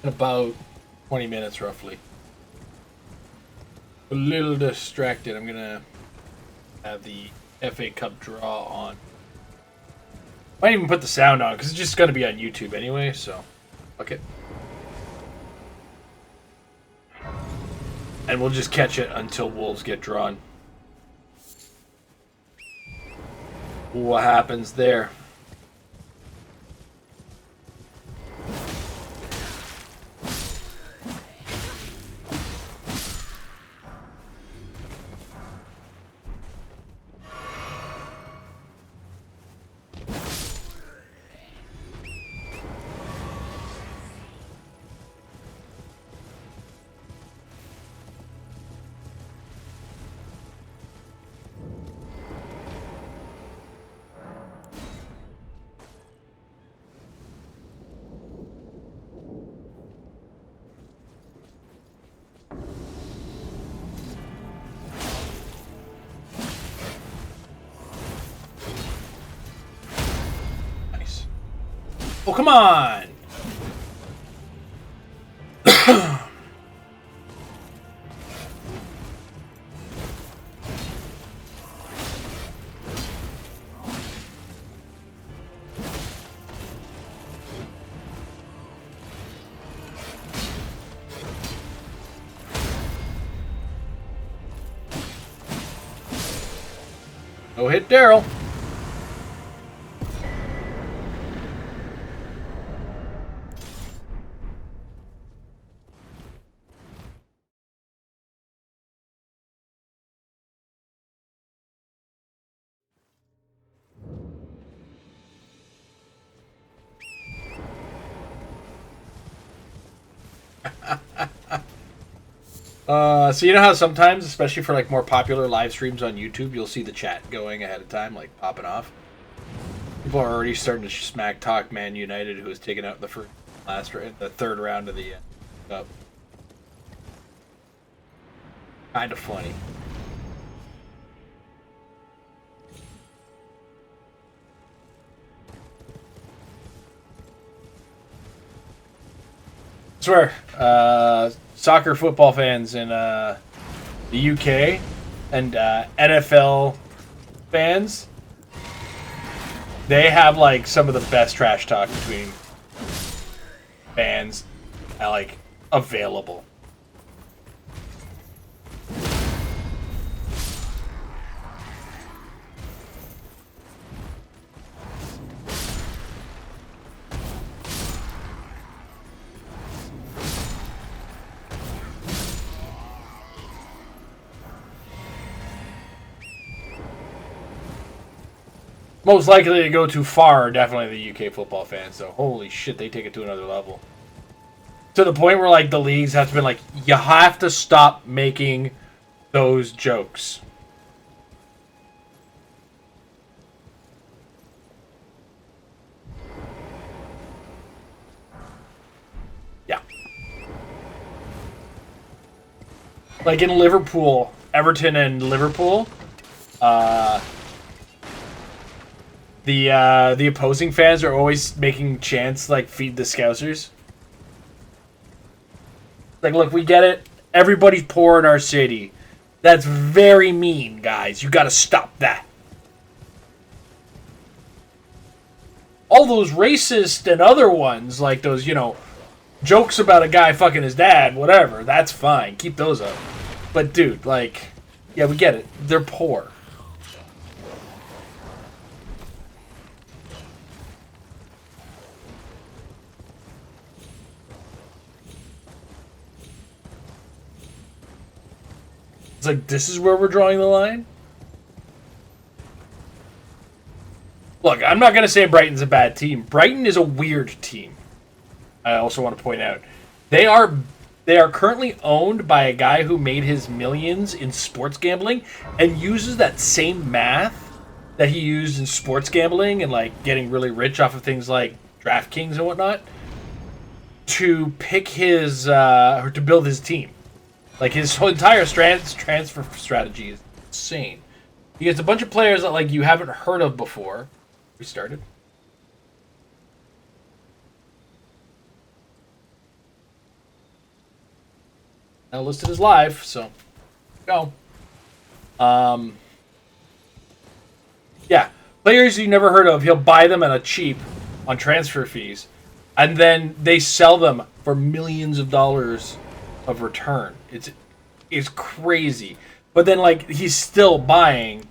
in about 20 minutes, roughly. A little distracted. I'm gonna have the FA Cup draw on. Might even put the sound on because it's just gonna be on YouTube anyway. So, fuck it. And we'll just catch it until wolves get drawn. What happens there? Oh, come on! No hit Daryl. So you know how sometimes, especially for like more popular live streams on YouTube, you'll see the chat going ahead of time, like popping off. People are already starting to smack talk Man United, who was taken out in the third round of the Cup. Kind of funny. I swear, soccer football fans in the UK and NFL fans, they have like some of the best trash talk between fans like available. Most likely to go too far are definitely the UK football fans, so holy shit, they take it to another level. To the point where like the leagues have to be like, you have to stop making those jokes. Yeah. Like in Liverpool, Everton and Liverpool, the opposing fans are always making chants like "Feed the Scousers." Like, look, we get it. Everybody's poor in our city. That's very mean, guys. You gotta stop that. All those racist and other ones, like those, you know, jokes about a guy fucking his dad, whatever, that's fine. Keep those up. But, dude, like, yeah, we get it. They're poor. It's like, this is where we're drawing the line? Look, I'm not going to say Brighton's a bad team. Brighton is a weird team. I also want to point out. They are currently owned by a guy who made his millions in sports gambling and uses that same math that he used in sports gambling and like getting really rich off of things like DraftKings and whatnot to pick his or to build his team. Like, his whole entire transfer strategy is insane. He gets a bunch of players that, like, you haven't heard of before. Restarted. Now listed as live, so go. Yeah, players you never heard of, he'll buy them at a cheap on transfer fees, and then they sell them for millions of dollars of return. It's crazy. But then like he's still buying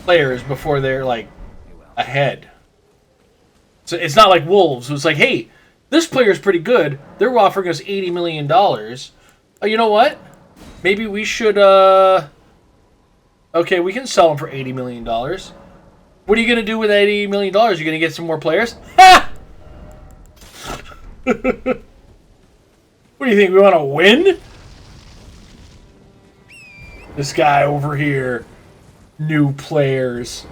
players before they're like ahead. So it's not like Wolves, who's like, hey, this player's pretty good. They're offering us $80 million. Oh, you know what? Maybe we should, okay, we can sell them for $80 million. What are you going to do with $80 million? You're going to get some more players? Ha! What do you think? We want to win? This guy over here. New players.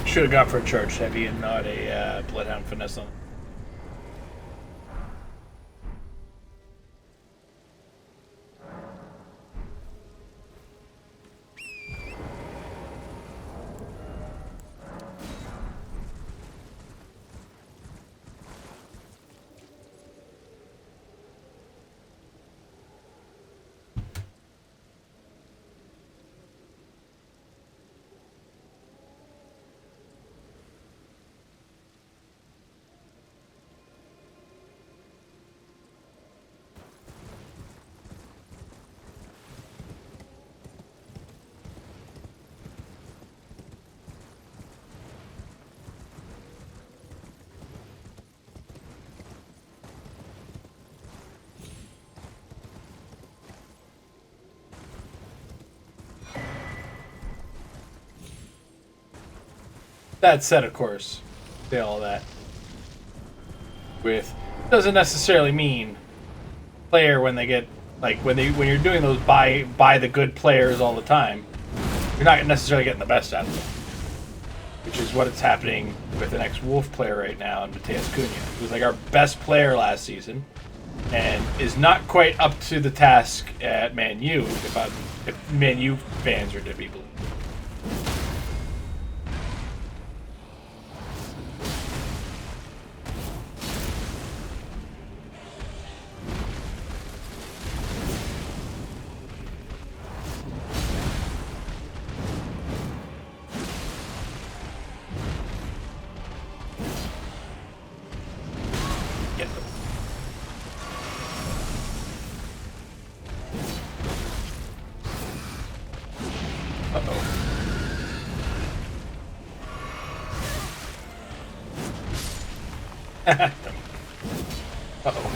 Should have gone for a charge heavy and not a Bloodhound finesse on. That said, of course, say all that with doesn't necessarily mean player when they get like when you're doing those buy the good players all the time, you're not necessarily getting the best out of them, which is what it's happening with an ex-Wolf player right now in Mateus Cunha, who was like our best player last season and is not quite up to the task at Man U if Man U fans are to be believed. Uh-oh.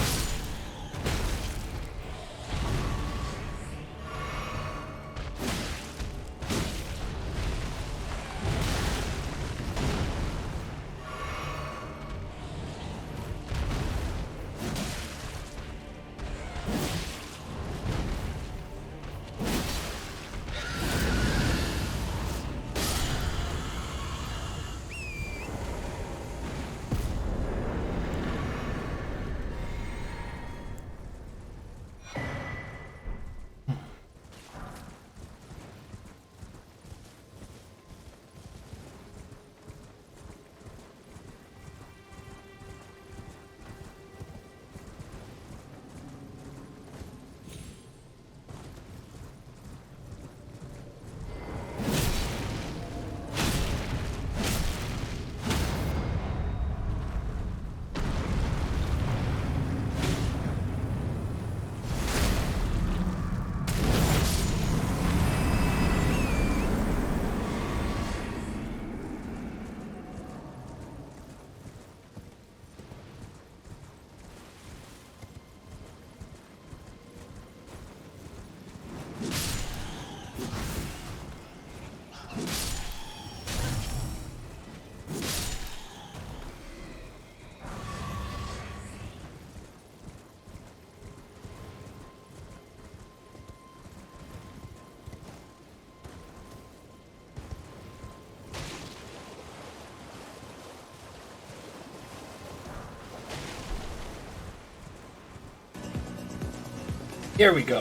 Here we go.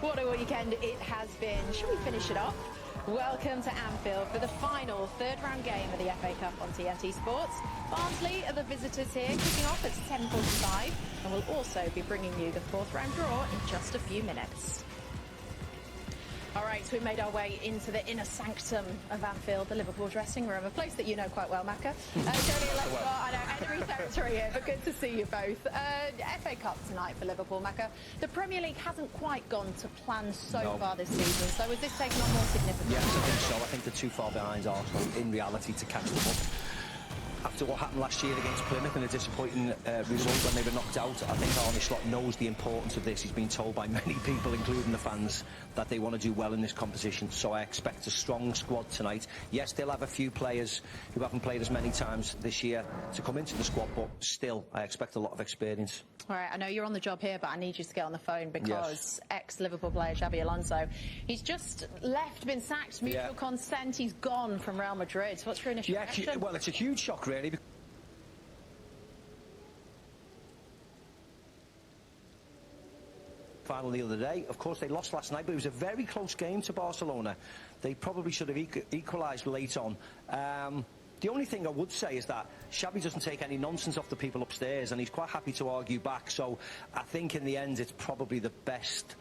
What a weekend it has been. Shall we finish it off? Welcome to Anfield for the final third round game of the FA Cup on TNT Sports. Barnsley are the visitors here, kicking off at 10:45, and we'll also be bringing you the fourth round draw in just a few minutes. All right, so we made our way into the inner sanctum of Anfield, the Liverpool dressing room, a place that you know quite well, Macca. Jodie, let's start. I know, enemy territory here, but good to see you both. FA Cup tonight for Liverpool, Macca. The Premier League hasn't quite gone to plan so far this season, so is this taking on more significance? Yes, I think so. I think they're too far behind Arsenal in reality to catch them up. After what happened last year against Plymouth and a disappointing result when they were knocked out, I think Arne Slot knows the importance of this. He's been told by many people, including the fans, that they want to do well in this competition. So I expect a strong squad tonight. Yes, they'll have a few players who haven't played as many times this year to come into the squad, but still, I expect a lot of experience. All right, I know you're on the job here, but I need you to get on the phone because ex-Liverpool player Xabi Alonso, he's just left, been sacked, mutual consent, he's gone from Real Madrid. What's your initial reaction? Well, it's a huge shock, really. Final the other day. Of course, they lost last night, but it was a very close game to Barcelona. They probably should have equalised late on. The only thing I would say is that Xabi doesn't take any nonsense off the people upstairs, and he's quite happy to argue back. So I think in the end, it's probably the best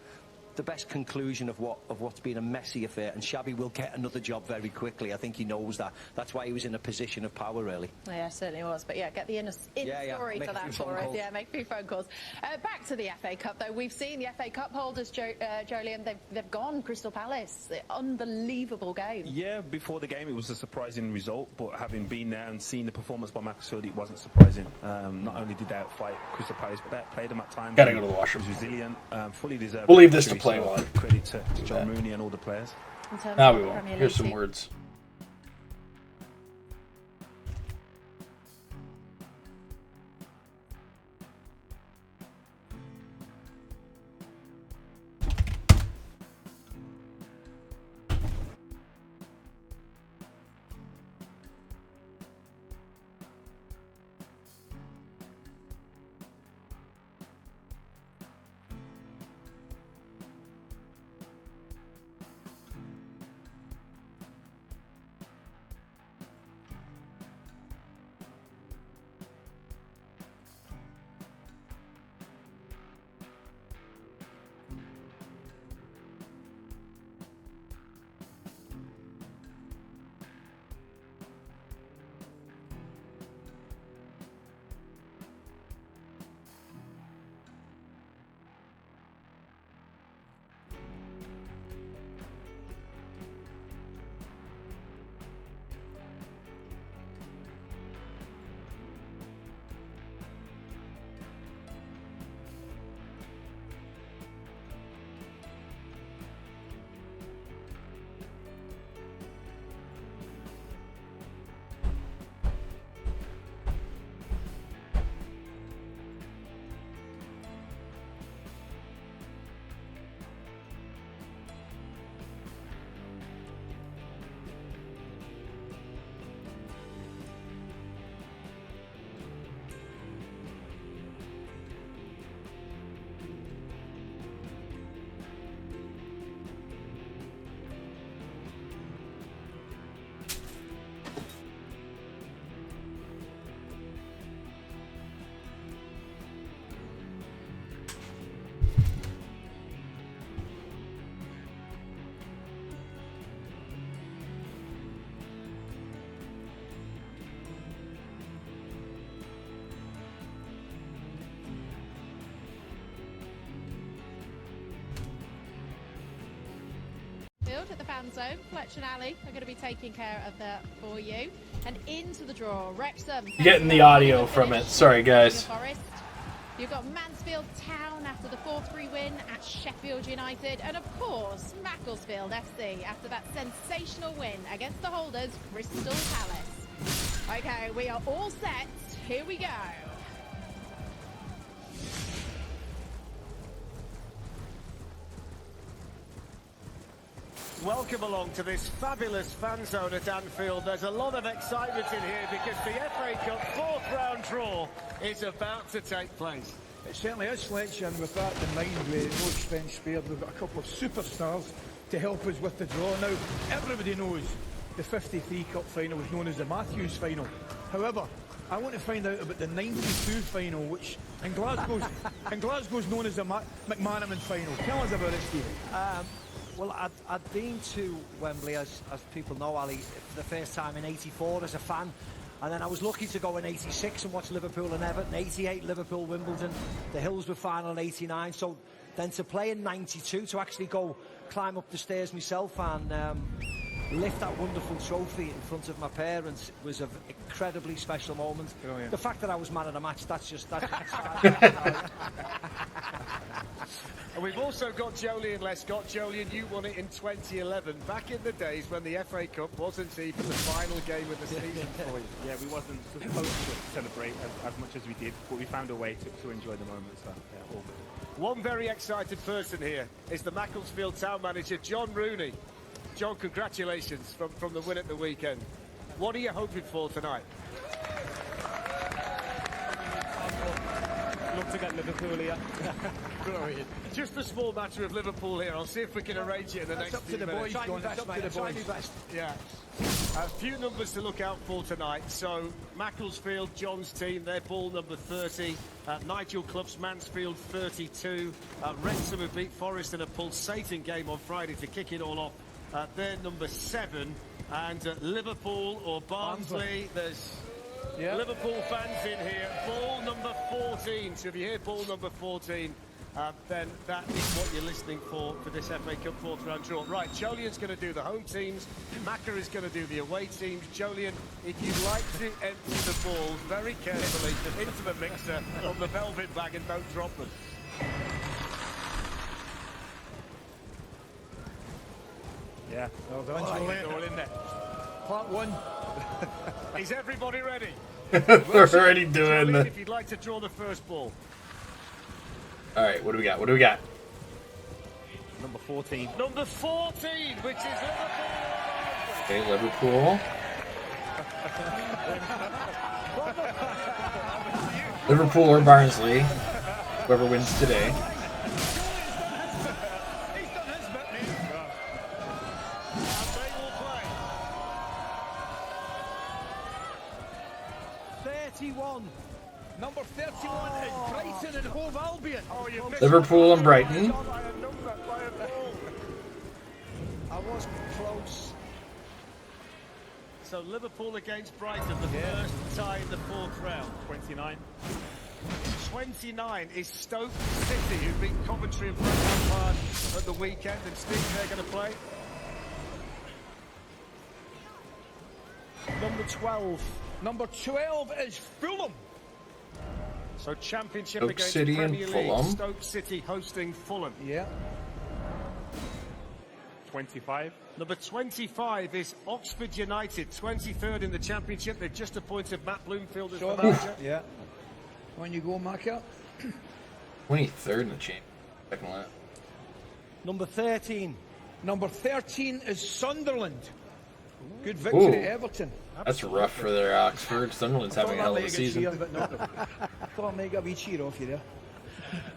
conclusion of what's been a messy affair, and Xabi will get another job very quickly. I think he knows that. That's why he was in a position of power, really. Yeah, certainly was. But yeah, get the inner story to that for us. Yeah, make a few phone calls. Back to the FA Cup, though. We've seen the FA Cup holders, Jolien, they've gone. Crystal Palace, unbelievable game. Yeah, before the game it was a surprising result, but having been there and seen the performance by Macclesfield, it wasn't surprising. Not only did they outfight Crystal Palace, but they played them at times. Gotta go to the washroom. Was resilient, fully deserved. We'll leave this to play one. Credit to John Mooney and all the players. Now we will. Here's some words. At the fan zone, Fletcher and Ali are going to be taking care of that for you. And into the draw, Wrexham. Getting the audio from it. Sorry, guys. You've got Mansfield Town after the 4-3 win at Sheffield United. And of course, Macclesfield FC after that sensational win against the holders, Crystal Palace. Okay, we are all set. Here we go. welcome along to this fabulous fan zone at Anfield. There's a lot of excitement in here because the FA Cup fourth round draw is about to take place. It certainly is, Fletch, and with that in mind, with no expense spared, we've got a couple of superstars to help us with the draw. Now, everybody knows the 53 Cup final was known as the Matthews final. However, I want to find out about the 92 final, which in Glasgow's known as the McManaman final. Tell us about it, Steve. Well, I'd been to Wembley, as people know, Ali, for the first time in '84 as a fan. And then I was lucky to go in '86 and watch Liverpool and Everton, '88 Liverpool, Wimbledon, the Hillsborough final in '89. So then to play in '92, to actually go climb up the stairs myself and lift that wonderful trophy in front of my parents was an incredibly special moment. Brilliant. The fact that I was man of the match, that's And we've also got Jolien Lescott. Jolien, you won it in 2011, back in the days when the FA Cup wasn't even the final game of the season for you. Yeah, we wasn't supposed to celebrate as much as we did, but we found a way to enjoy the moment, so yeah, all good. One very excited person here is the Macclesfield town manager, John Rooney. John, congratulations from the win at the weekend. What are you hoping for tonight? Look to get Liverpool here. Brilliant. Just a small matter of Liverpool here. I'll see if we can arrange it in the next few minutes. It's up to the boys. Yeah. A few numbers to look out for tonight. So, Macclesfield, John's team, their ball number 30. Nigel Clough's Mansfield 32. Wrexham who beat Forest in a pulsating game on Friday to kick it all off. They're number 7. And Liverpool or Barnsley, there's Liverpool fans in here. Ball number 14. So if you hear ball number 14, then that is what you're listening for this FA Cup fourth round draw. Right, Jolien's going to do the home teams. Macca is going to do the away teams. Jolien, if you'd like to empty the balls very carefully into the mixer on the velvet bag and don't drop them. Yeah. Well done, Jolien. All in there. Part 1. Is everybody ready? We're already doing Jolien, the... if you'd like to draw the first ball. All right, what do we got? What do we got? Number 14. Number 14, which is Liverpool. Okay, Liverpool. Liverpool or Barnsley. Whoever wins today. Number 31 is Brighton and Hove Albion. Oh, you missed Liverpool and Brighton. I was close. So Liverpool against Brighton, the first tie in the fourth round. 29. 29 is Stoke City, who beat Coventry and Preston Park at the weekend. And Steve, they're going to play. Number 12. Number 12 is Fulham. So Championship Stoke against City Premier and League. Fulham. Stoke City hosting Fulham. Yeah. 25. Number 25 is Oxford United, 23rd in the Championship. They've just appointed Matt Bloomfield as the manager. Yeah. When you go, Macca. 23rd in the chain. Second lap. Number 13. Number 13 is Sunderland. Good victory at Everton. That's rough for their Oxford. Sunderland's having a hell of a season. I thought I'd make a wee cheer off you there.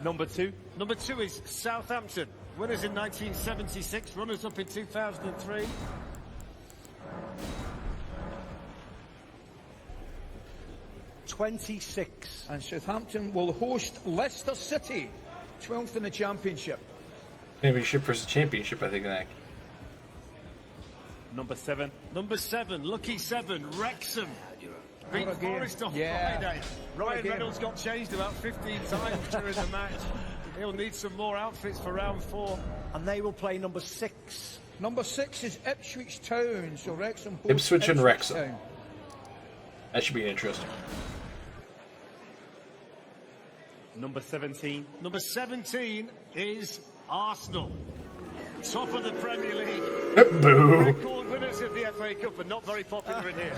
Number 2. Number 2 is Southampton. Winners in 1976, runners-up in 2003. $26. And Southampton will host Leicester City, 12th in the Championship. Championship versus championship, I think, that. Number 7. Number 7, lucky 7, Wrexham. Beat What a game. Forest on Yeah. Friday. What a Ryan game. Reynolds got changed about 15 times during the match. He'll need some more outfits for round 4. And they will play number 6. Number 6 is Ipswich Town, so Wrexham host Ipswich and Wrexham. Town. That should be interesting. Number 17. Number 17 is Arsenal. Top of the Premier League. Boo. Record winners of the FA Cup, but not very popular in here.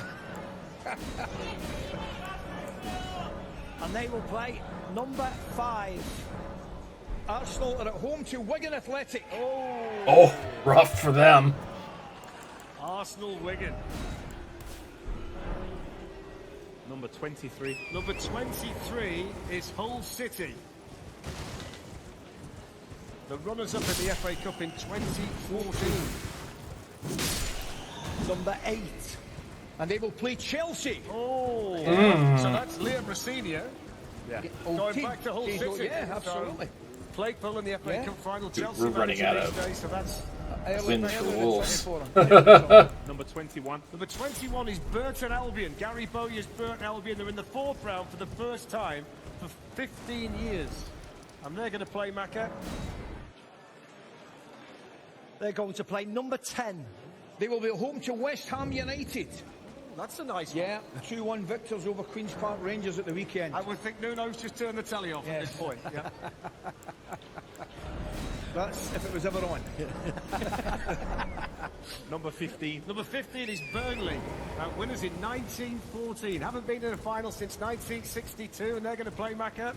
And they will play number 5. Arsenal are at home to Wigan Athletic. Oh, rough for them. Arsenal Wigan. Number 23. Number 23 is Hull City. The runners-up in the FA Cup in 2014. Number 8. And they will play Chelsea. Oh, so that's Liam Rossinha. Yeah. Old Going back to Hull Team. City. Yeah, absolutely. So, played Hull in the FA Yeah. Cup final. Dude, Chelsea we're running manager out these of days, so that's wins for Wolves. Number 21. number 21 is Burton Albion. Gary Bowyer's Burton Albion. They're in the 4th round for the first time for 15 years. And they're going to play Macca. They're going to play number 10. They will be home to West Ham United. That's a nice one. Yeah, 2-1 victors over Queen's Park Rangers at the weekend. I would think Nuno's just turned the telly off at Yes. this point. Yeah. That's if it was ever on. Number 15. Number 15 is Burnley. Winners in 1914. Haven't been in a final since 1962, and they're going to play Macca.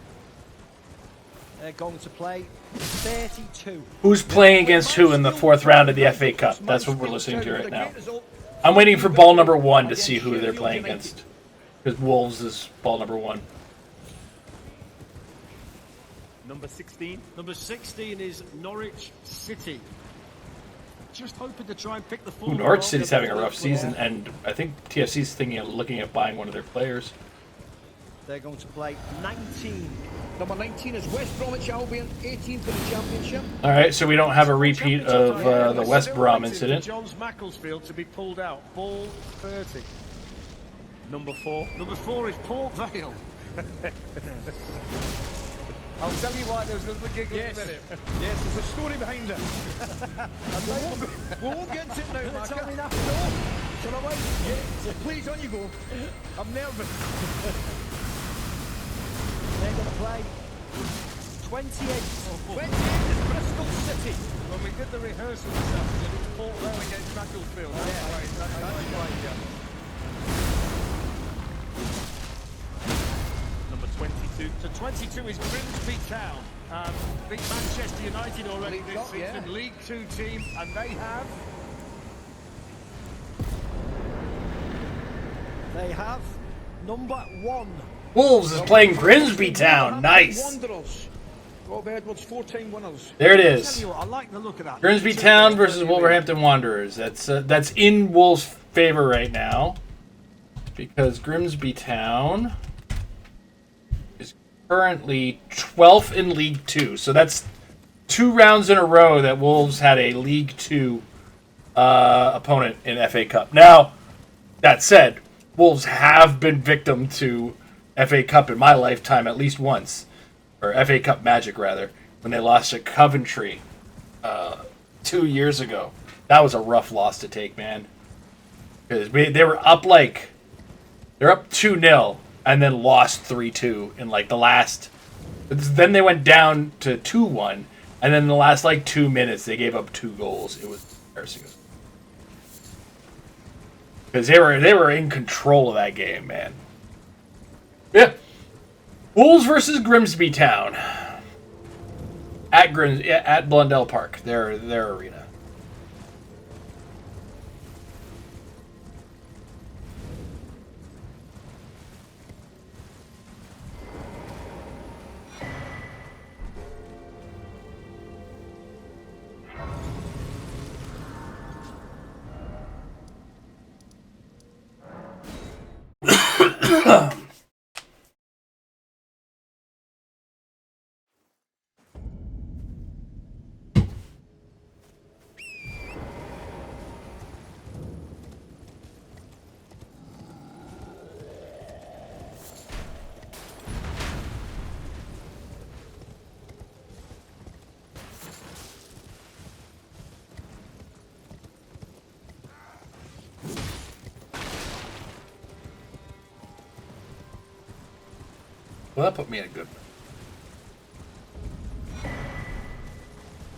They're going to play 32. Who's playing against who in the 4th round of the FA Cup? That's what we're listening to right now. I'm waiting for ball number 1 to see who they're playing against. Because Wolves is ball number 1. Number 16. Number 16 is Norwich City. Just hoping to try and pick the form. Norwich City's having a rough season, and I think TFC's looking at buying one of their players. They're going to play 19. Number 19 is West Bromwich Albion, 18 for the championship. All right, so we don't have a repeat of the West Brom incident. John's Macclesfield to be pulled out. Ball 30. Number 4. Number 4 is Port Vale. I'll tell you why there's a little giggle in a minute. Yes, there's a story behind it. we won't get into it now, Mark. Tell me that. No, shall I wait? Yeah, please, on you go. I'm nervous. They're going to play 28. 28 is Bristol City. When we did the rehearsal this afternoon, it was Port Vale against Macclesfield. That's right. That's right, yeah. Number 22. So 22 is Grimsby Town. Beat Manchester United already League this Cup, season. yeah. League 2 team, and they have number 1. Wolves is playing Grimsby Town. Nice. Wanderers. Rob Edwards, 4-time winners. There it Tell is. you what, I like the look of that. Grimsby Town versus Wolverhampton Wanderers. That's in Wolves' favor right now, because Grimsby Town is currently 12th in League 2. So that's 2 rounds in a row that Wolves had a League 2 opponent in FA Cup. Now, that said, Wolves have been victim to FA Cup in my lifetime at least once. Or FA Cup Magic, rather, when they lost to Coventry 2 years ago. That was a rough loss to take, man. Because they were up they're up 2-0 and then lost 3-2 in the last. Then they went down to 2-1, and then in the last 2 minutes they gave up 2 goals. It was embarrassing. Because they were in control of that game, man. Yeah. Wolves versus Grimsby Town. At Blundell Park, their arena. Well, that put me in a good mood.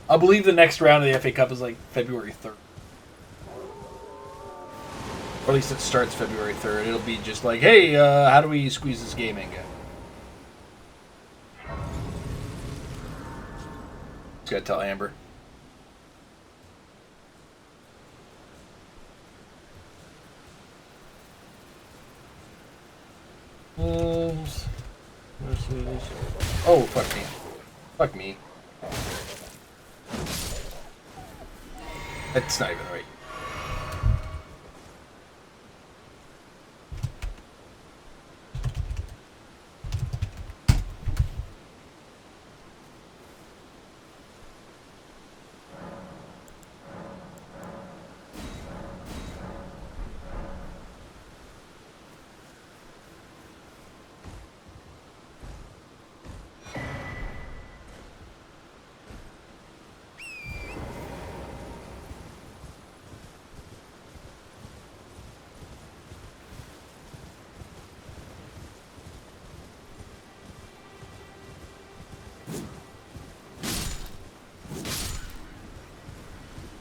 I believe the next round of the FA Cup is February 3rd. Or at least it starts February 3rd. It'll be just hey, how do we squeeze this game in, guys? Just gotta tell Amber. Wolves versus... Oh, fuck me. Fuck me. That's not even right.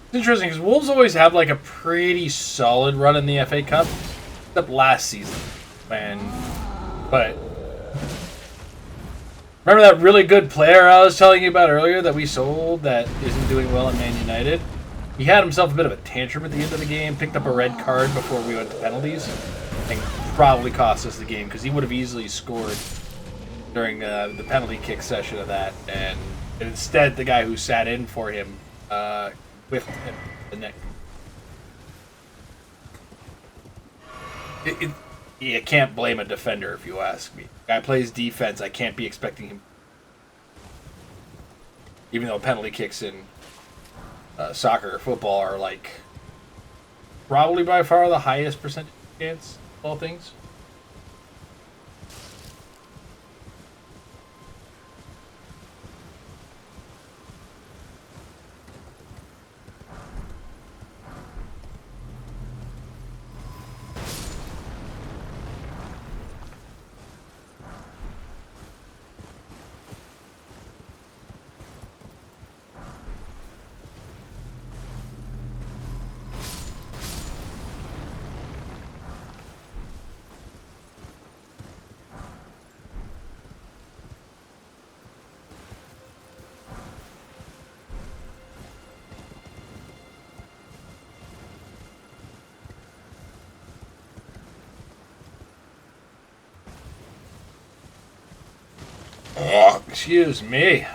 It's interesting because Wolves always have like a pretty solid run in the FA Cup, except last season. But remember that really good player I was telling you about earlier that we sold that isn't doing well at Man United? He had himself a bit of a tantrum at the end of the game, picked up a red card before we went to penalties, and probably cost us the game because he would have easily scored during the penalty kick session of that. And instead, the guy who sat in for him whiffed him in the neck. You can't blame a defender if you ask me. Guy plays defense. I can't be expecting him, even though penalty kicks in soccer or football are like probably by far the highest percentage chance of all things. Oh, excuse me.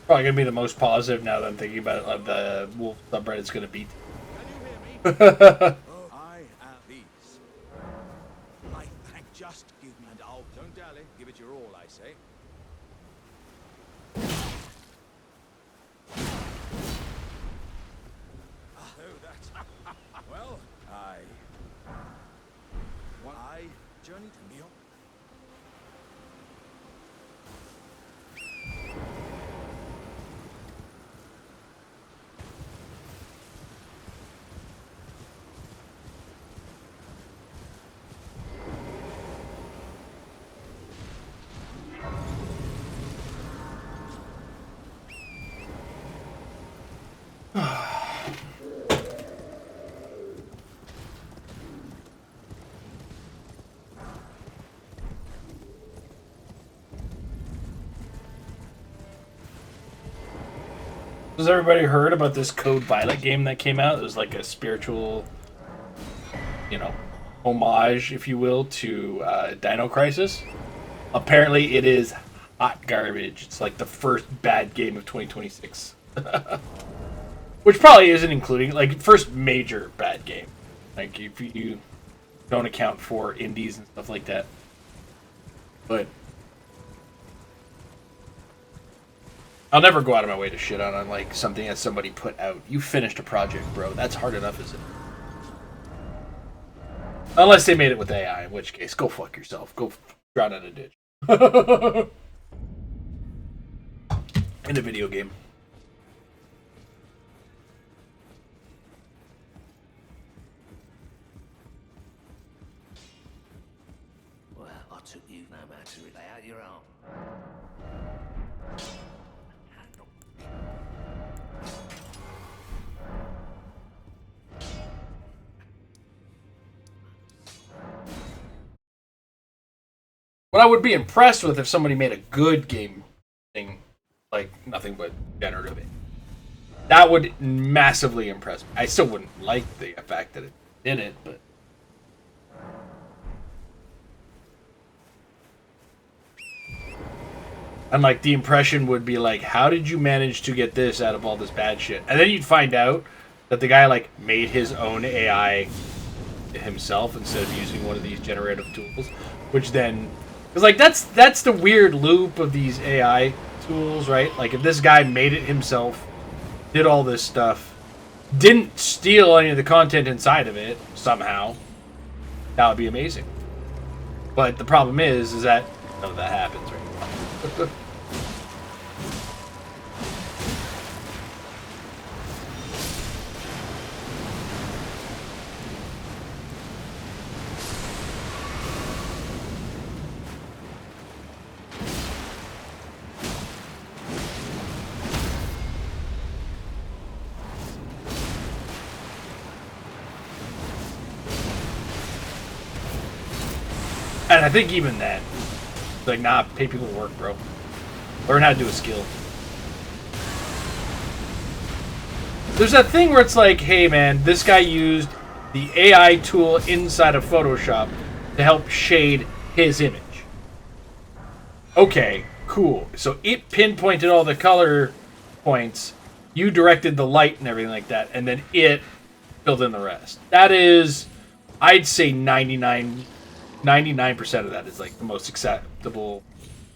Probably gonna be the most positive now that I'm thinking about it. Of the Wolf subreddit's gonna beat. I am these. I thank just give me and I'll don't dally. Give it your all, I say. Oh, that. Well, I journey to Neil. Has everybody heard about this Code Violet game that came out? It was like a spiritual, you know, homage, if you will, to Dino Crisis. Apparently, it is hot garbage. It's like the first bad game of 2026. Which probably isn't including, like, first major bad game. Like, if you don't account for indies and stuff like that. But I'll never go out of my way to shit on like something that somebody put out. You finished a project, bro. That's hard enough, isn't it? Unless they made it with AI, in which case, go fuck yourself. Go drown in a ditch. In a video game. Well, I took you no matter it out your arm. What I would be impressed with if somebody made a good game thing, like nothing but generative. That would massively impress me. I still wouldn't like the fact that it did it, but and like the impression would be like, how did you manage to get this out of all this bad shit? And then you'd find out that the guy like made his own AI himself instead of using one of these generative tools, which then because like that's the weird loop of these AI tools, right? Like if this guy made it himself, did all this stuff, didn't steal any of the content inside of it somehow, that would be amazing. But the problem is that none of that happens right now. And I think even then, like, nah, pay people to work, bro. Learn how to do a skill. There's that thing where it's like, hey man, this guy used the AI tool inside of Photoshop to help shade his image. Okay, cool. So it pinpointed all the color points, you directed the light and everything like that, and then it filled in the rest. That is, I'd say 99% of that is like the most acceptable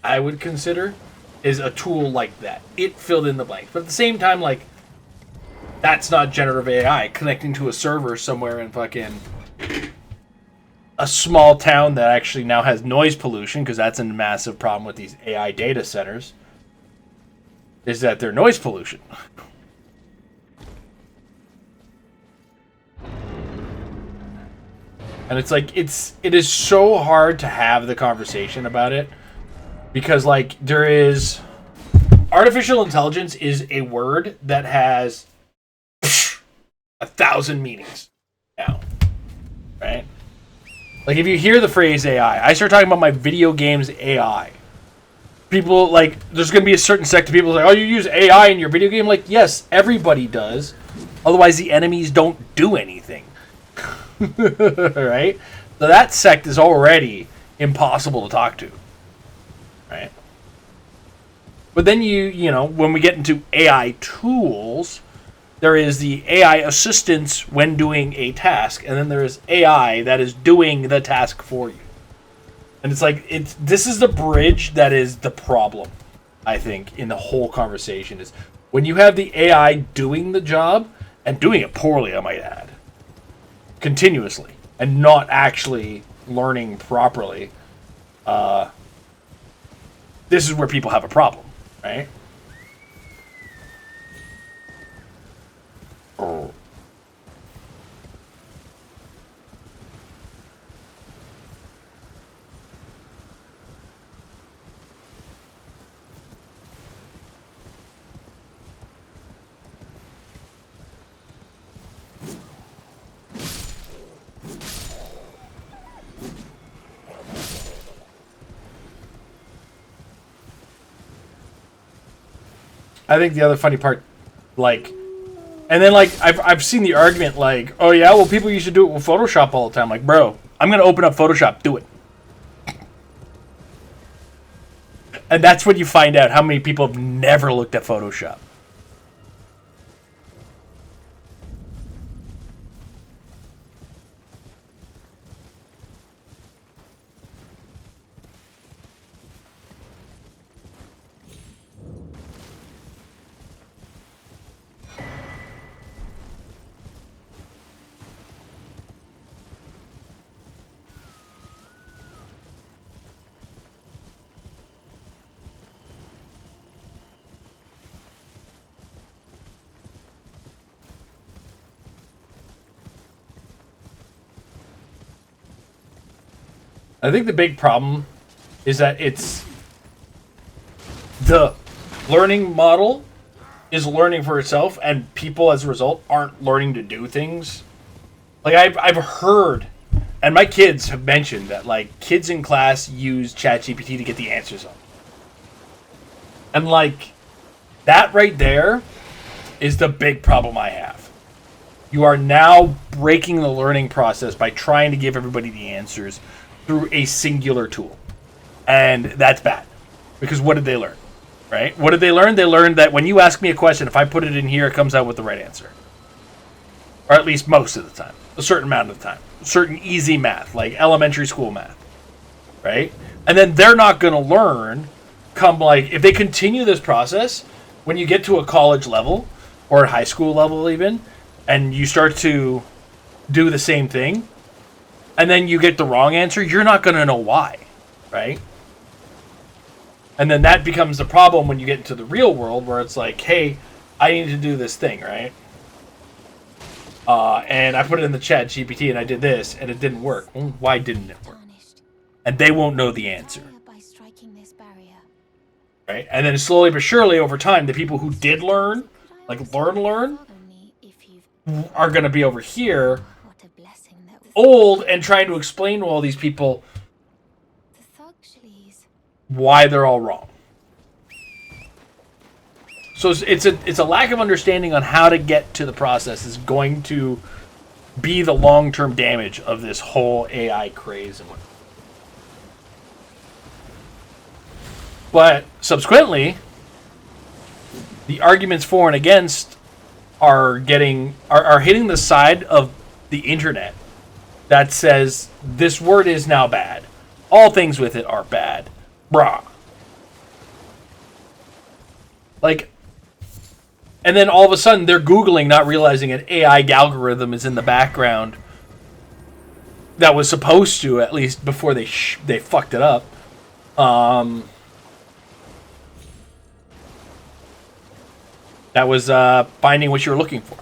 I would consider is a tool like that. It filled in the blanks. But at the same time, like, that's not generative AI connecting to a server somewhere in fucking a small town that actually now has noise pollution, because that's a massive problem with these AI data centers, is that they're noise pollution. And it's like, it is so hard to have the conversation about it because, like, there is artificial intelligence is a word that has 1,000 meanings now, right? Like, if you hear the phrase AI, I start talking about my video games AI. People, like, there's going to be a certain sect of people like, oh, you use AI in your video game? Like, yes, everybody does. Otherwise, the enemies don't do anything. Right? So that sect is already impossible to talk to. Right? But then you know, when we get into AI tools, there is the AI assistance when doing a task, and then there is AI that is doing the task for you. And it's like, this is the bridge that is the problem, I think, in the whole conversation, is when you have the AI doing the job, and doing it poorly, I might add, continuously, and not actually learning properly, this is where people have a problem, right? Oh. I think the other funny part Like, and then like I've seen the argument like, oh yeah, well people used to do it with Photoshop all the time. Like, bro, I'm gonna open up Photoshop, do it. And that's when you find out how many people have never looked at Photoshop. I think the big problem is that it's the learning model is learning for itself, and people as a result aren't learning to do things. Like I've heard, and my kids have mentioned that like kids in class use ChatGPT to get the answers on. And like that right there is the big problem I have. You are now breaking the learning process by trying to give everybody the answers through a singular tool. And that's bad. Because what did they learn? Right? What did they learn? They learned that when you ask me a question, if I put it in here, it comes out with the right answer. Or at least most of the time. A certain amount of the time. Certain easy math, like elementary school math. Right? And then they're not going to learn come like, if they continue this process, when you get to a college level, or at high school level even, and you start to do the same thing, and then you get the wrong answer, you're not going to know why, right? And then that becomes the problem when you get into the real world, where it's like, hey, I need to do this thing, right? And I put it in the chat GPT, and I did this, and it didn't work. Well, why didn't it work? And they won't know the answer. Right? And then slowly but surely, over time, the people who did learn, like learn, are going to be over here, old, and trying to explain to all these people why they're all wrong. So it's a lack of understanding on how to get to the process is going to be the long-term damage of this whole AI craze and whatnot. But subsequently, the arguments for and against are hitting the side of the internet that says this word is now bad. All things with it are bad. Brah. Like, and then all of a sudden they're Googling, not realizing an AI algorithm is in the background that was supposed to, at least before they fucked it up. That was finding what you were looking for.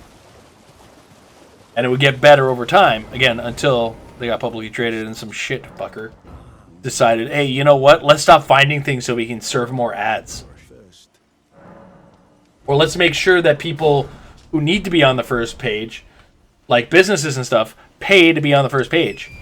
And it would get better over time, again, until they got publicly traded and some shit fucker decided, hey, you know what? Let's stop finding things so we can serve more ads. Or let's make sure that people who need to be on the first page, like businesses and stuff, pay to be on the first page.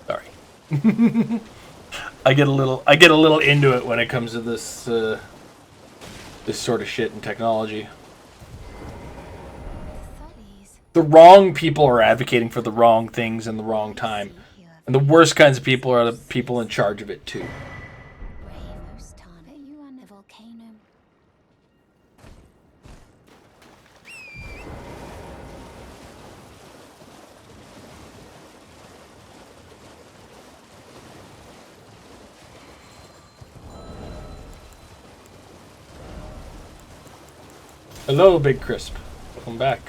Sorry. I get a little into it when it comes to this this sort of shit in technology. The wrong people are advocating for the wrong things in the wrong time. And the worst kinds of people are the people in charge of it too. Hello, Big Crisp. Welcome back.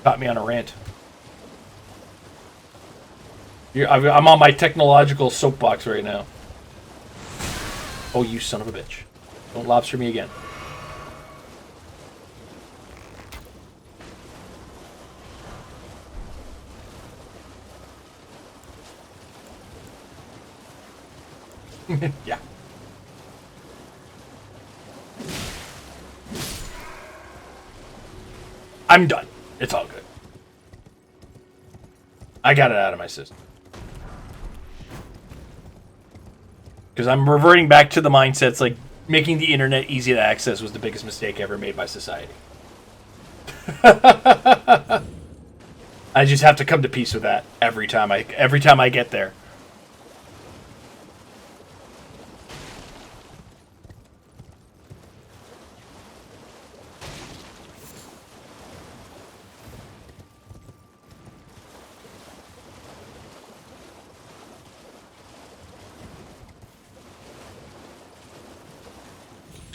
Got me on a rant. I'm on my technological soapbox right now. Oh, you son of a bitch. Don't lobster me again. Yeah. I'm done. It's all good. I got it out of my system. Because I'm reverting back to the mindsets like making the internet easy to access was the biggest mistake ever made by society. I just have to come to peace with that every time I get there.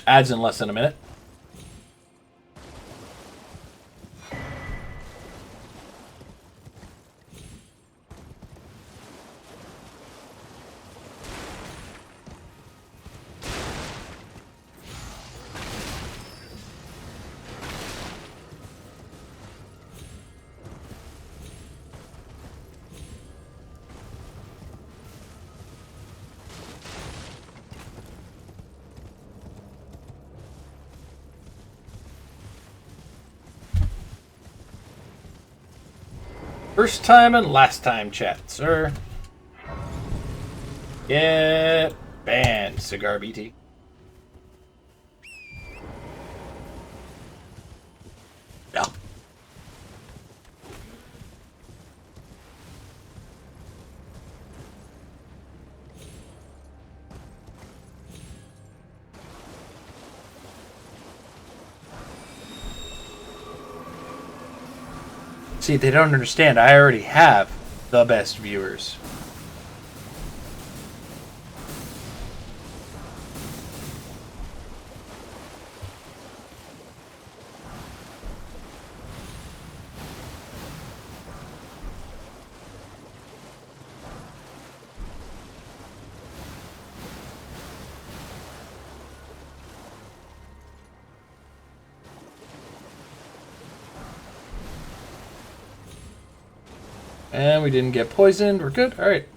Ads in less than a minute. First time and last time chat, sir. Get banned, Cigar BT. No. See, they don't understand. I already have the best viewers. And we didn't get poisoned. We're good. All right.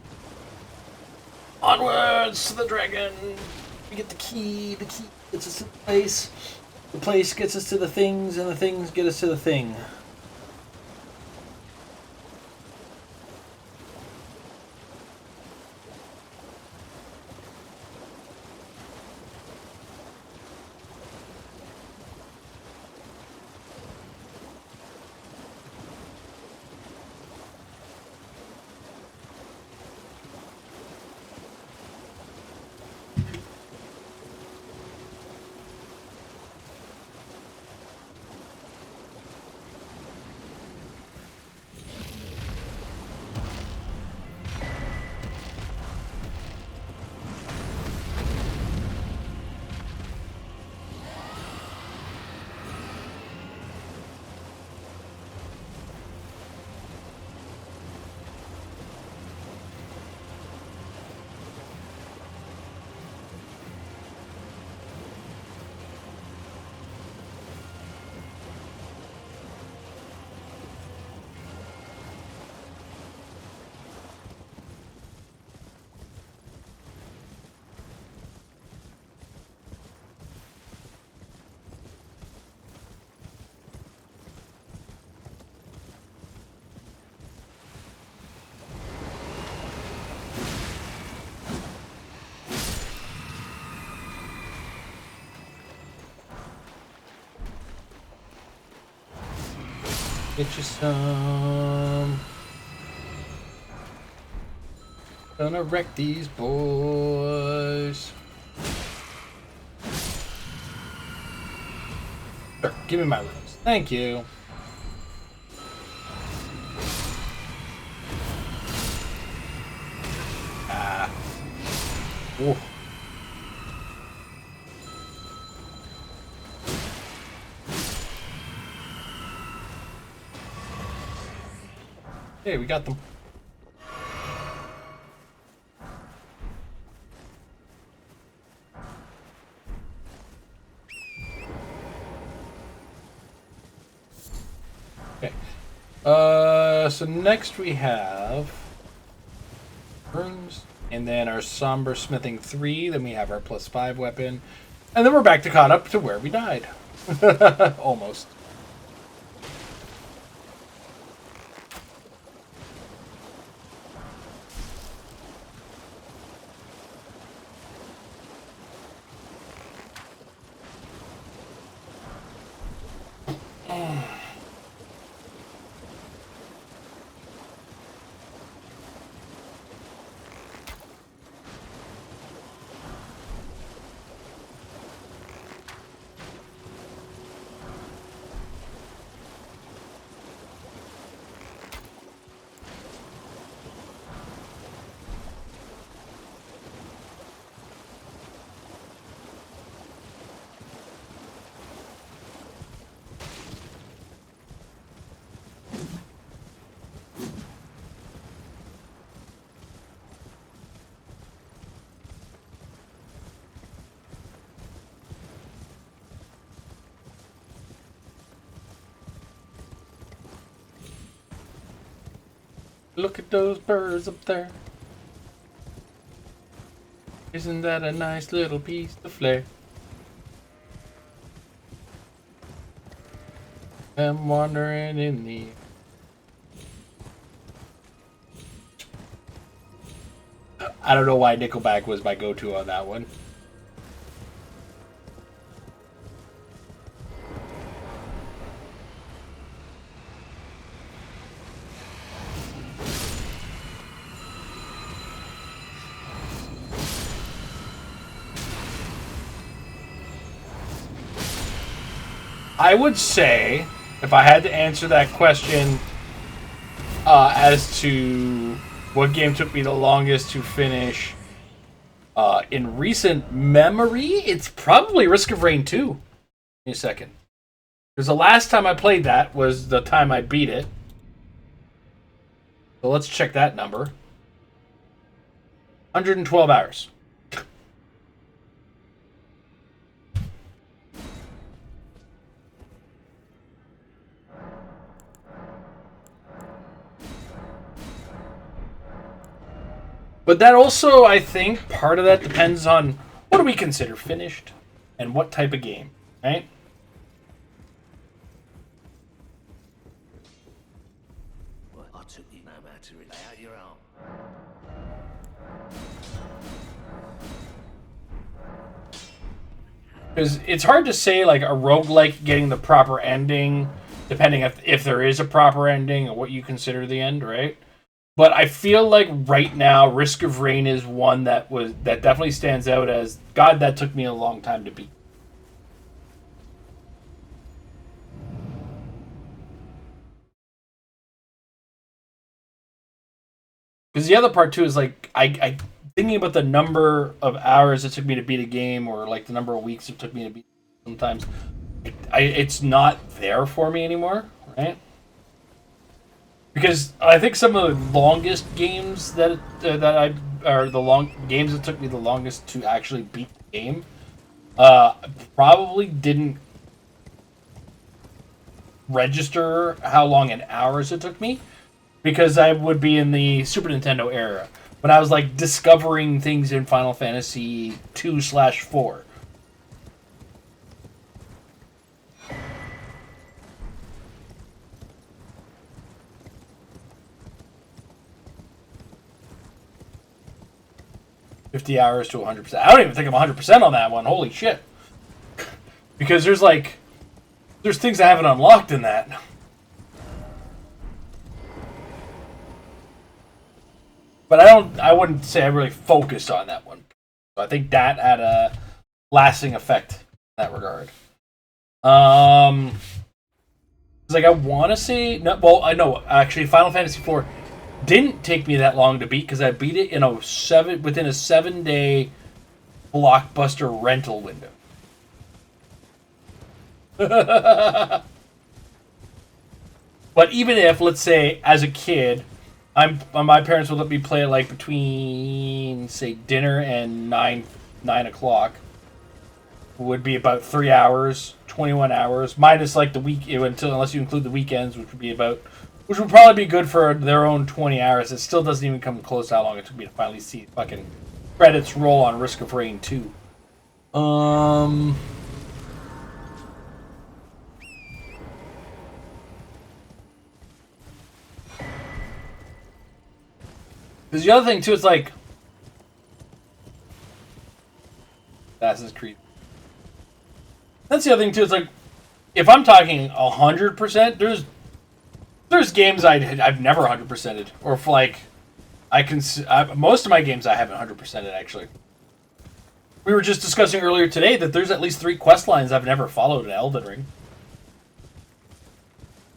Onwards to the dragon. We get the key. The key gets us to the place. The place gets us to the things, and the things get us to the thing. Get you some. Gonna wreck these boys. Sure, give me my rose. Thank you. Ah. Ooh. Hey, we got them. Okay. So next we have runes, and then our somber smithing 3. Then we have our +5 weapon, and then we're back to caught up to where we died. Almost. Look at those birds up there. Isn't that a nice little piece of flair? I'm wandering in the... I don't know why Nickelback was my go-to on that one. I would say, if I had to answer that question as to what game took me the longest to finish in recent memory, it's probably Risk of Rain 2. Give me a second. Because the last time I played that was the time I beat it. So let's check that number. 112 hours. But that also, I think, part of that depends on what do we consider finished and what type of game, right? Well, I took you no matter it. Lay out your arm. Because it's hard to say, like, a roguelike getting the proper ending, depending if there is a proper ending or what you consider the end, right? But I feel like right now, Risk of Rain is one that definitely stands out as, God, that took me a long time to beat. Because the other part too is like I thinking about the number of hours it took me to beat a game, or like the number of weeks it took me to beat. Sometimes it's not there for me anymore, right? Because I think some of the longest games games that took me the longest to actually beat the game, probably didn't register how long in hours it took me, because I would be in the Super Nintendo era when I was like discovering things in Final Fantasy 2/4. $50 hours to 100%. I don't even think I'm 100% on that one. Holy shit! Because there's things I haven't unlocked in that. But I wouldn't say I really focused on that one. So I think that had a lasting effect in that regard. Like I want to say, no, well, I know actually Final Fantasy IV didn't take me that long to beat because I beat it in within a 7-day Blockbuster rental window. But even if, let's say, as a kid, my parents would let me play it like between, say, dinner and 9 o'clock, would be about 3 hours, 21 hours, minus like the week unless you include the weekends, which would probably be good for their own 20 hours. It still doesn't even come close to how long it took me to finally see fucking credits roll on Risk of Rain 2. Because the other thing too is like Assassin's Creed. That's the other thing too. It's like if I'm talking 100%, there's games I've never 100%ed, or if like most of my games I haven't 100%ed actually. We were just discussing earlier today that there's at least 3 quest lines I've never followed in Elden Ring.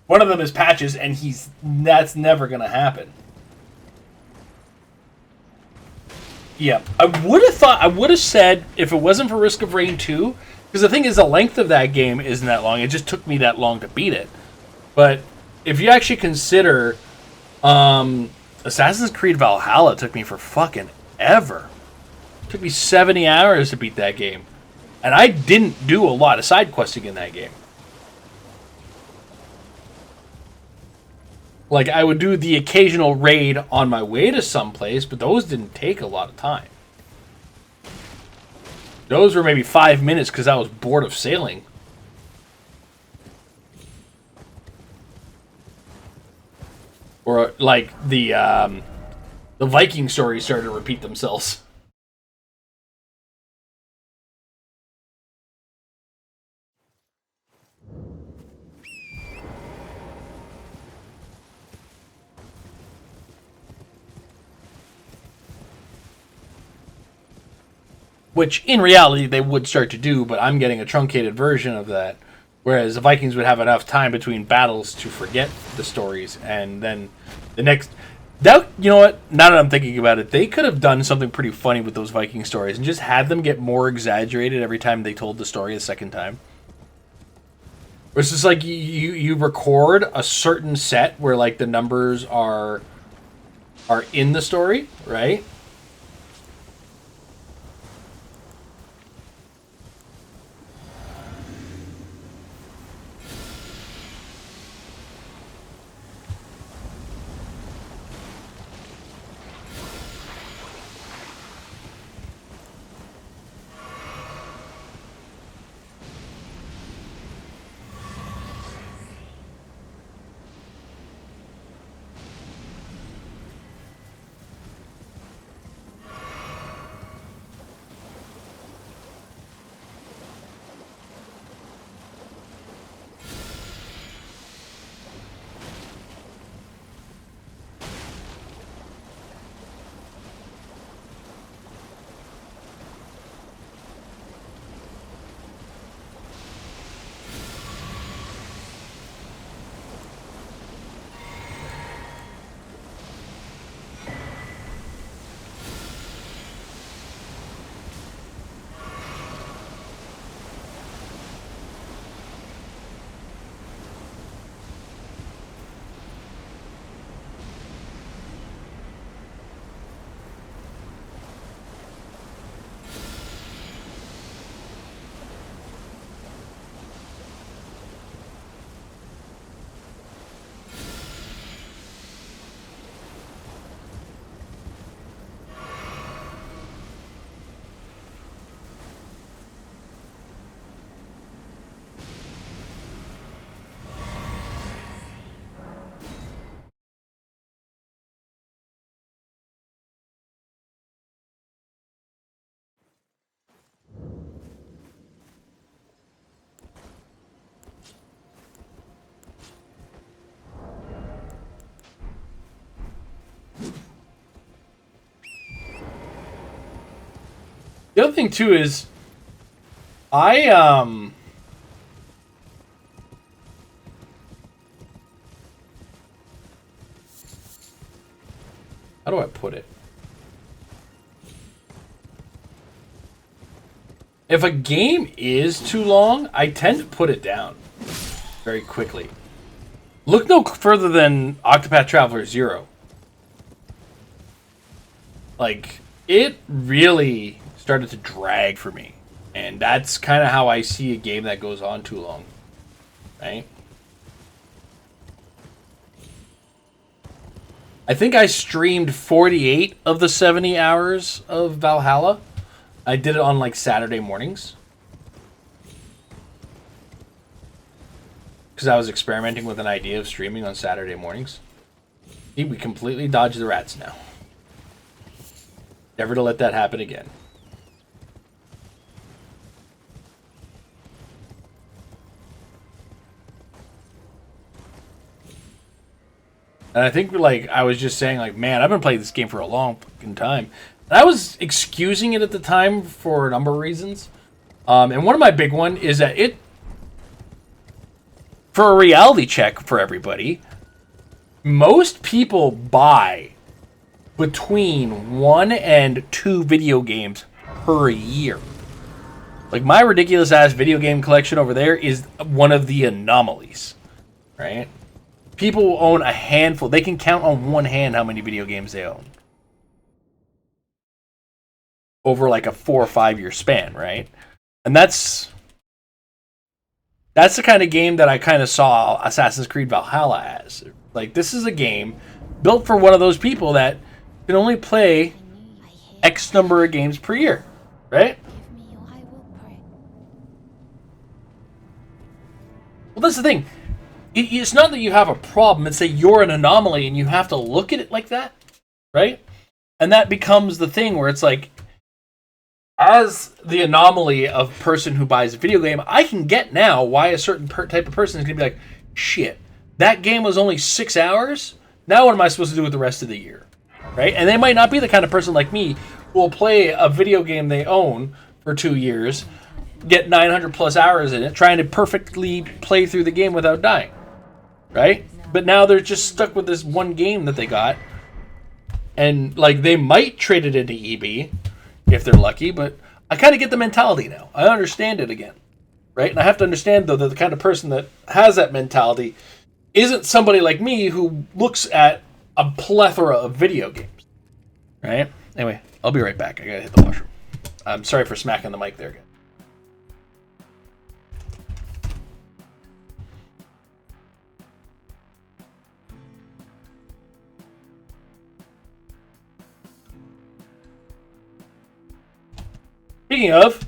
One of them is Patches, and that's never gonna happen. Yeah, I would have said if it wasn't for Risk of Rain 2, because the thing is the length of that game isn't that long. It just took me that long to beat it. But if you actually consider Assassin's Creed Valhalla took me for fucking ever. It took me 70 hours to beat that game. And I didn't do a lot of side questing in that game. Like, I would do the occasional raid on my way to someplace, but those didn't take a lot of time. Those were maybe 5 minutes because I was bored of sailing. Or, like, the Viking stories started to repeat themselves. Which, in reality, they would start to do, but I'm getting a truncated version of that. Whereas the Vikings would have enough time between battles to forget the stories, and then the next... That, you know what? Now that I'm thinking about it, they could have done something pretty funny with those Viking stories and just had them get more exaggerated every time they told the story a second time. Where it's just like you record a certain set where like the numbers are in the story, right? The other thing too is how do I put it? If a game is too long, I tend to put it down very quickly. Look no further than Octopath Traveler 0. Like, it really started to drag for me. And that's kind of how I see a game that goes on too long. Right? I think I streamed 48 of the 70 hours of Valhalla. I did it on like Saturday mornings. Because I was experimenting with an idea of streaming on Saturday mornings. See, we completely dodged the rats now. Never to let that happen again. And I think, like, I was just saying, like, man, I've been playing this game for a long fucking time. And I was excusing it at the time for a number of reasons. And one of my big one is that it, for a reality check for everybody, most people buy between 1 and 2 video games per year. Like, my ridiculous-ass video game collection over there is one of the anomalies, right? People own a handful. They can count on one hand how many video games they own. Over like a 4 or 5 year span, right? And that's the kind of game that I kind of saw Assassin's Creed Valhalla as. Like, this is a game built for one of those people that can only play X number of games per year, right? Well, that's the thing. It's not that you have a problem. It's that you're an anomaly and you have to look at it like that, right? And that becomes the thing where it's like, as the anomaly of person who buys a video game, I can get now why a certain type of person is going to be like, shit, that game was only 6 hours? Now what am I supposed to do with the rest of the year? Right? And they might not be the kind of person like me who will play a video game they own for 2 years, get 900 plus hours in it, trying to perfectly play through the game without dying. Right? But now they're just stuck with this one game that they got. And, like, they might trade it into EB if they're lucky, but I kind of get the mentality now. I understand it again. Right? And I have to understand, though, that the kind of person that has that mentality isn't somebody like me who looks at a plethora of video games. Right? Anyway, I'll be right back. I gotta hit the washroom. I'm sorry for smacking the mic there, guys. Speaking of,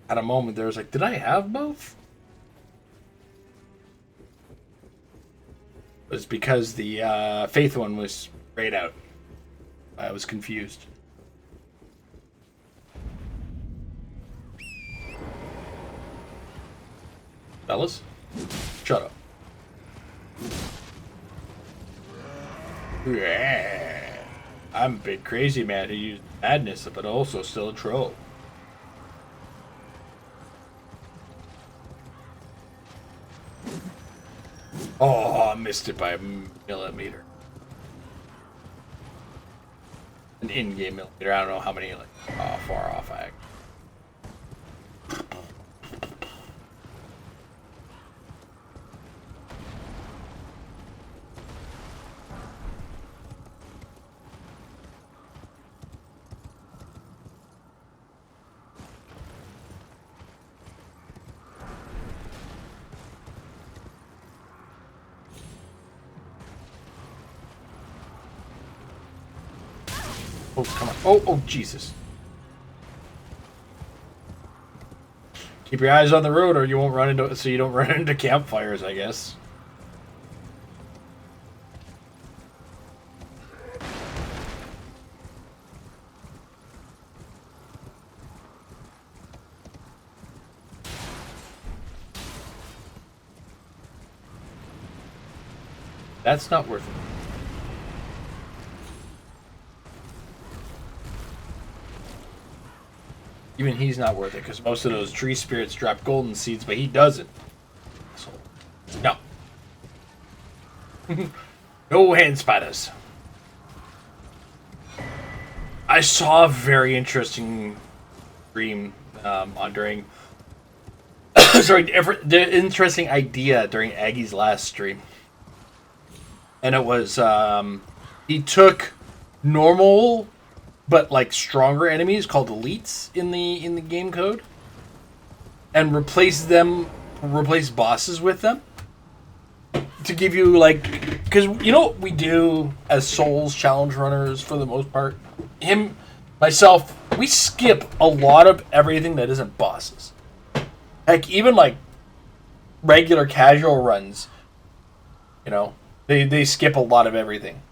at a moment there was like, did I have both? It was because the Faith one was grayed out. I was confused. fellas. Shut up. Yeah. I'm a big crazy man who used madness, but also still a troll. Oh, I missed it by a millimeter. An in-game millimeter. I don't know how many, like, far off I. Oh, come on. Oh, Jesus. Keep your eyes on the road or you won't run into, so you don't run into campfires, I guess. That's not worth it. Even he's not worth it, because most of those tree spirits drop golden seeds, but he doesn't. So, no. No hand spiders. I saw a very interesting stream during... sorry, the interesting idea during Aggie's last stream. And it was, he took normal... but like stronger enemies called elites in the game code, and replace bosses with them to give you, like, because you know what we do as Souls challenge runners for the most part, myself, we skip a lot of everything that isn't bosses. Heck, even like regular casual runs, you know, they skip a lot of everything.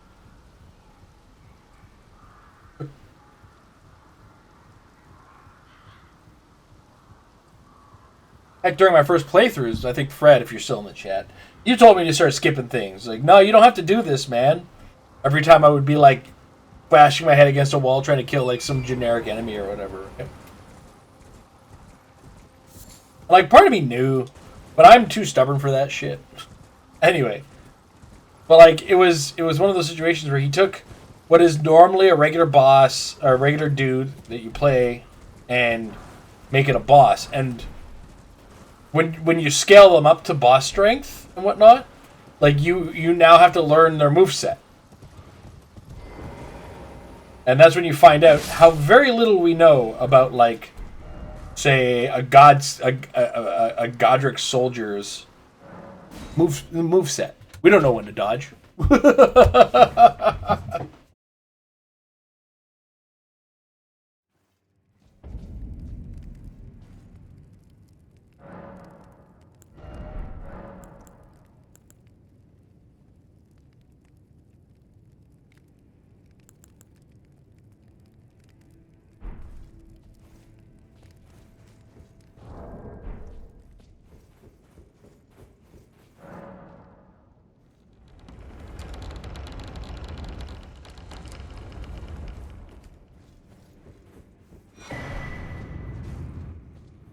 Heck, during my first playthroughs, I think Fred, if you're still in the chat, you told me to start skipping things. Like, no, you don't have to do this, man. Every time I would be, like, bashing my head against a wall trying to kill, like, some generic enemy or whatever. Right? Like, part of me knew, but I'm too stubborn for that shit. Anyway. But, like, it was one of those situations where he took what is normally a regular boss, or a regular dude that you play, and make it a boss. And when you scale them up to boss strength and whatnot, like you now have to learn their moveset. And that's when you find out how very little we know about, like, say a Godric soldier's moveset. We don't know when to dodge.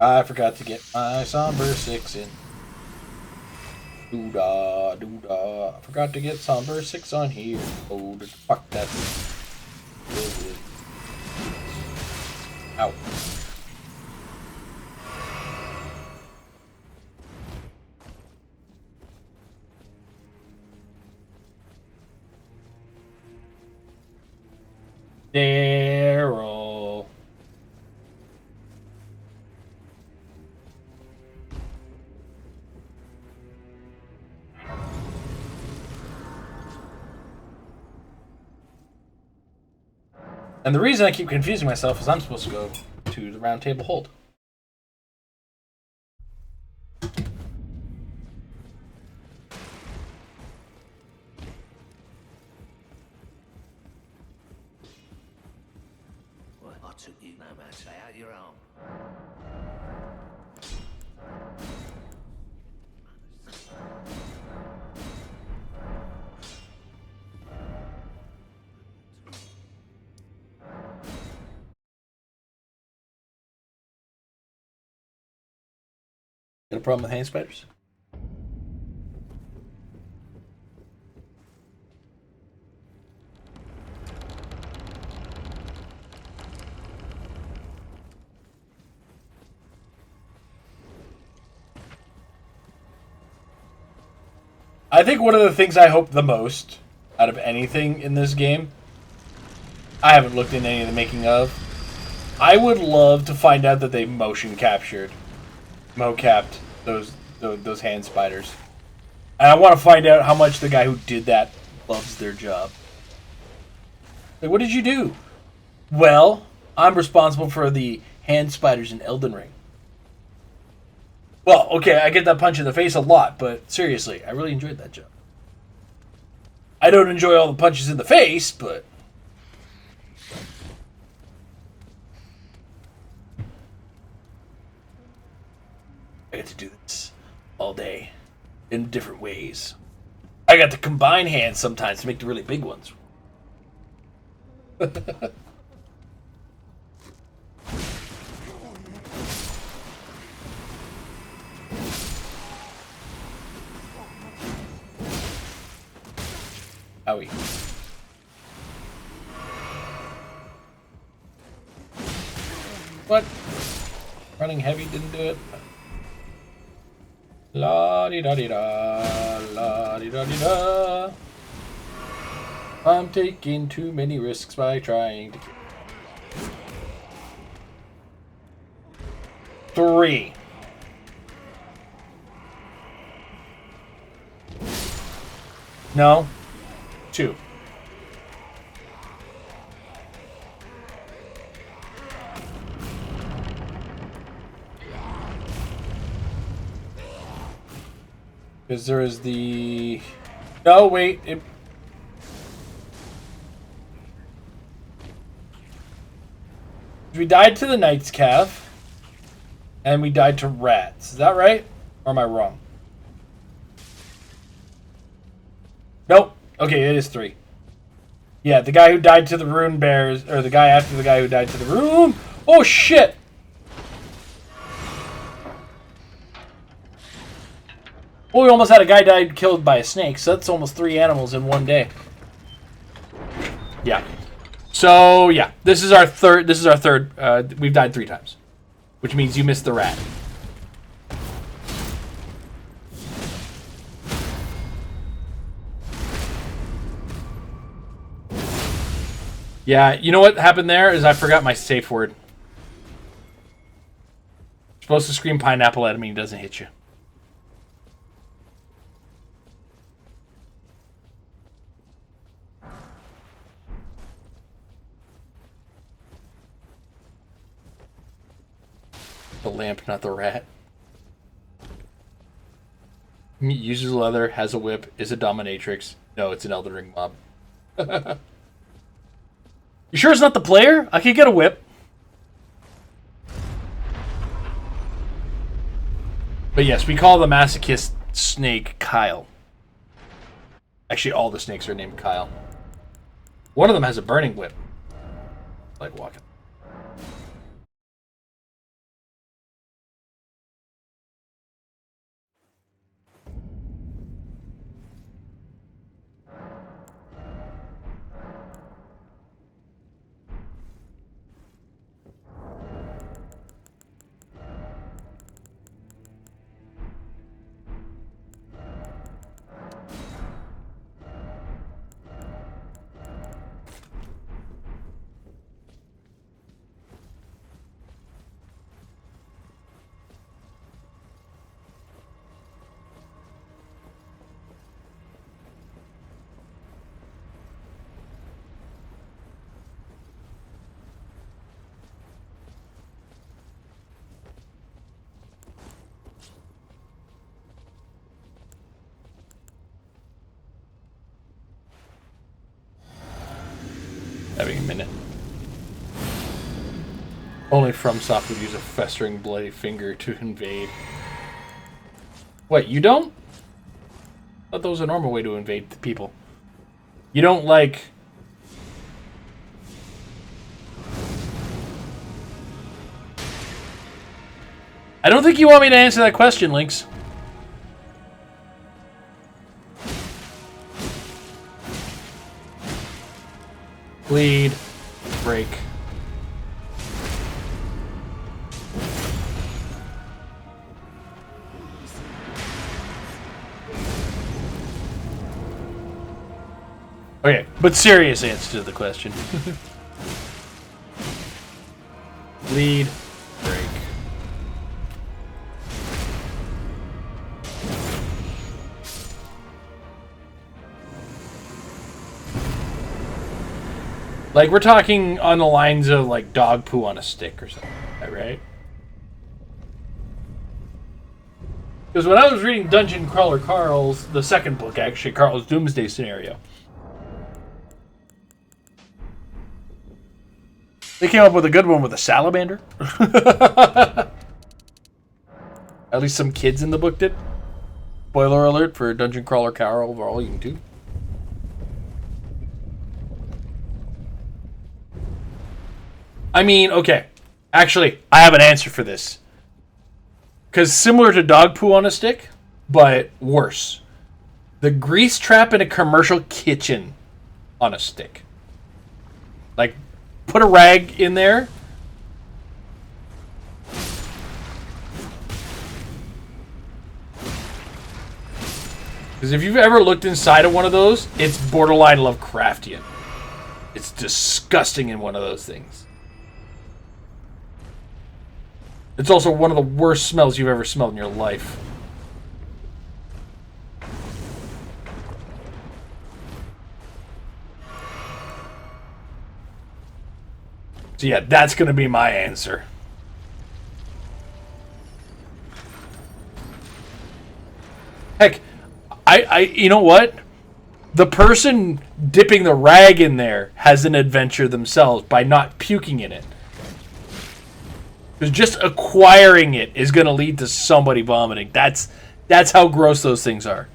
I forgot to get my Somber 6 in. Doo-dah, doo-dah. I forgot to get Somber 6 on here. Oh, fuck that. Ow. Daryl. And the reason I keep confusing myself is I'm supposed to go to the round table hold. Well, I took you, no man, stay out your arm. Got a problem with hand spiders? I think one of the things I hope the most out of anything in this game, I haven't looked into any of the making of. I would love to find out that they motion captured, mocapped those hand spiders. And I want to find out how much the guy who did that loves their job. Like, what did you do? Well, I'm responsible for the hand spiders in Elden Ring. Well, okay, I get that punch in the face a lot, but seriously, I really enjoyed that job. I don't enjoy all the punches in the face, but... I get to do this all day in different ways. I got to combine hands sometimes to make the really big ones. Owie. What? Running heavy didn't do it. La di da di da, la di da di da. I'm taking too many risks by trying to kill. 3. No. 2. Because there is the... No, wait. We died to the Knight's Calf. And we died to rats. Is that right? Or am I wrong? Nope. Okay, it is 3. Yeah, the guy who died to the rune bears, or the guy after the guy who died to the rune... Oh, shit! Well, we almost had a guy killed by a snake, so that's almost 3 animals in one day. Yeah. So, yeah. This is our third... we've died 3 times. Which means you missed the rat. Yeah, you know what happened there is I forgot my safe word. You're supposed to scream pineapple at him and he doesn't hit you. The lamp, not the rat. Uses leather, has a whip, is a dominatrix. No, it's an Elden Ring mob. You sure it's not the player? I could get a whip. But yes, we call the masochist snake Kyle. Actually, all the snakes are named Kyle. One of them has a burning whip. Like walking. Having a minute. Only FromSoft would use a festering bloody finger to invade. What, you don't? I thought that was a normal way to invade the people. You don't, like... I don't think you want me to answer that question, Lynx. Bleed. Break. Okay, but serious answer to the question. Bleed. Break. Like, we're talking on the lines of, like, dog poo on a stick or something like that, right? Because when I was reading Dungeon Crawler Carl's, the second book, actually, Carl's Doomsday Scenario, they came up with a good one with a salamander. At least some kids in the book did. Spoiler alert for Dungeon Crawler Carl Volume 2. I mean, okay. Actually, I have an answer for this. Because similar to dog poo on a stick, but worse. The grease trap in a commercial kitchen on a stick. Like, put a rag in there. Because if you've ever looked inside of one of those, it's borderline Lovecraftian. It's disgusting in one of those things. It's also one of the worst smells you've ever smelled in your life. So yeah, that's going to be my answer. Heck, you know what? The person dipping the rag in there has an adventure themselves by not puking in it. Because just acquiring it is going to lead to somebody vomiting. That's how gross those things are.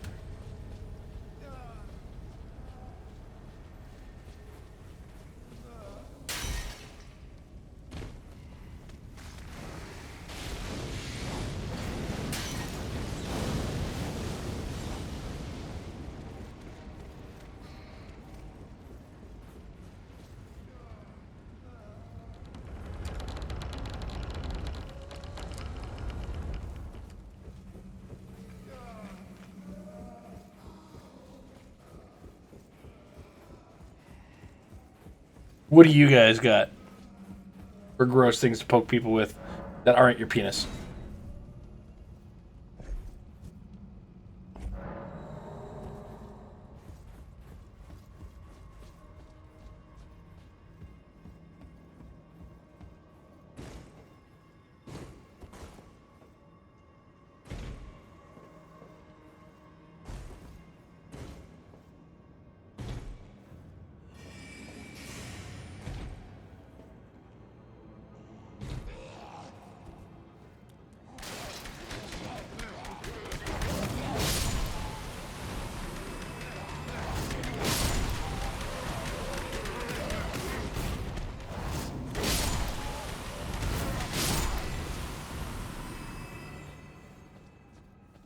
What do you guys got for gross things to poke people with that aren't your penis?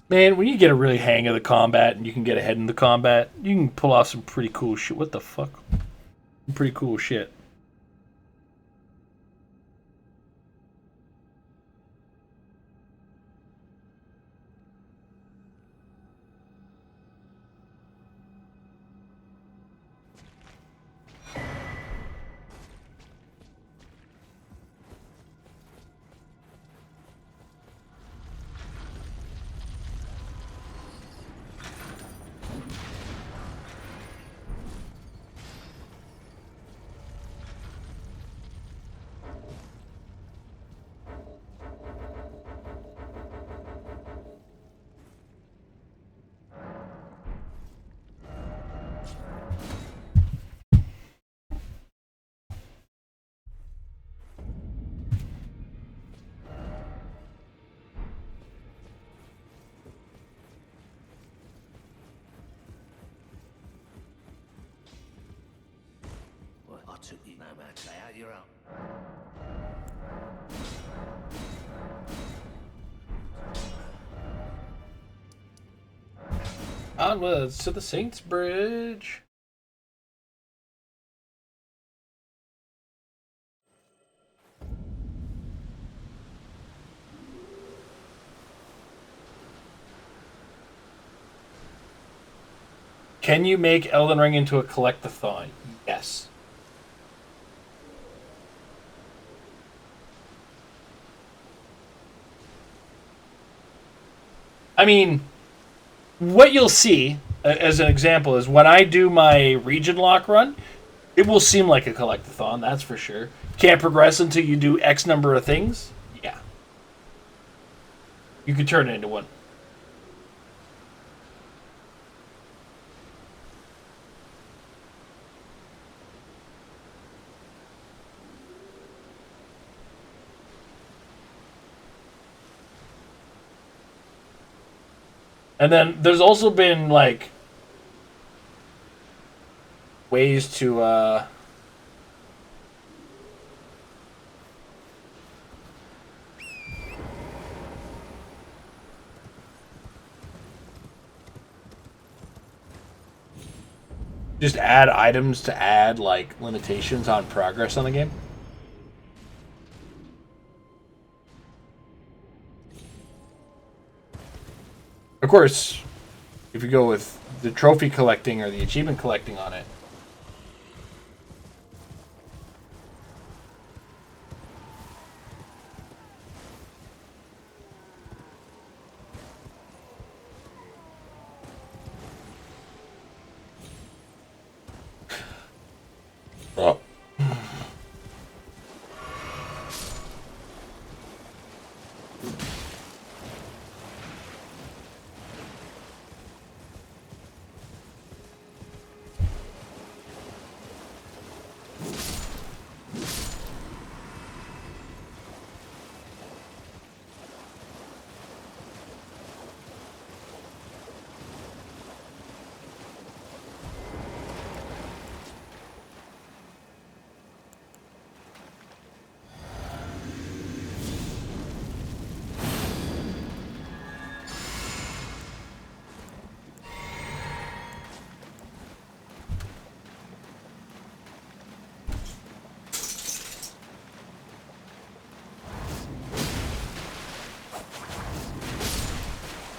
Man, when you get a really hang of the combat and you can get ahead in the combat, you can pull off some pretty cool shit. What the fuck? Pretty cool shit. I took you no man, stay out your own. Onwards to the Saints Bridge. Can you make Elden Ring into a collectathon? Yes. I mean, what you'll see, as an example, is when I do my region lock run, it will seem like a collectathon, that's for sure. Can't progress until you do X number of things? Yeah. You could turn it into one. And then there's also been, like, ways to, just add items to add, like, limitations on progress on the game. Of course, if you go with the trophy collecting or the achievement collecting on it, oh.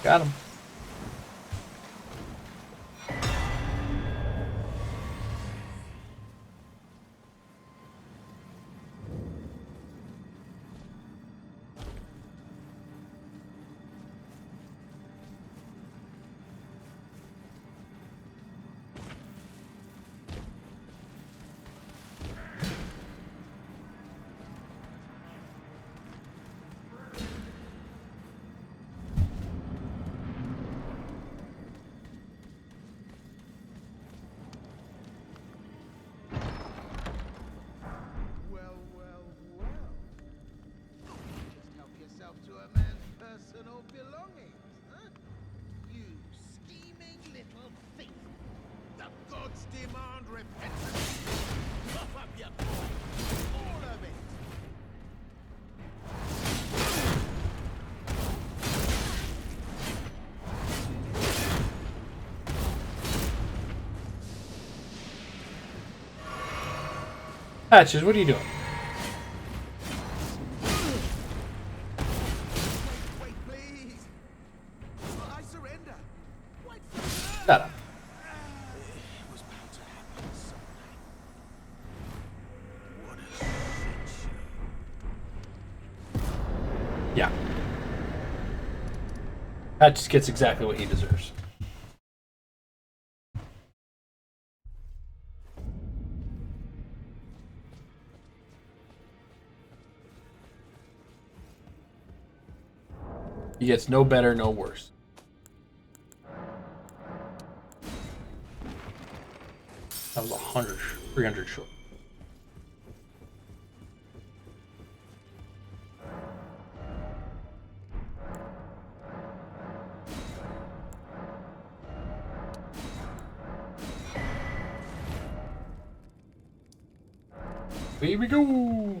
Got him. Well, well, well. Just help yourself to a man's personal belongings, huh? You scheming little thief. The gods demand repentance. Pop up your coin. All of it. Patches, what are you doing? Wait, please. I surrender. Wait for Shut up. It was bound to happen someday. What a shit show. Yeah. Patches gets exactly what he deserves. He gets no better, no worse. That was 100, 300 short. Here we go.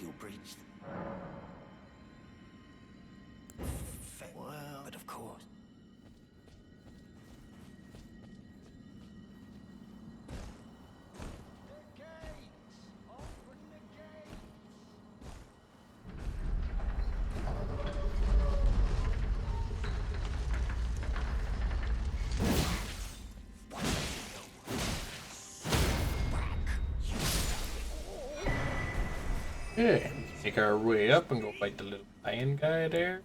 you breached. Well, but of course. Okay, let's make our way up and go fight the little lion guy there.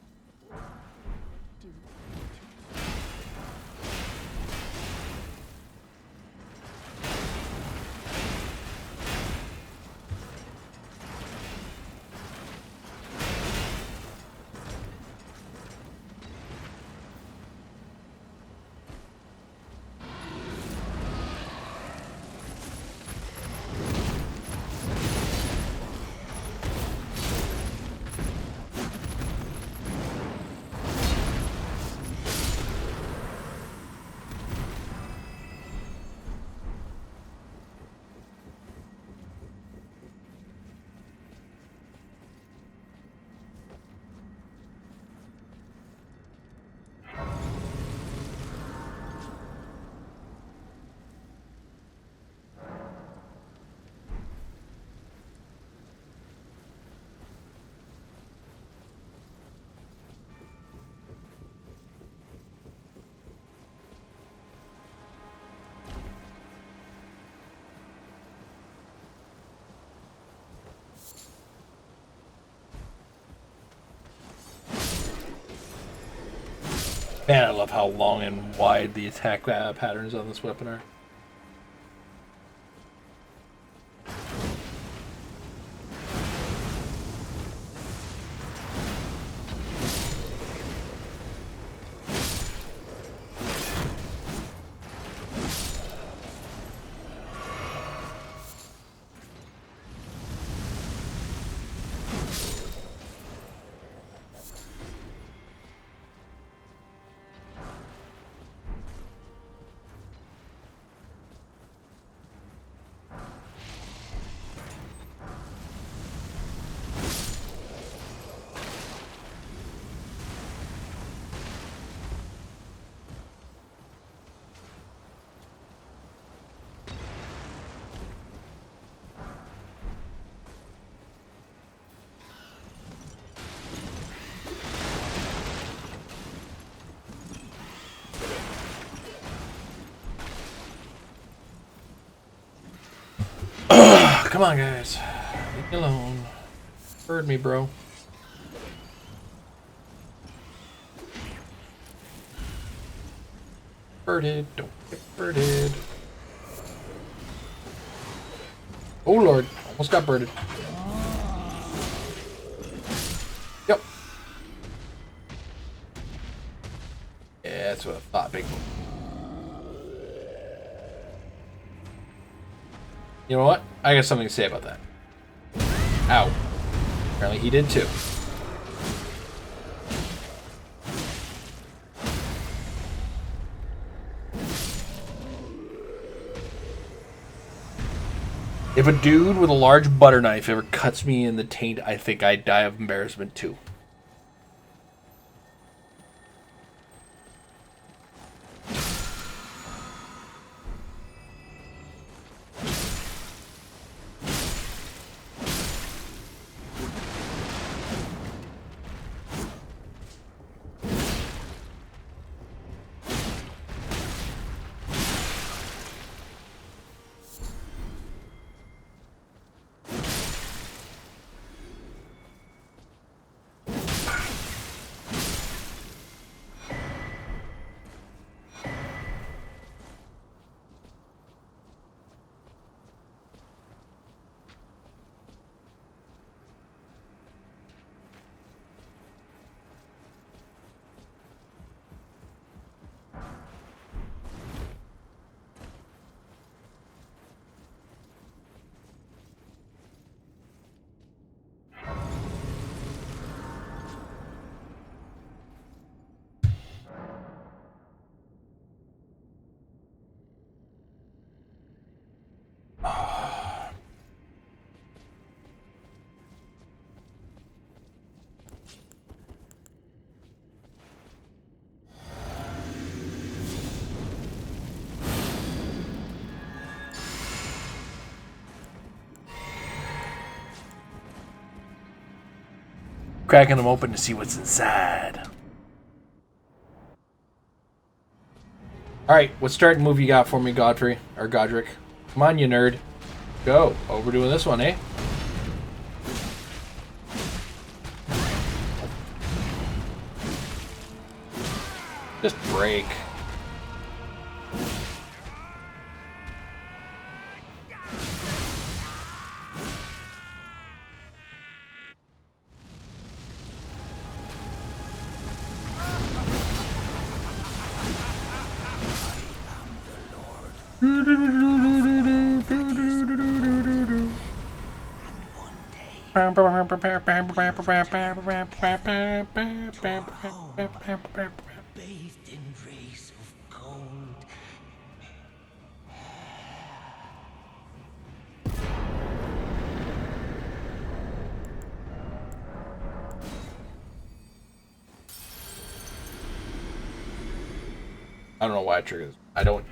Man, I love how long and wide the attack patterns on this weapon are. Come on, guys. Leave me alone. Bird me, bro. Birded. Don't get birded. Oh, Lord. Almost got birded. Yep. Yeah, that's what I thought, big one. You know what? I got something to say about that. Ow. Apparently he did too. If a dude with a large butter knife ever cuts me in the taint, I think I'd die of embarrassment too. cracking them open to see what's inside. Alright, what starting move you got for me, Godfrey? Or Godric? Come on, you nerd. Go. Oh, we're doing this one, eh? Just break. Bathed in rays of gold. I don't know why it triggers. I don't.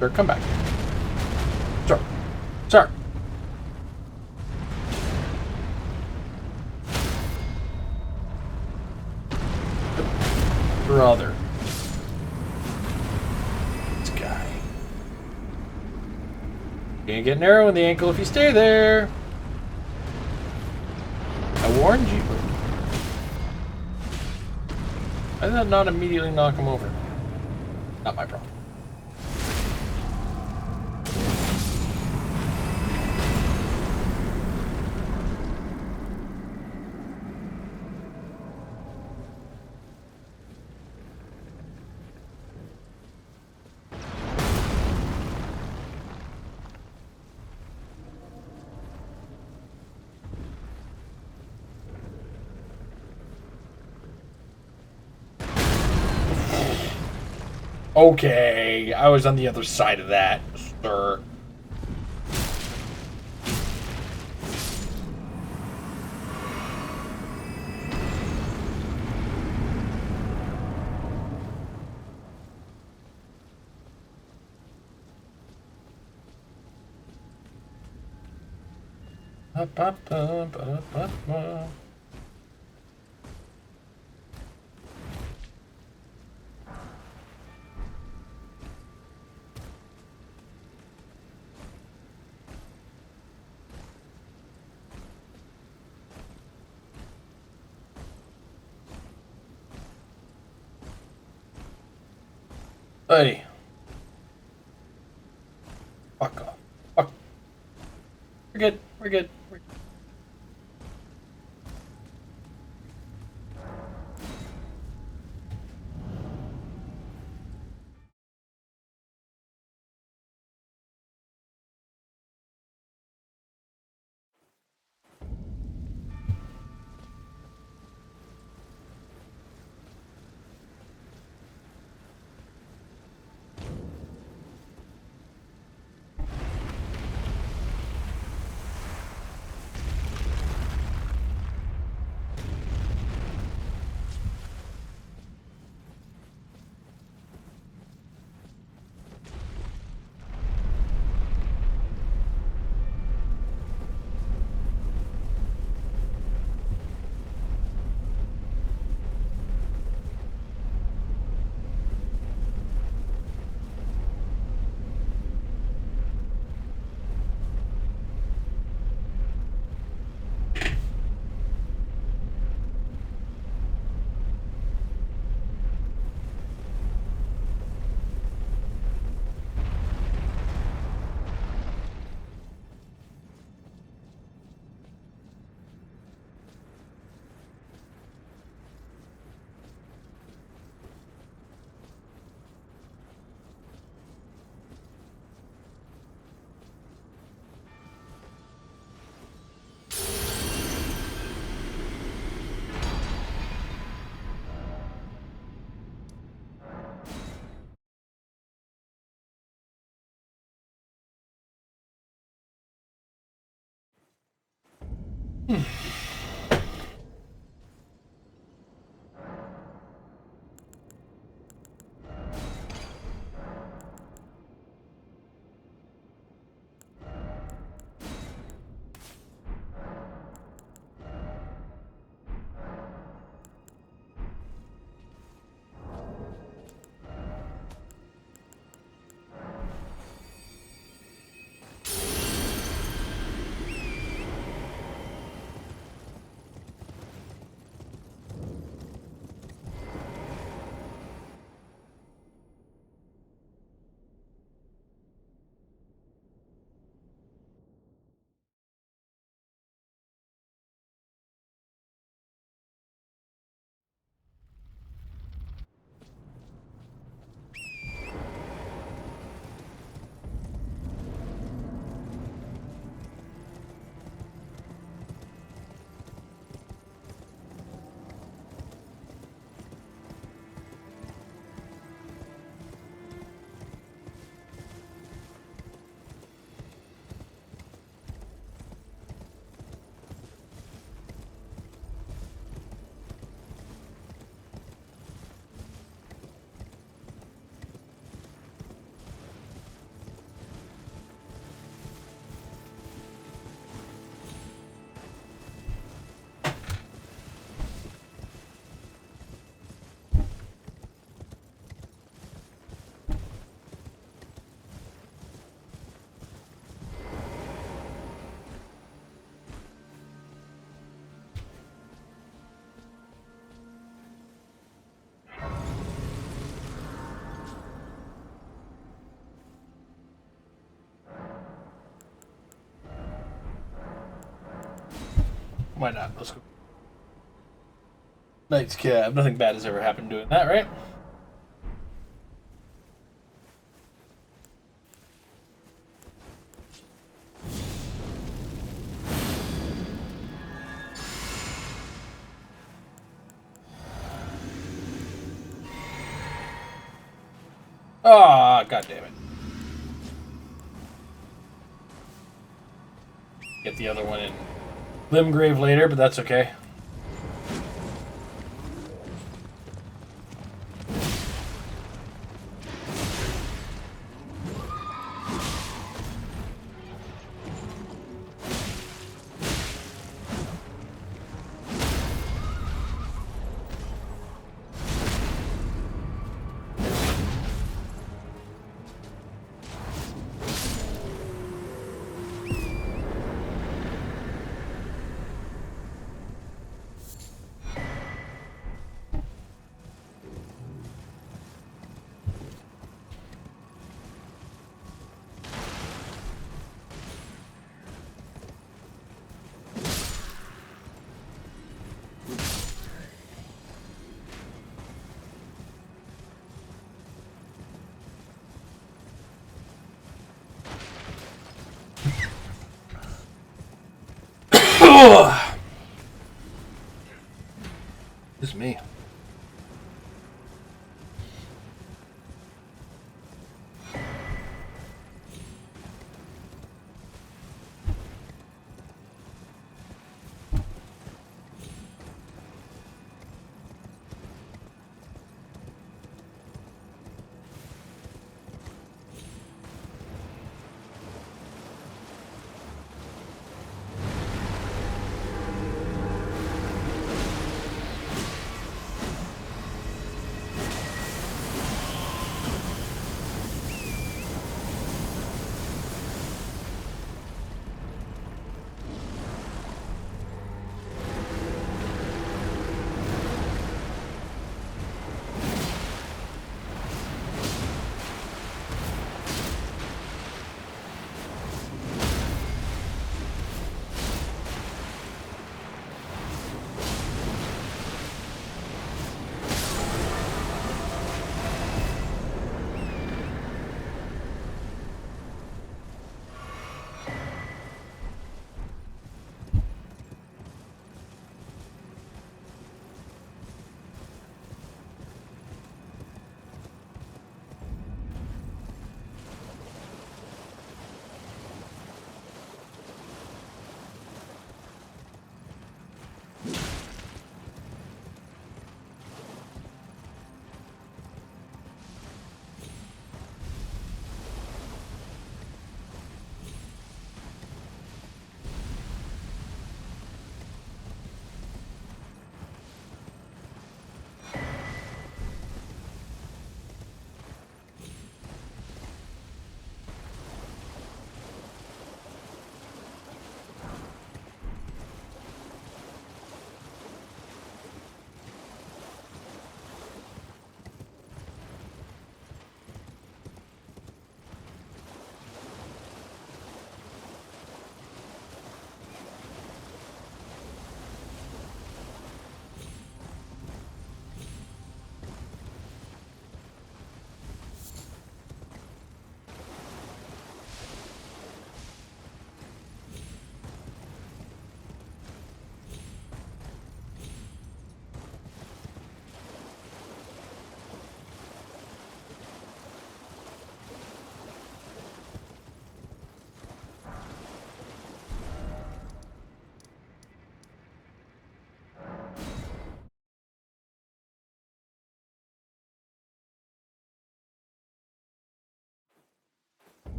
Sir, come back. Sir. Sir. Brother. This guy. You're gonna get an arrow in the ankle if you stay there. I warned you. Why did that not immediately knock him over? Not my problem. Okay, I was on the other side of that, sir. Hey. Fuck off. Fuck. We're good. We're good. We're good. Why not? Let's go. Knight's Cab. Nothing bad has ever happened doing that, right? Ah, oh, god damn it. Get the other one in Limgrave later, but that's okay. This is me.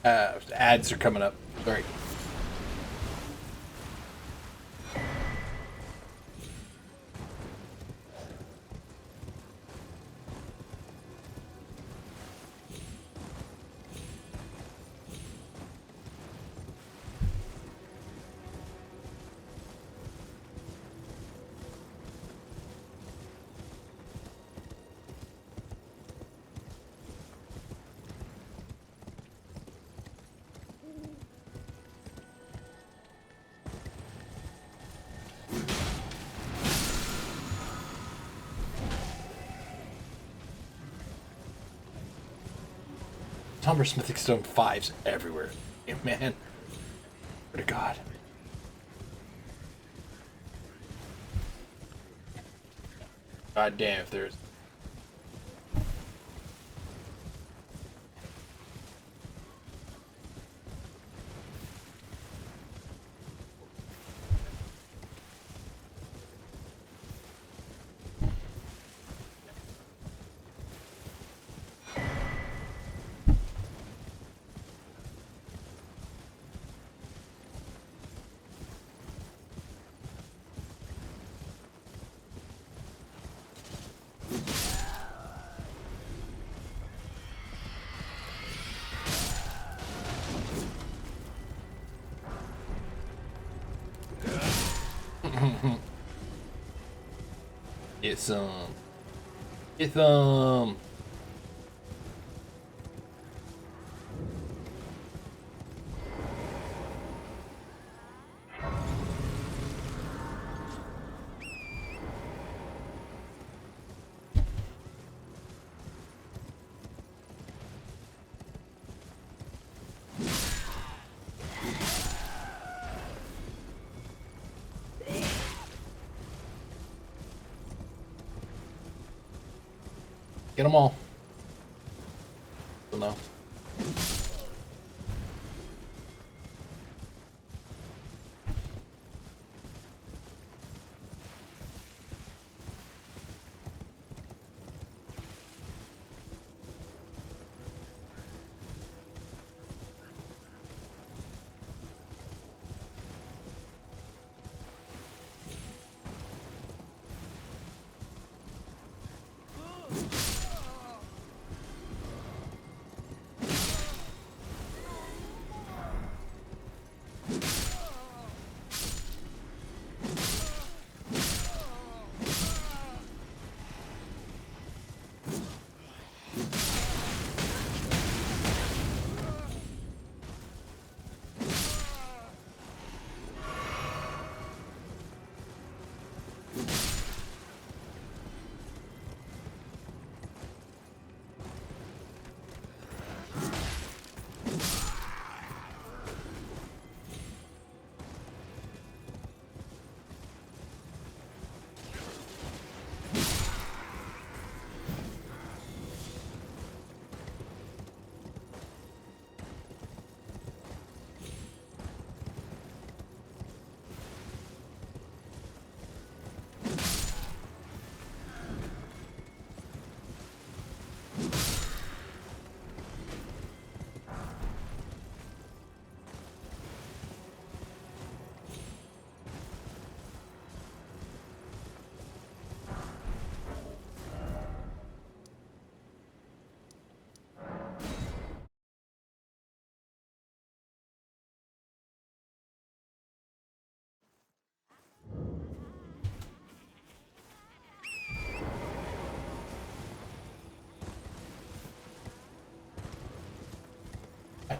Ads are coming up. Sorry. Somber Smithing Stone 5s everywhere. Yeah, man. Swear to God. God damn if there's... Get some. Get some. Get them all. No.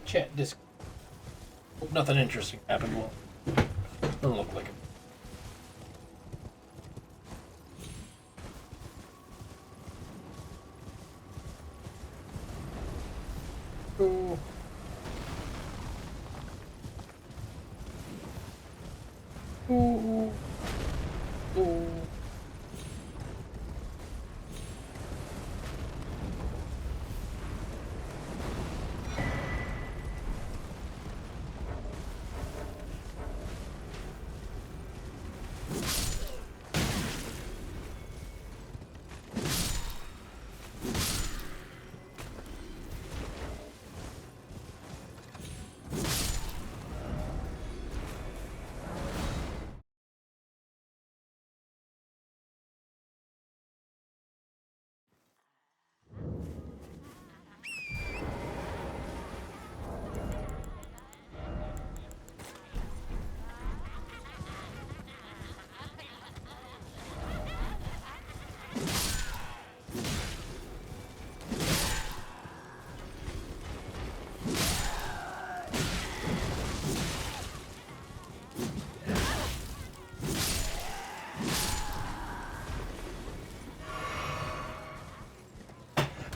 Chat disc. Hope nothing interesting happened. Well, doesn't look like it. Ooh. Ooh. Ooh.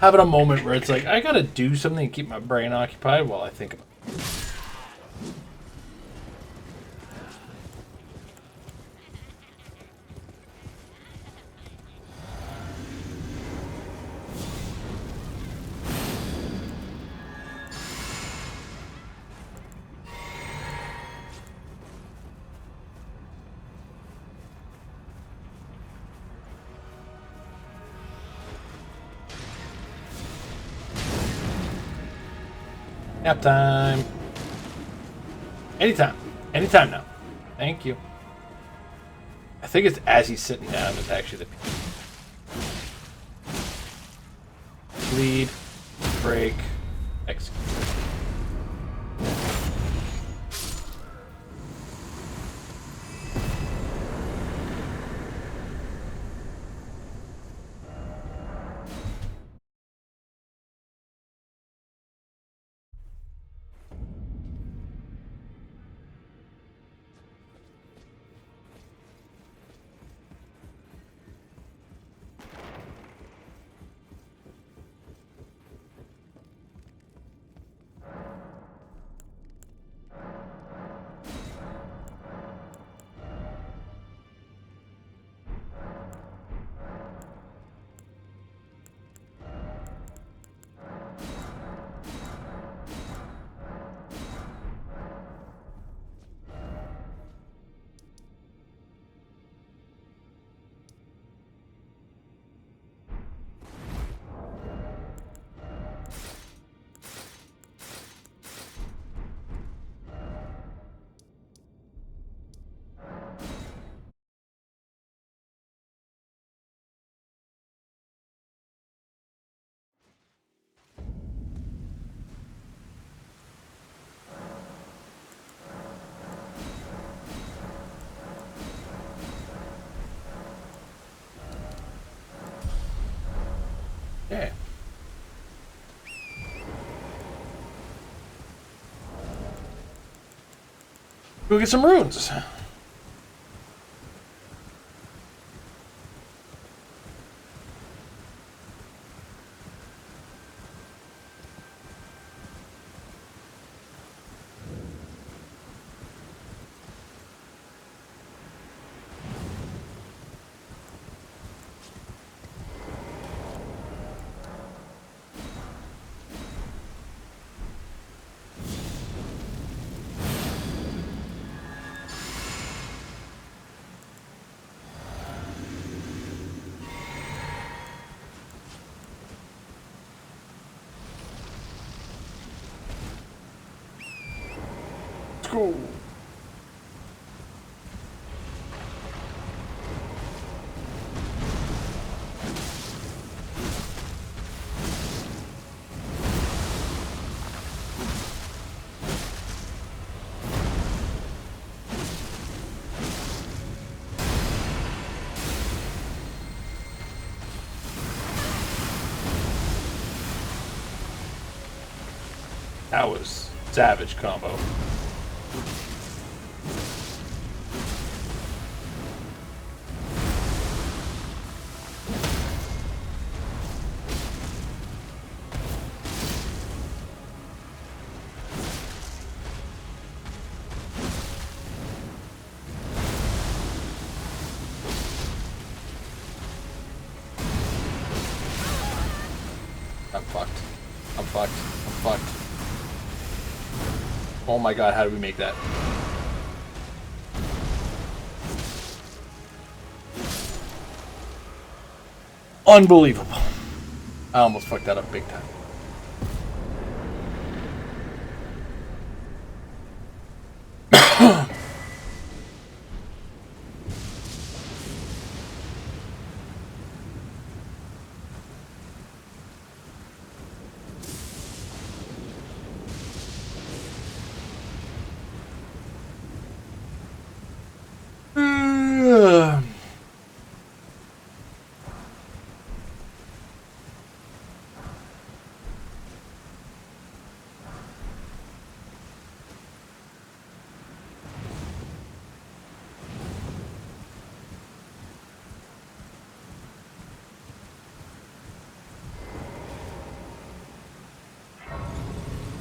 having a moment where it's like, I gotta do something to keep my brain occupied while I think about it. Nap time. Anytime. Anytime now. Thank you. I think it's as he's sitting down. It's actually the lead, break, execute. Okay. Go get some runes. Let's go. That was savage combo. I'm fucked. I'm fucked. I'm fucked. Oh my god, how did we make that? Unbelievable. I almost fucked that up big time.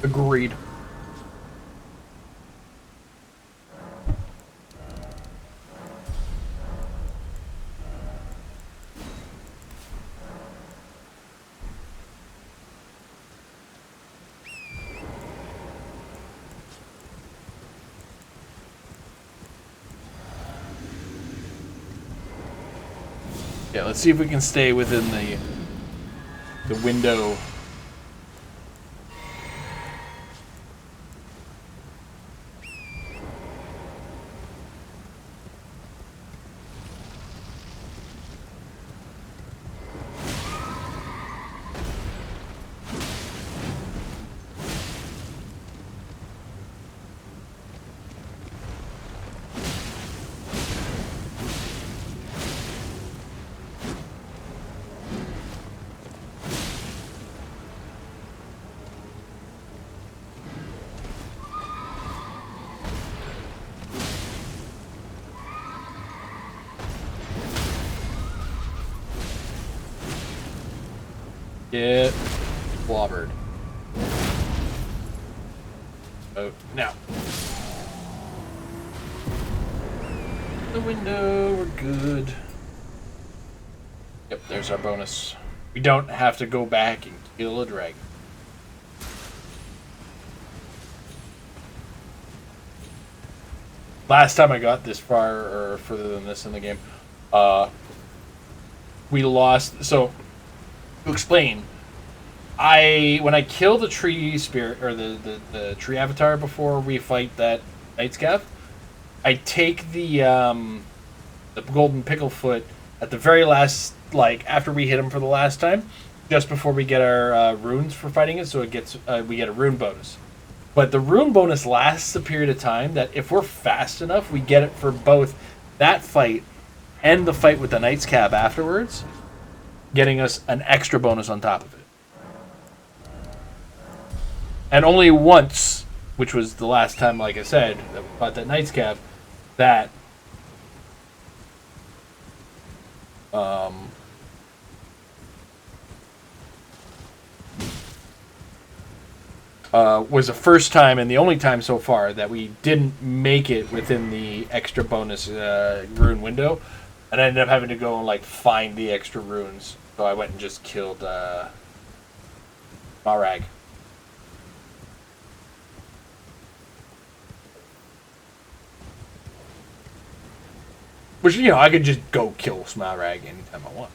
Agreed. Yeah, let's see if we can stay within the window. Get clobbered. Oh, now. The window, we're good. Yep, there's our bonus. We don't have to go back and kill a dragon. Last time I got this far, or further than this in the game, we lost. So, to explain, when I kill the tree spirit, or the tree avatar before we fight that Knight's Cap, I take the golden picklefoot at the very last, like after we hit him for the last time, just before we get our runes for fighting it, so it gets we get a rune bonus. But the rune bonus lasts a period of time that if we're fast enough, we get it for both that fight and the fight with the Knight's Cap afterwards, getting us an extra bonus on top of it. And only once, which was the last time, like I said, that we fought that Knight's Cap, that was the first time and the only time so far that we didn't make it within the extra bonus rune window, and I ended up having to go and like find the extra runes. So I went and just killed Marag. Which, you know, I could just go kill Smarag anytime I want.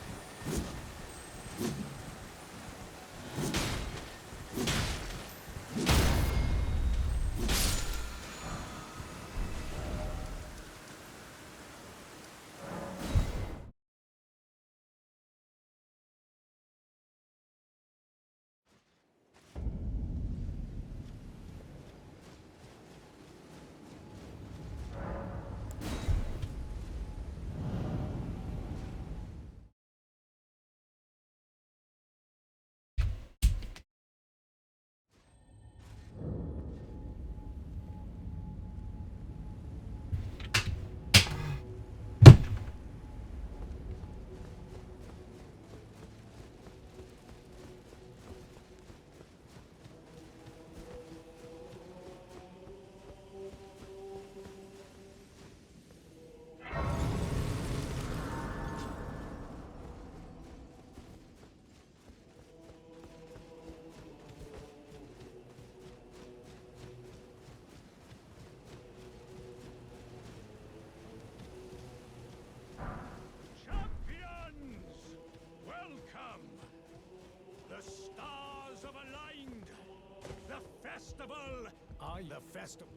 The festival.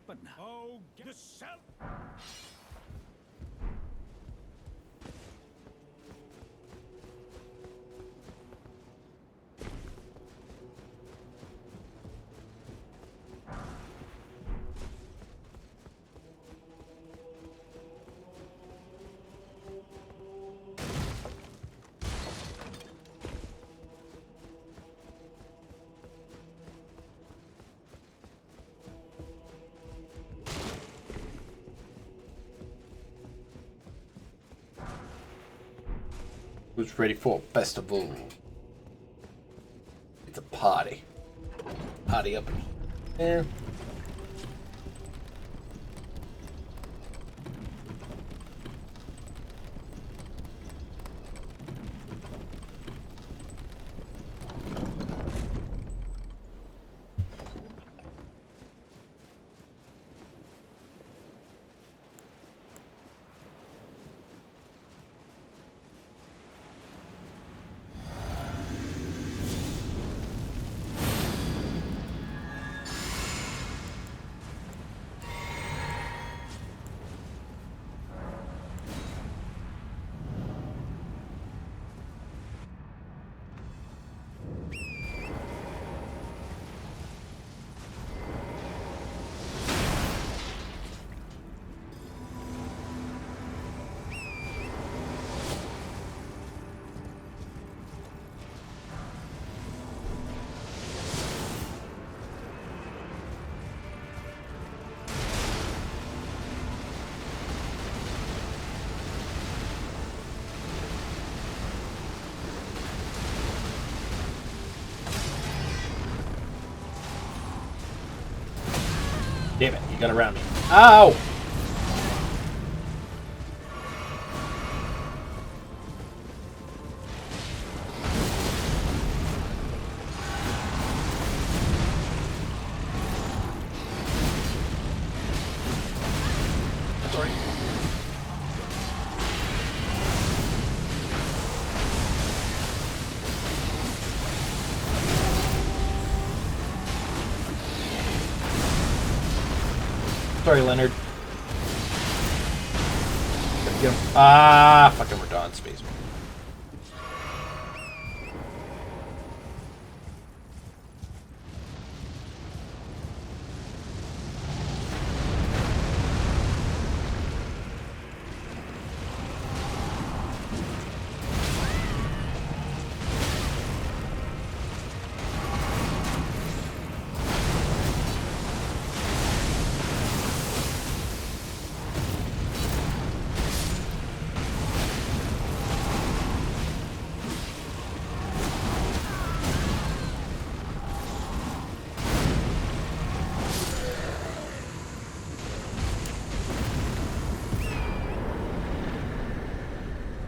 But now, oh, get the self. Who's ready for a festival? It's a party. Party up in here. Yeah. Damn it, you got around me. Ow! Sorry. Sorry, Leonard. Gotta get him. Ah, fucking Radon Space.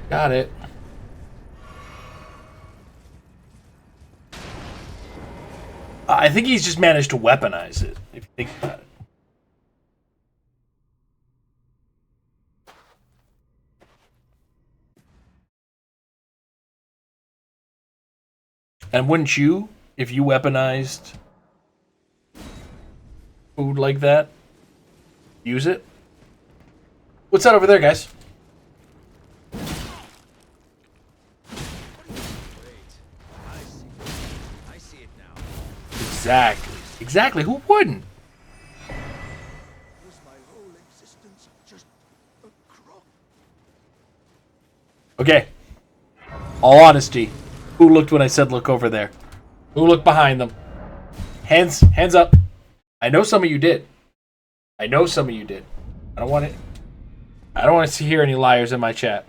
Got it. I think he's just managed to weaponize it, if you think about it. And wouldn't you, if you weaponized food like that, use it? What's that over there, guys? Exactly. Exactly. Who wouldn't? Okay. All honesty. Who looked when I said look over there? Who looked behind them? Hands up. I know some of you did. I know some of you did. I don't want to hear any liars in my chat.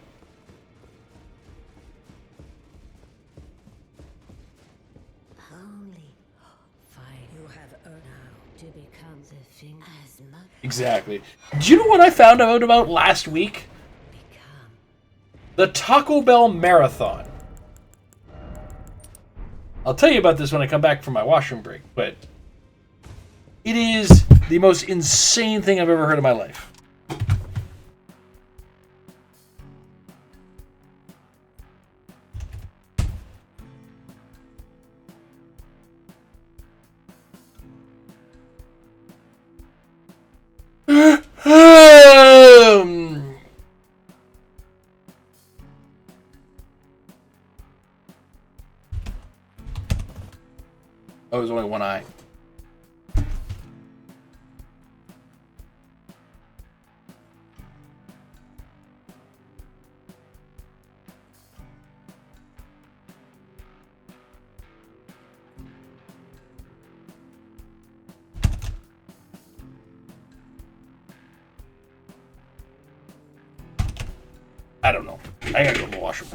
Exactly. Do you know what I found out about last week? The Taco Bell Marathon. I'll tell you about this when I come back from my washroom break, but it is the most insane thing I've ever heard in my life. Oh, there's only one eye. I don't know. I gotta go to the washroom.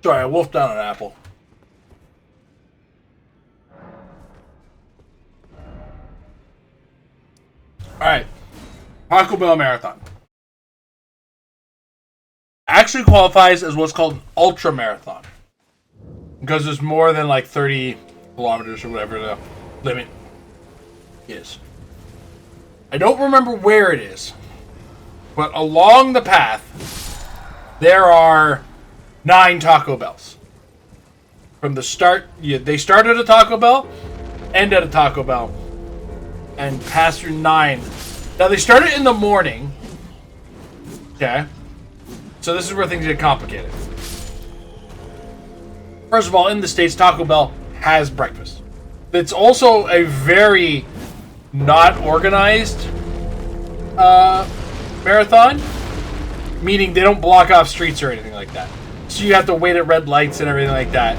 Sorry, I wolfed down an apple. Alright. Taco Bell Marathon. Actually qualifies as what's called an ultra marathon. Because there's more than like 30 kilometers or whatever the limit is. I don't remember where it is. But along the path, there are 9 Taco Bells. From the start, they start at a Taco Bell, end at a Taco Bell, and pass through 9. Now, they start it in the morning. Okay? So this is where things get complicated. First of all, in the States, Taco Bell has breakfast. It's also a very not organized marathon, meaning they don't block off streets or anything like that. So you have to wait at red lights and everything like that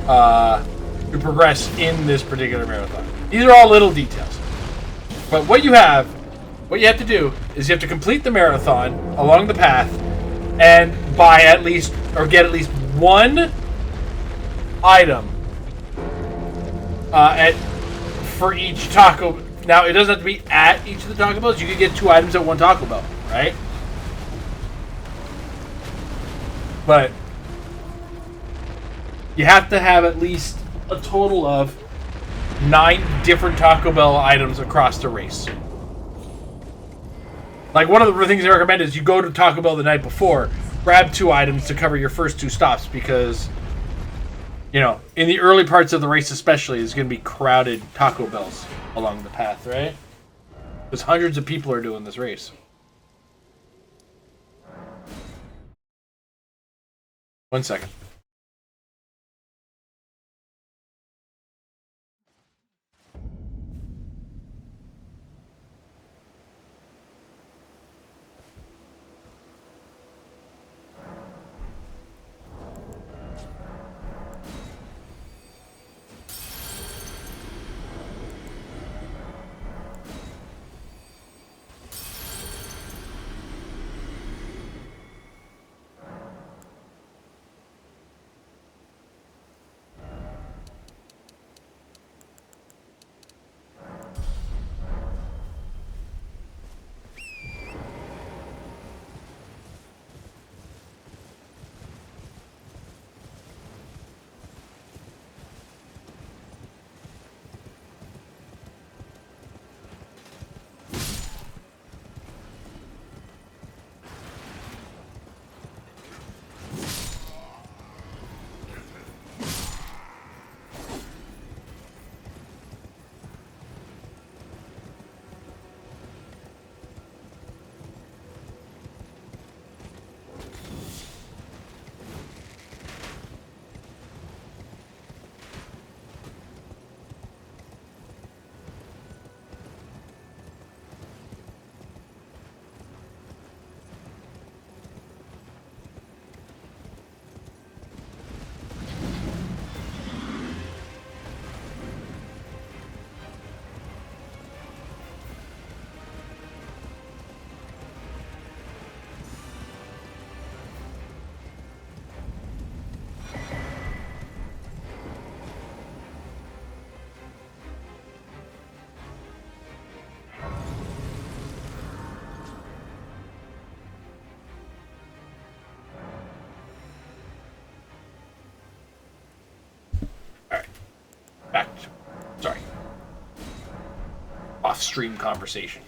to progress in this particular marathon. These are all little details. But what you have to do is you have to complete the marathon along the path and buy at least, or get at least one item for each taco. Now, it doesn't have to be at each of the Taco Bells. You could get 2 items at one Taco Bell, right? But you have to have at least a total of 9 different Taco Bell items across the race. Like, one of the things I recommend is you go to Taco Bell the night before, grab 2 items to cover your first 2 stops, because, you know, in the early parts of the race especially, there's going to be crowded Taco Bells along the path, right? Because hundreds of people are doing this race. One second. Off-stream conversation.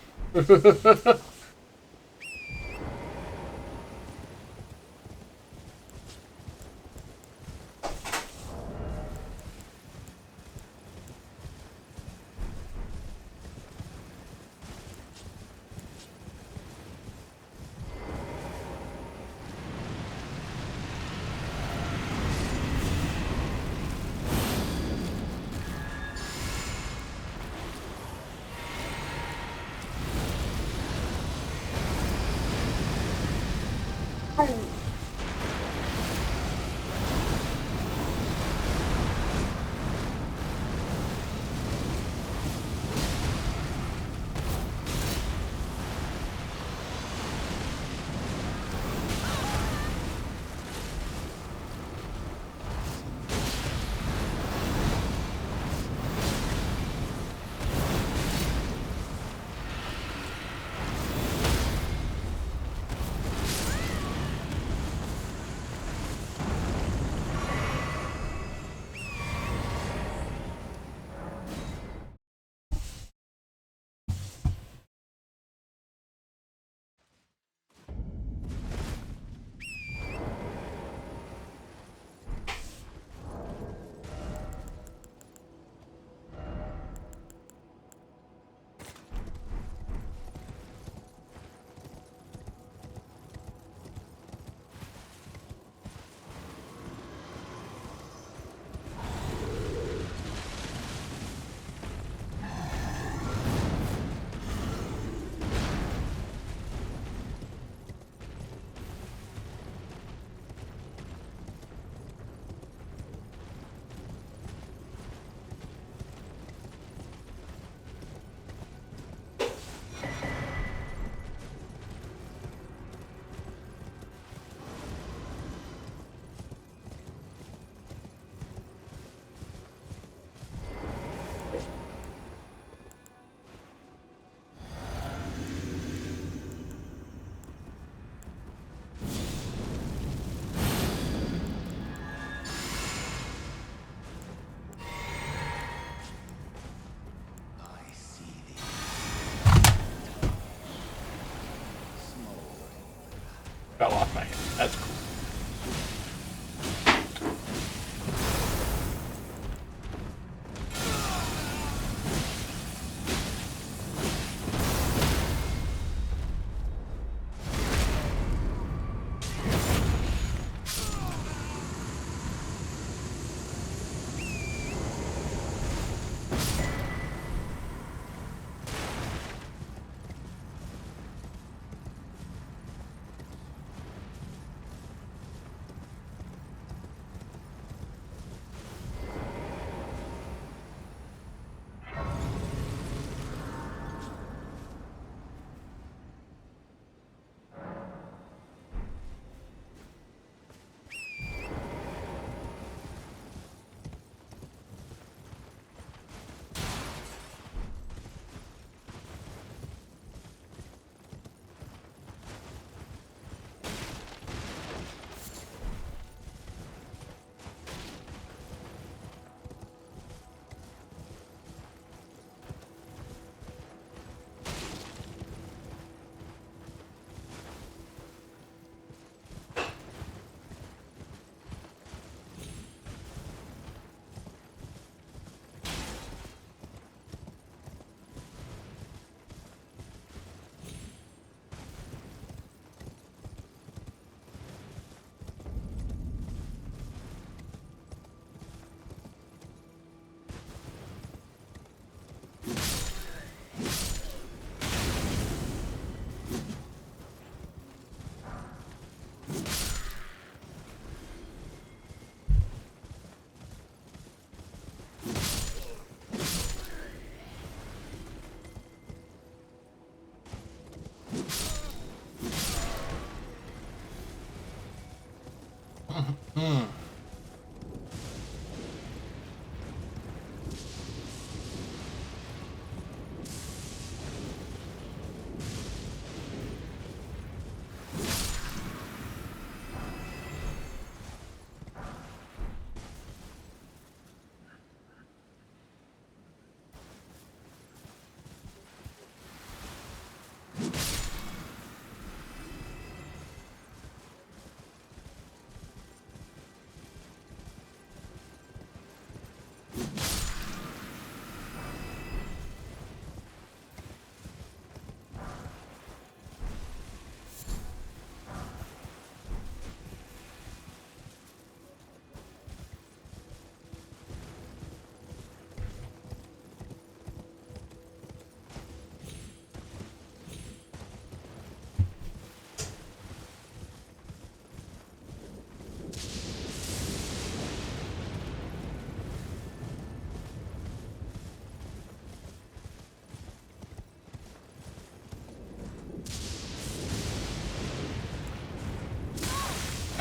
fell off my head. That's cool.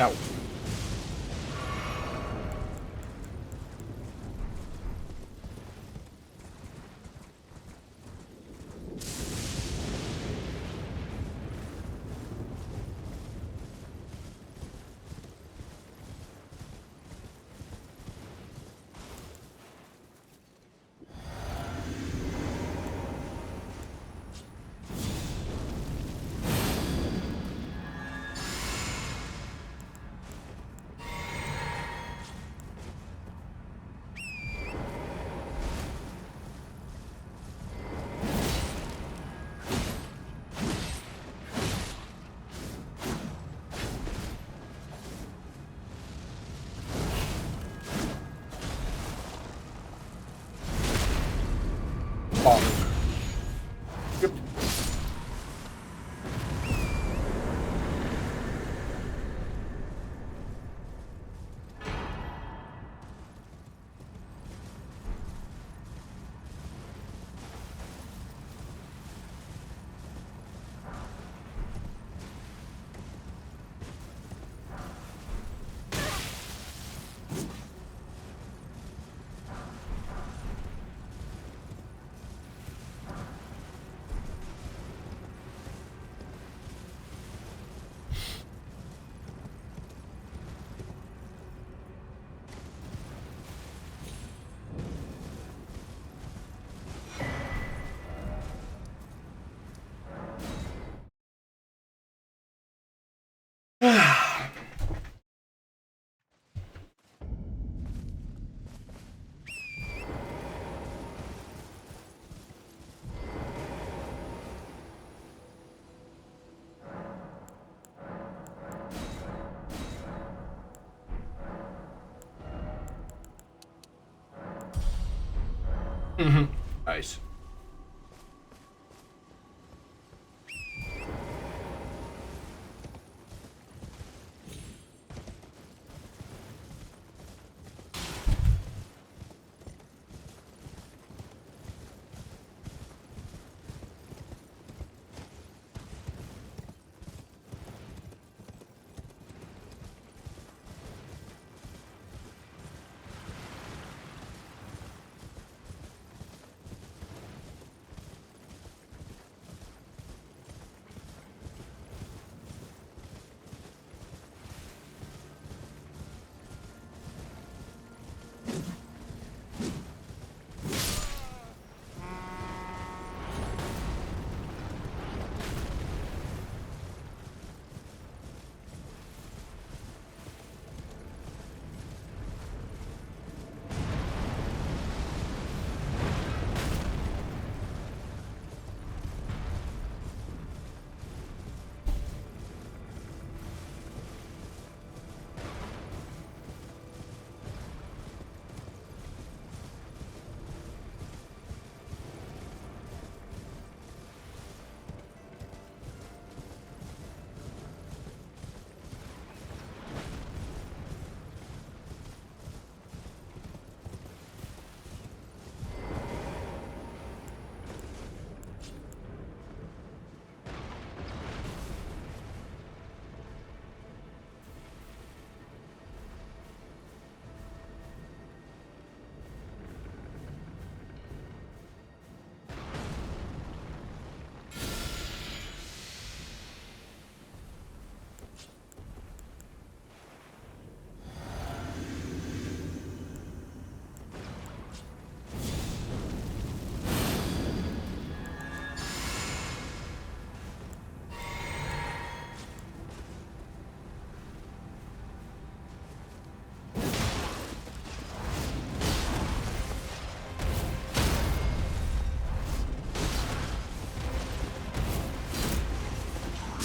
Ow. Yep. Nice.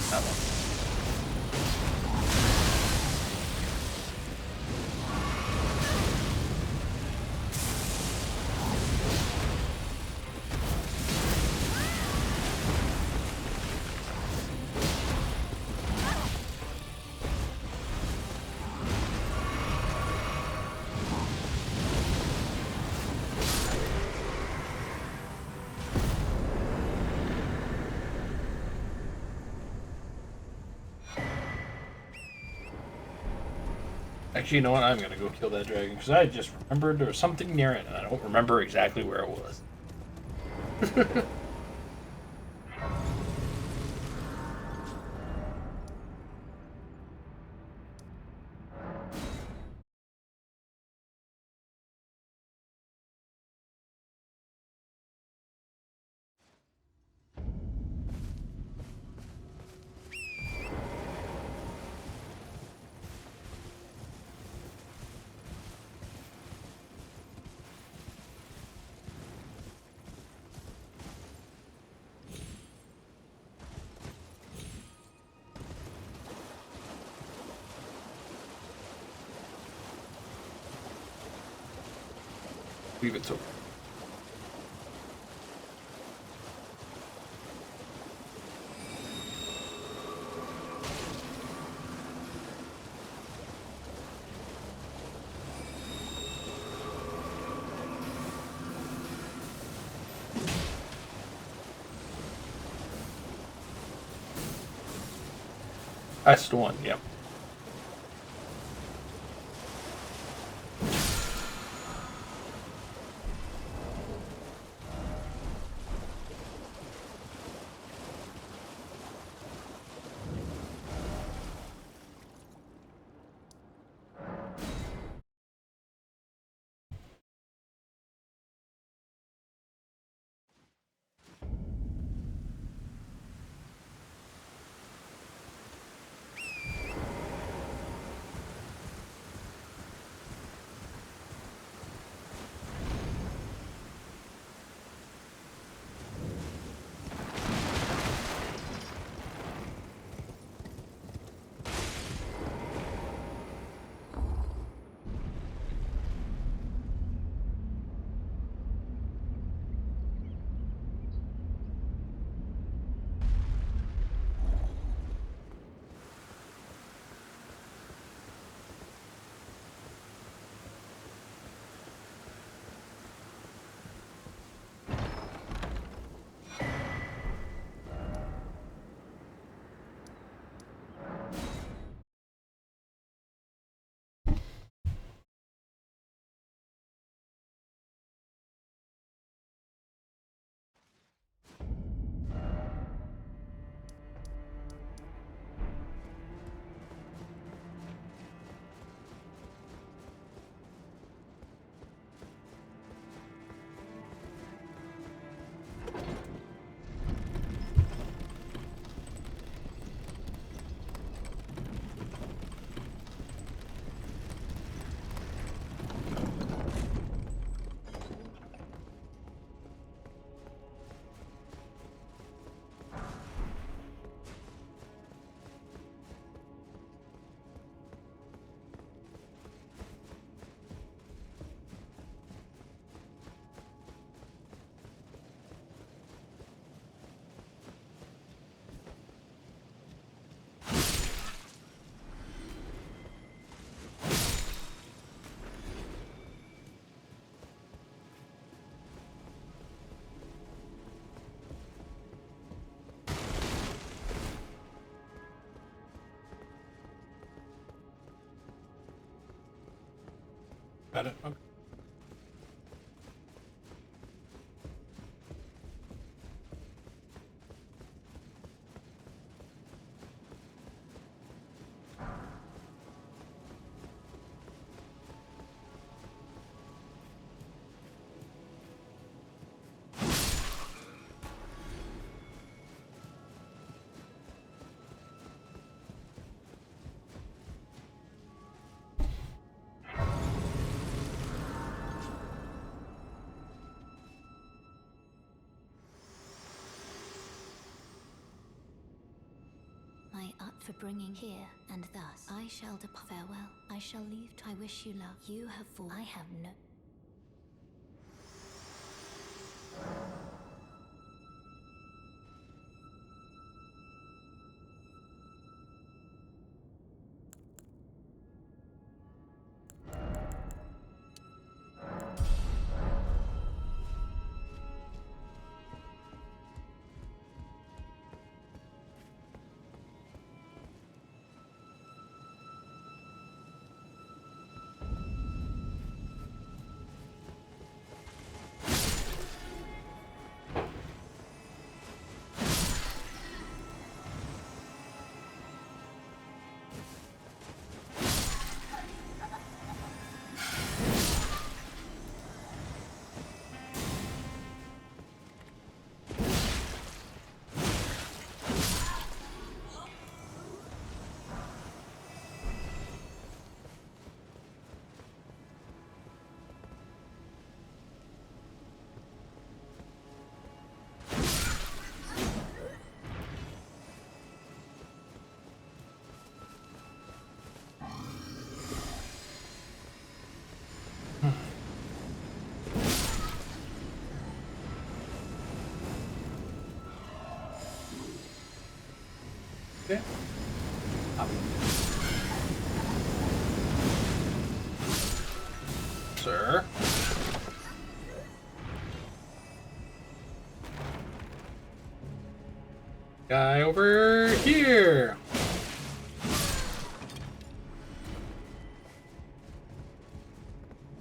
That one. Actually, you know what? I'm gonna go kill that dragon because I just remembered there was something near it, and I don't remember exactly where it was. Leave it so. That's the one, yep. Got it. Okay. My art for bringing here, and thus I shall depart. Farewell. I shall leave. I wish you luck. You have fallen. I have no. Okay. Sir. Guy over here.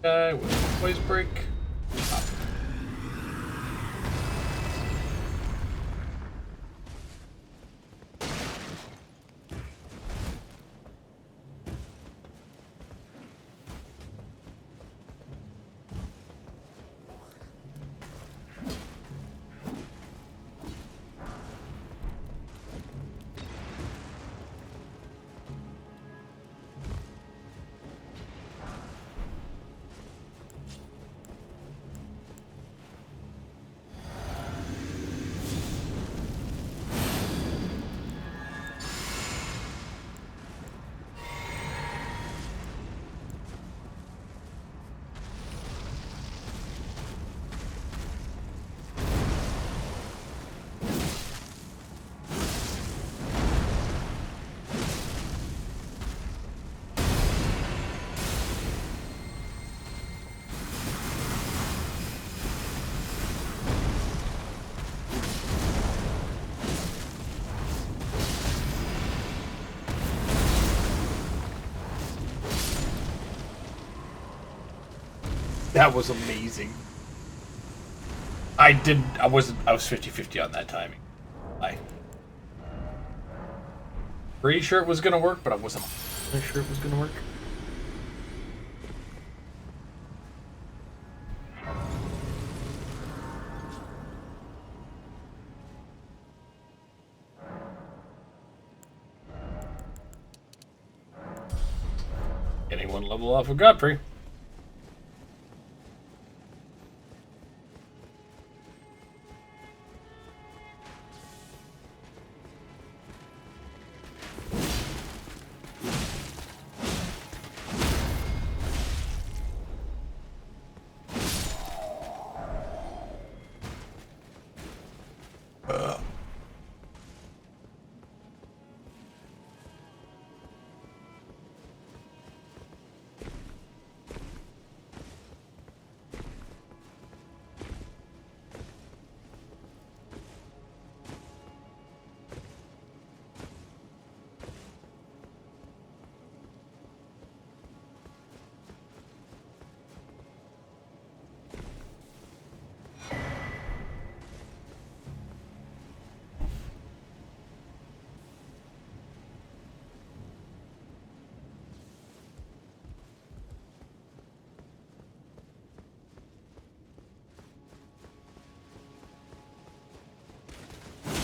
Guy with voice break. That was amazing. I was 50-50 on that timing. Pretty sure it was gonna work, but I wasn't sure it was gonna work. Getting one level off of Godfrey.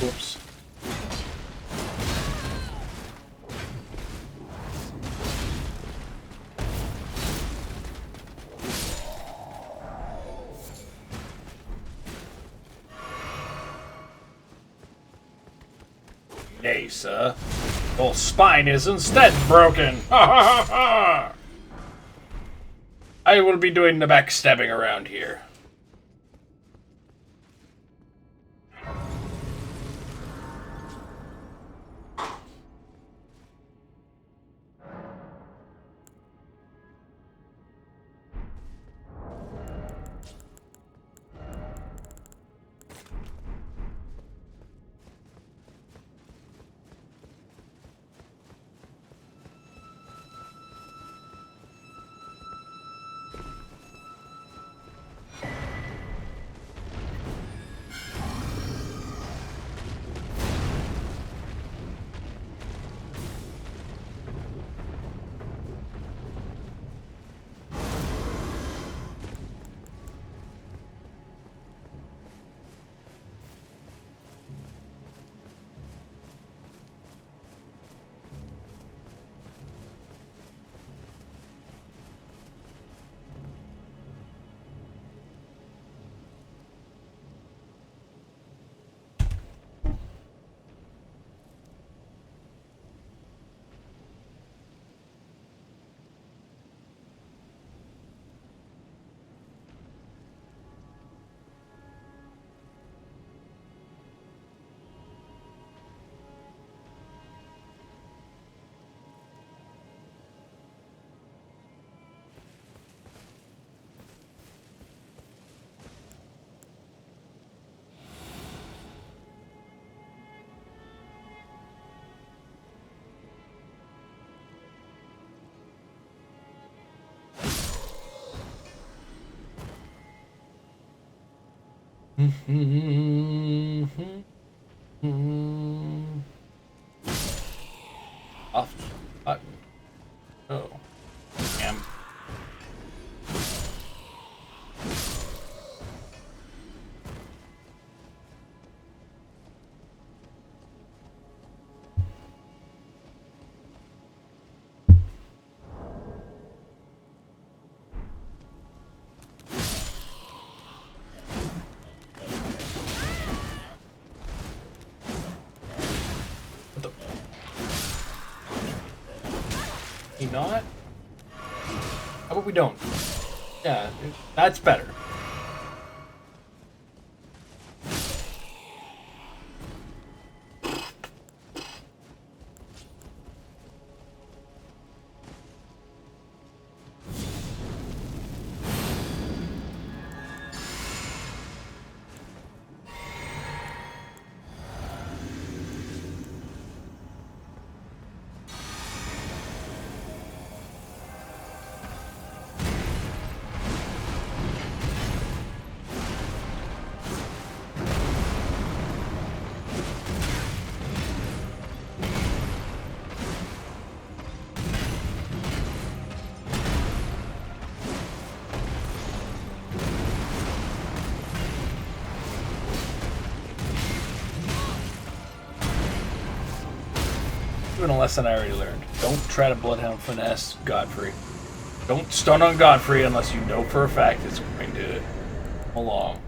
Whoops. Nay, sir. Your spine is instead broken. Ha ha ha ha! I will be doing the backstabbing around here. Off. Oh. Damn. What the? You not? How about we don't? Yeah, that's better. Doing a lesson I already learned. Don't try to Bloodhound finesse Godfrey. Don't stun on Godfrey unless you know for a fact it's going to come along.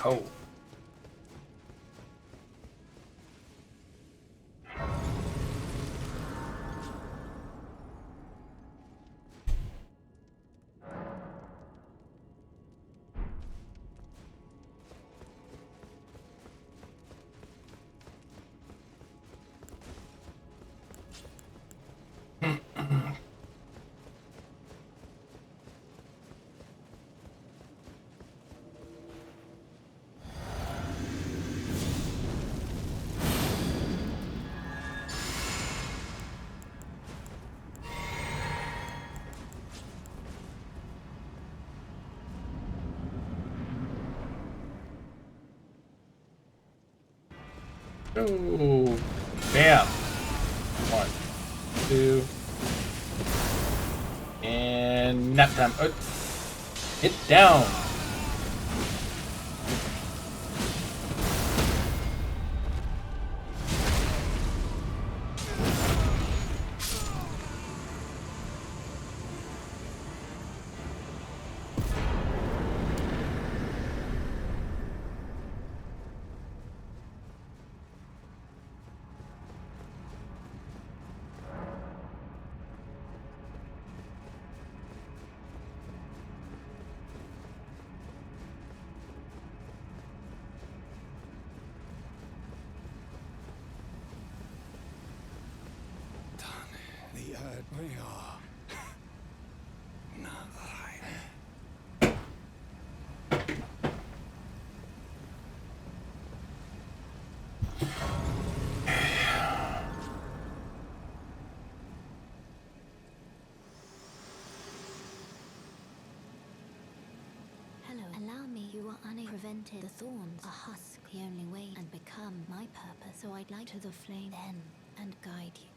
Oh. Ooh. Bam. 1, 2. And nap time. Oh. Hit down. The earth we are. Not right. Hello, allow me. You are unprevented. The thorns are husk, the only way, and become my purpose. So I'd like to the flame then and guide you.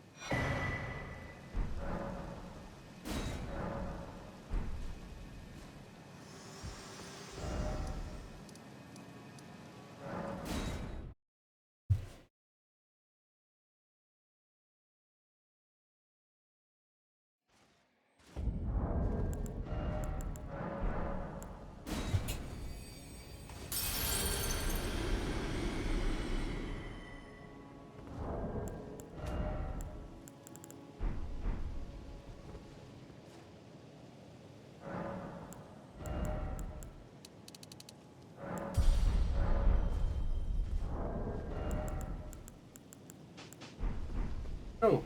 Oh.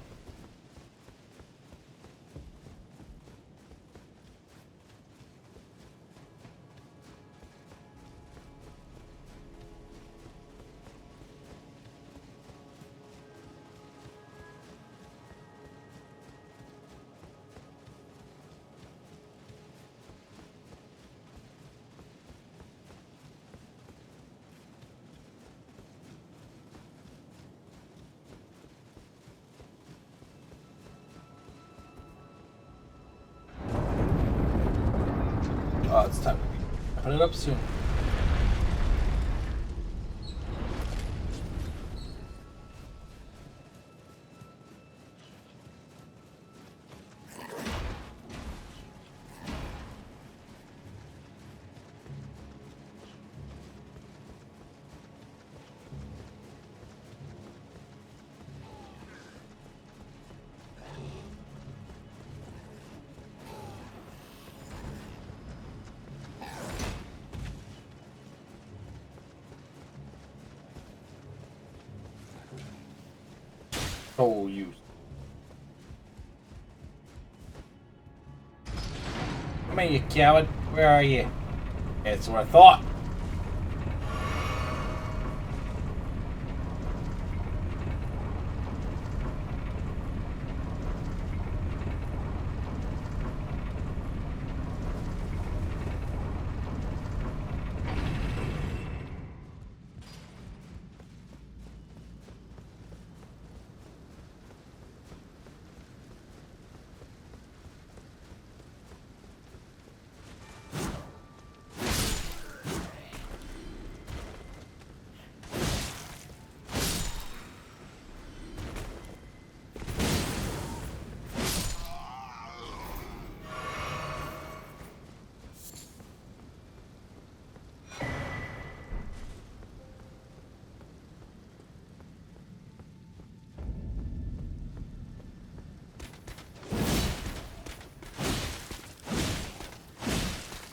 Oh, it's time to be wrapping it up soon. Oh, you. Come here, you coward. Where are you? That's what I thought.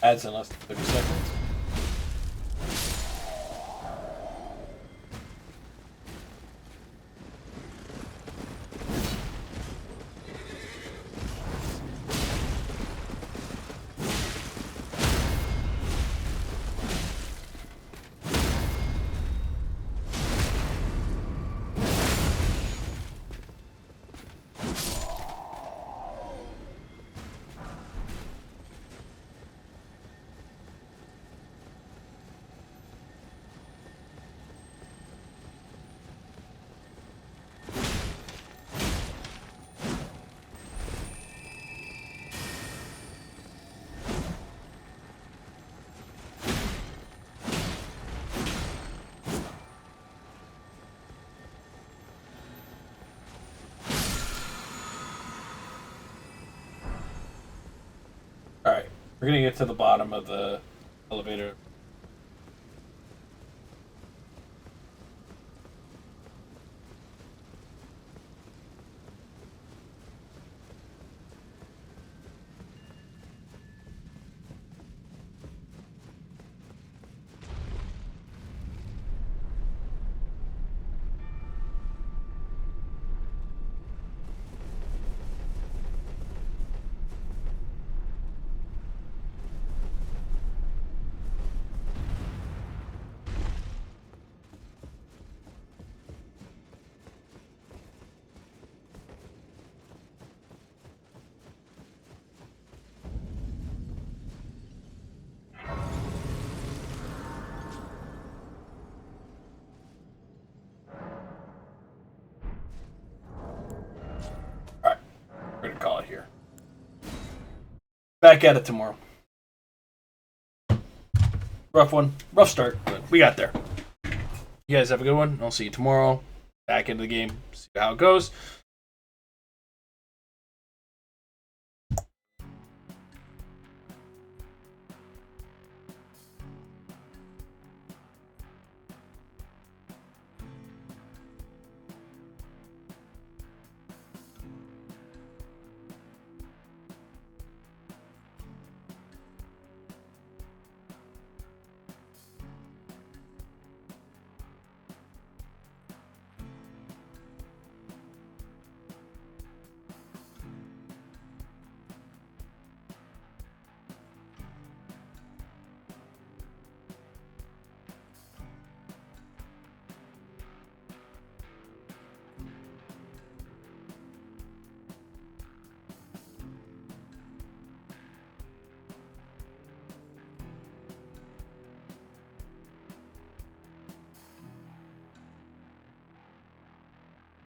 Adds in less than 30 seconds. Alright, we're gonna get to the bottom of the elevator. Alright, we're gonna call it here. Back at it tomorrow. Rough one. Rough start, but we got there. You guys have a good one. I'll see you tomorrow. Back into the game. See how it goes.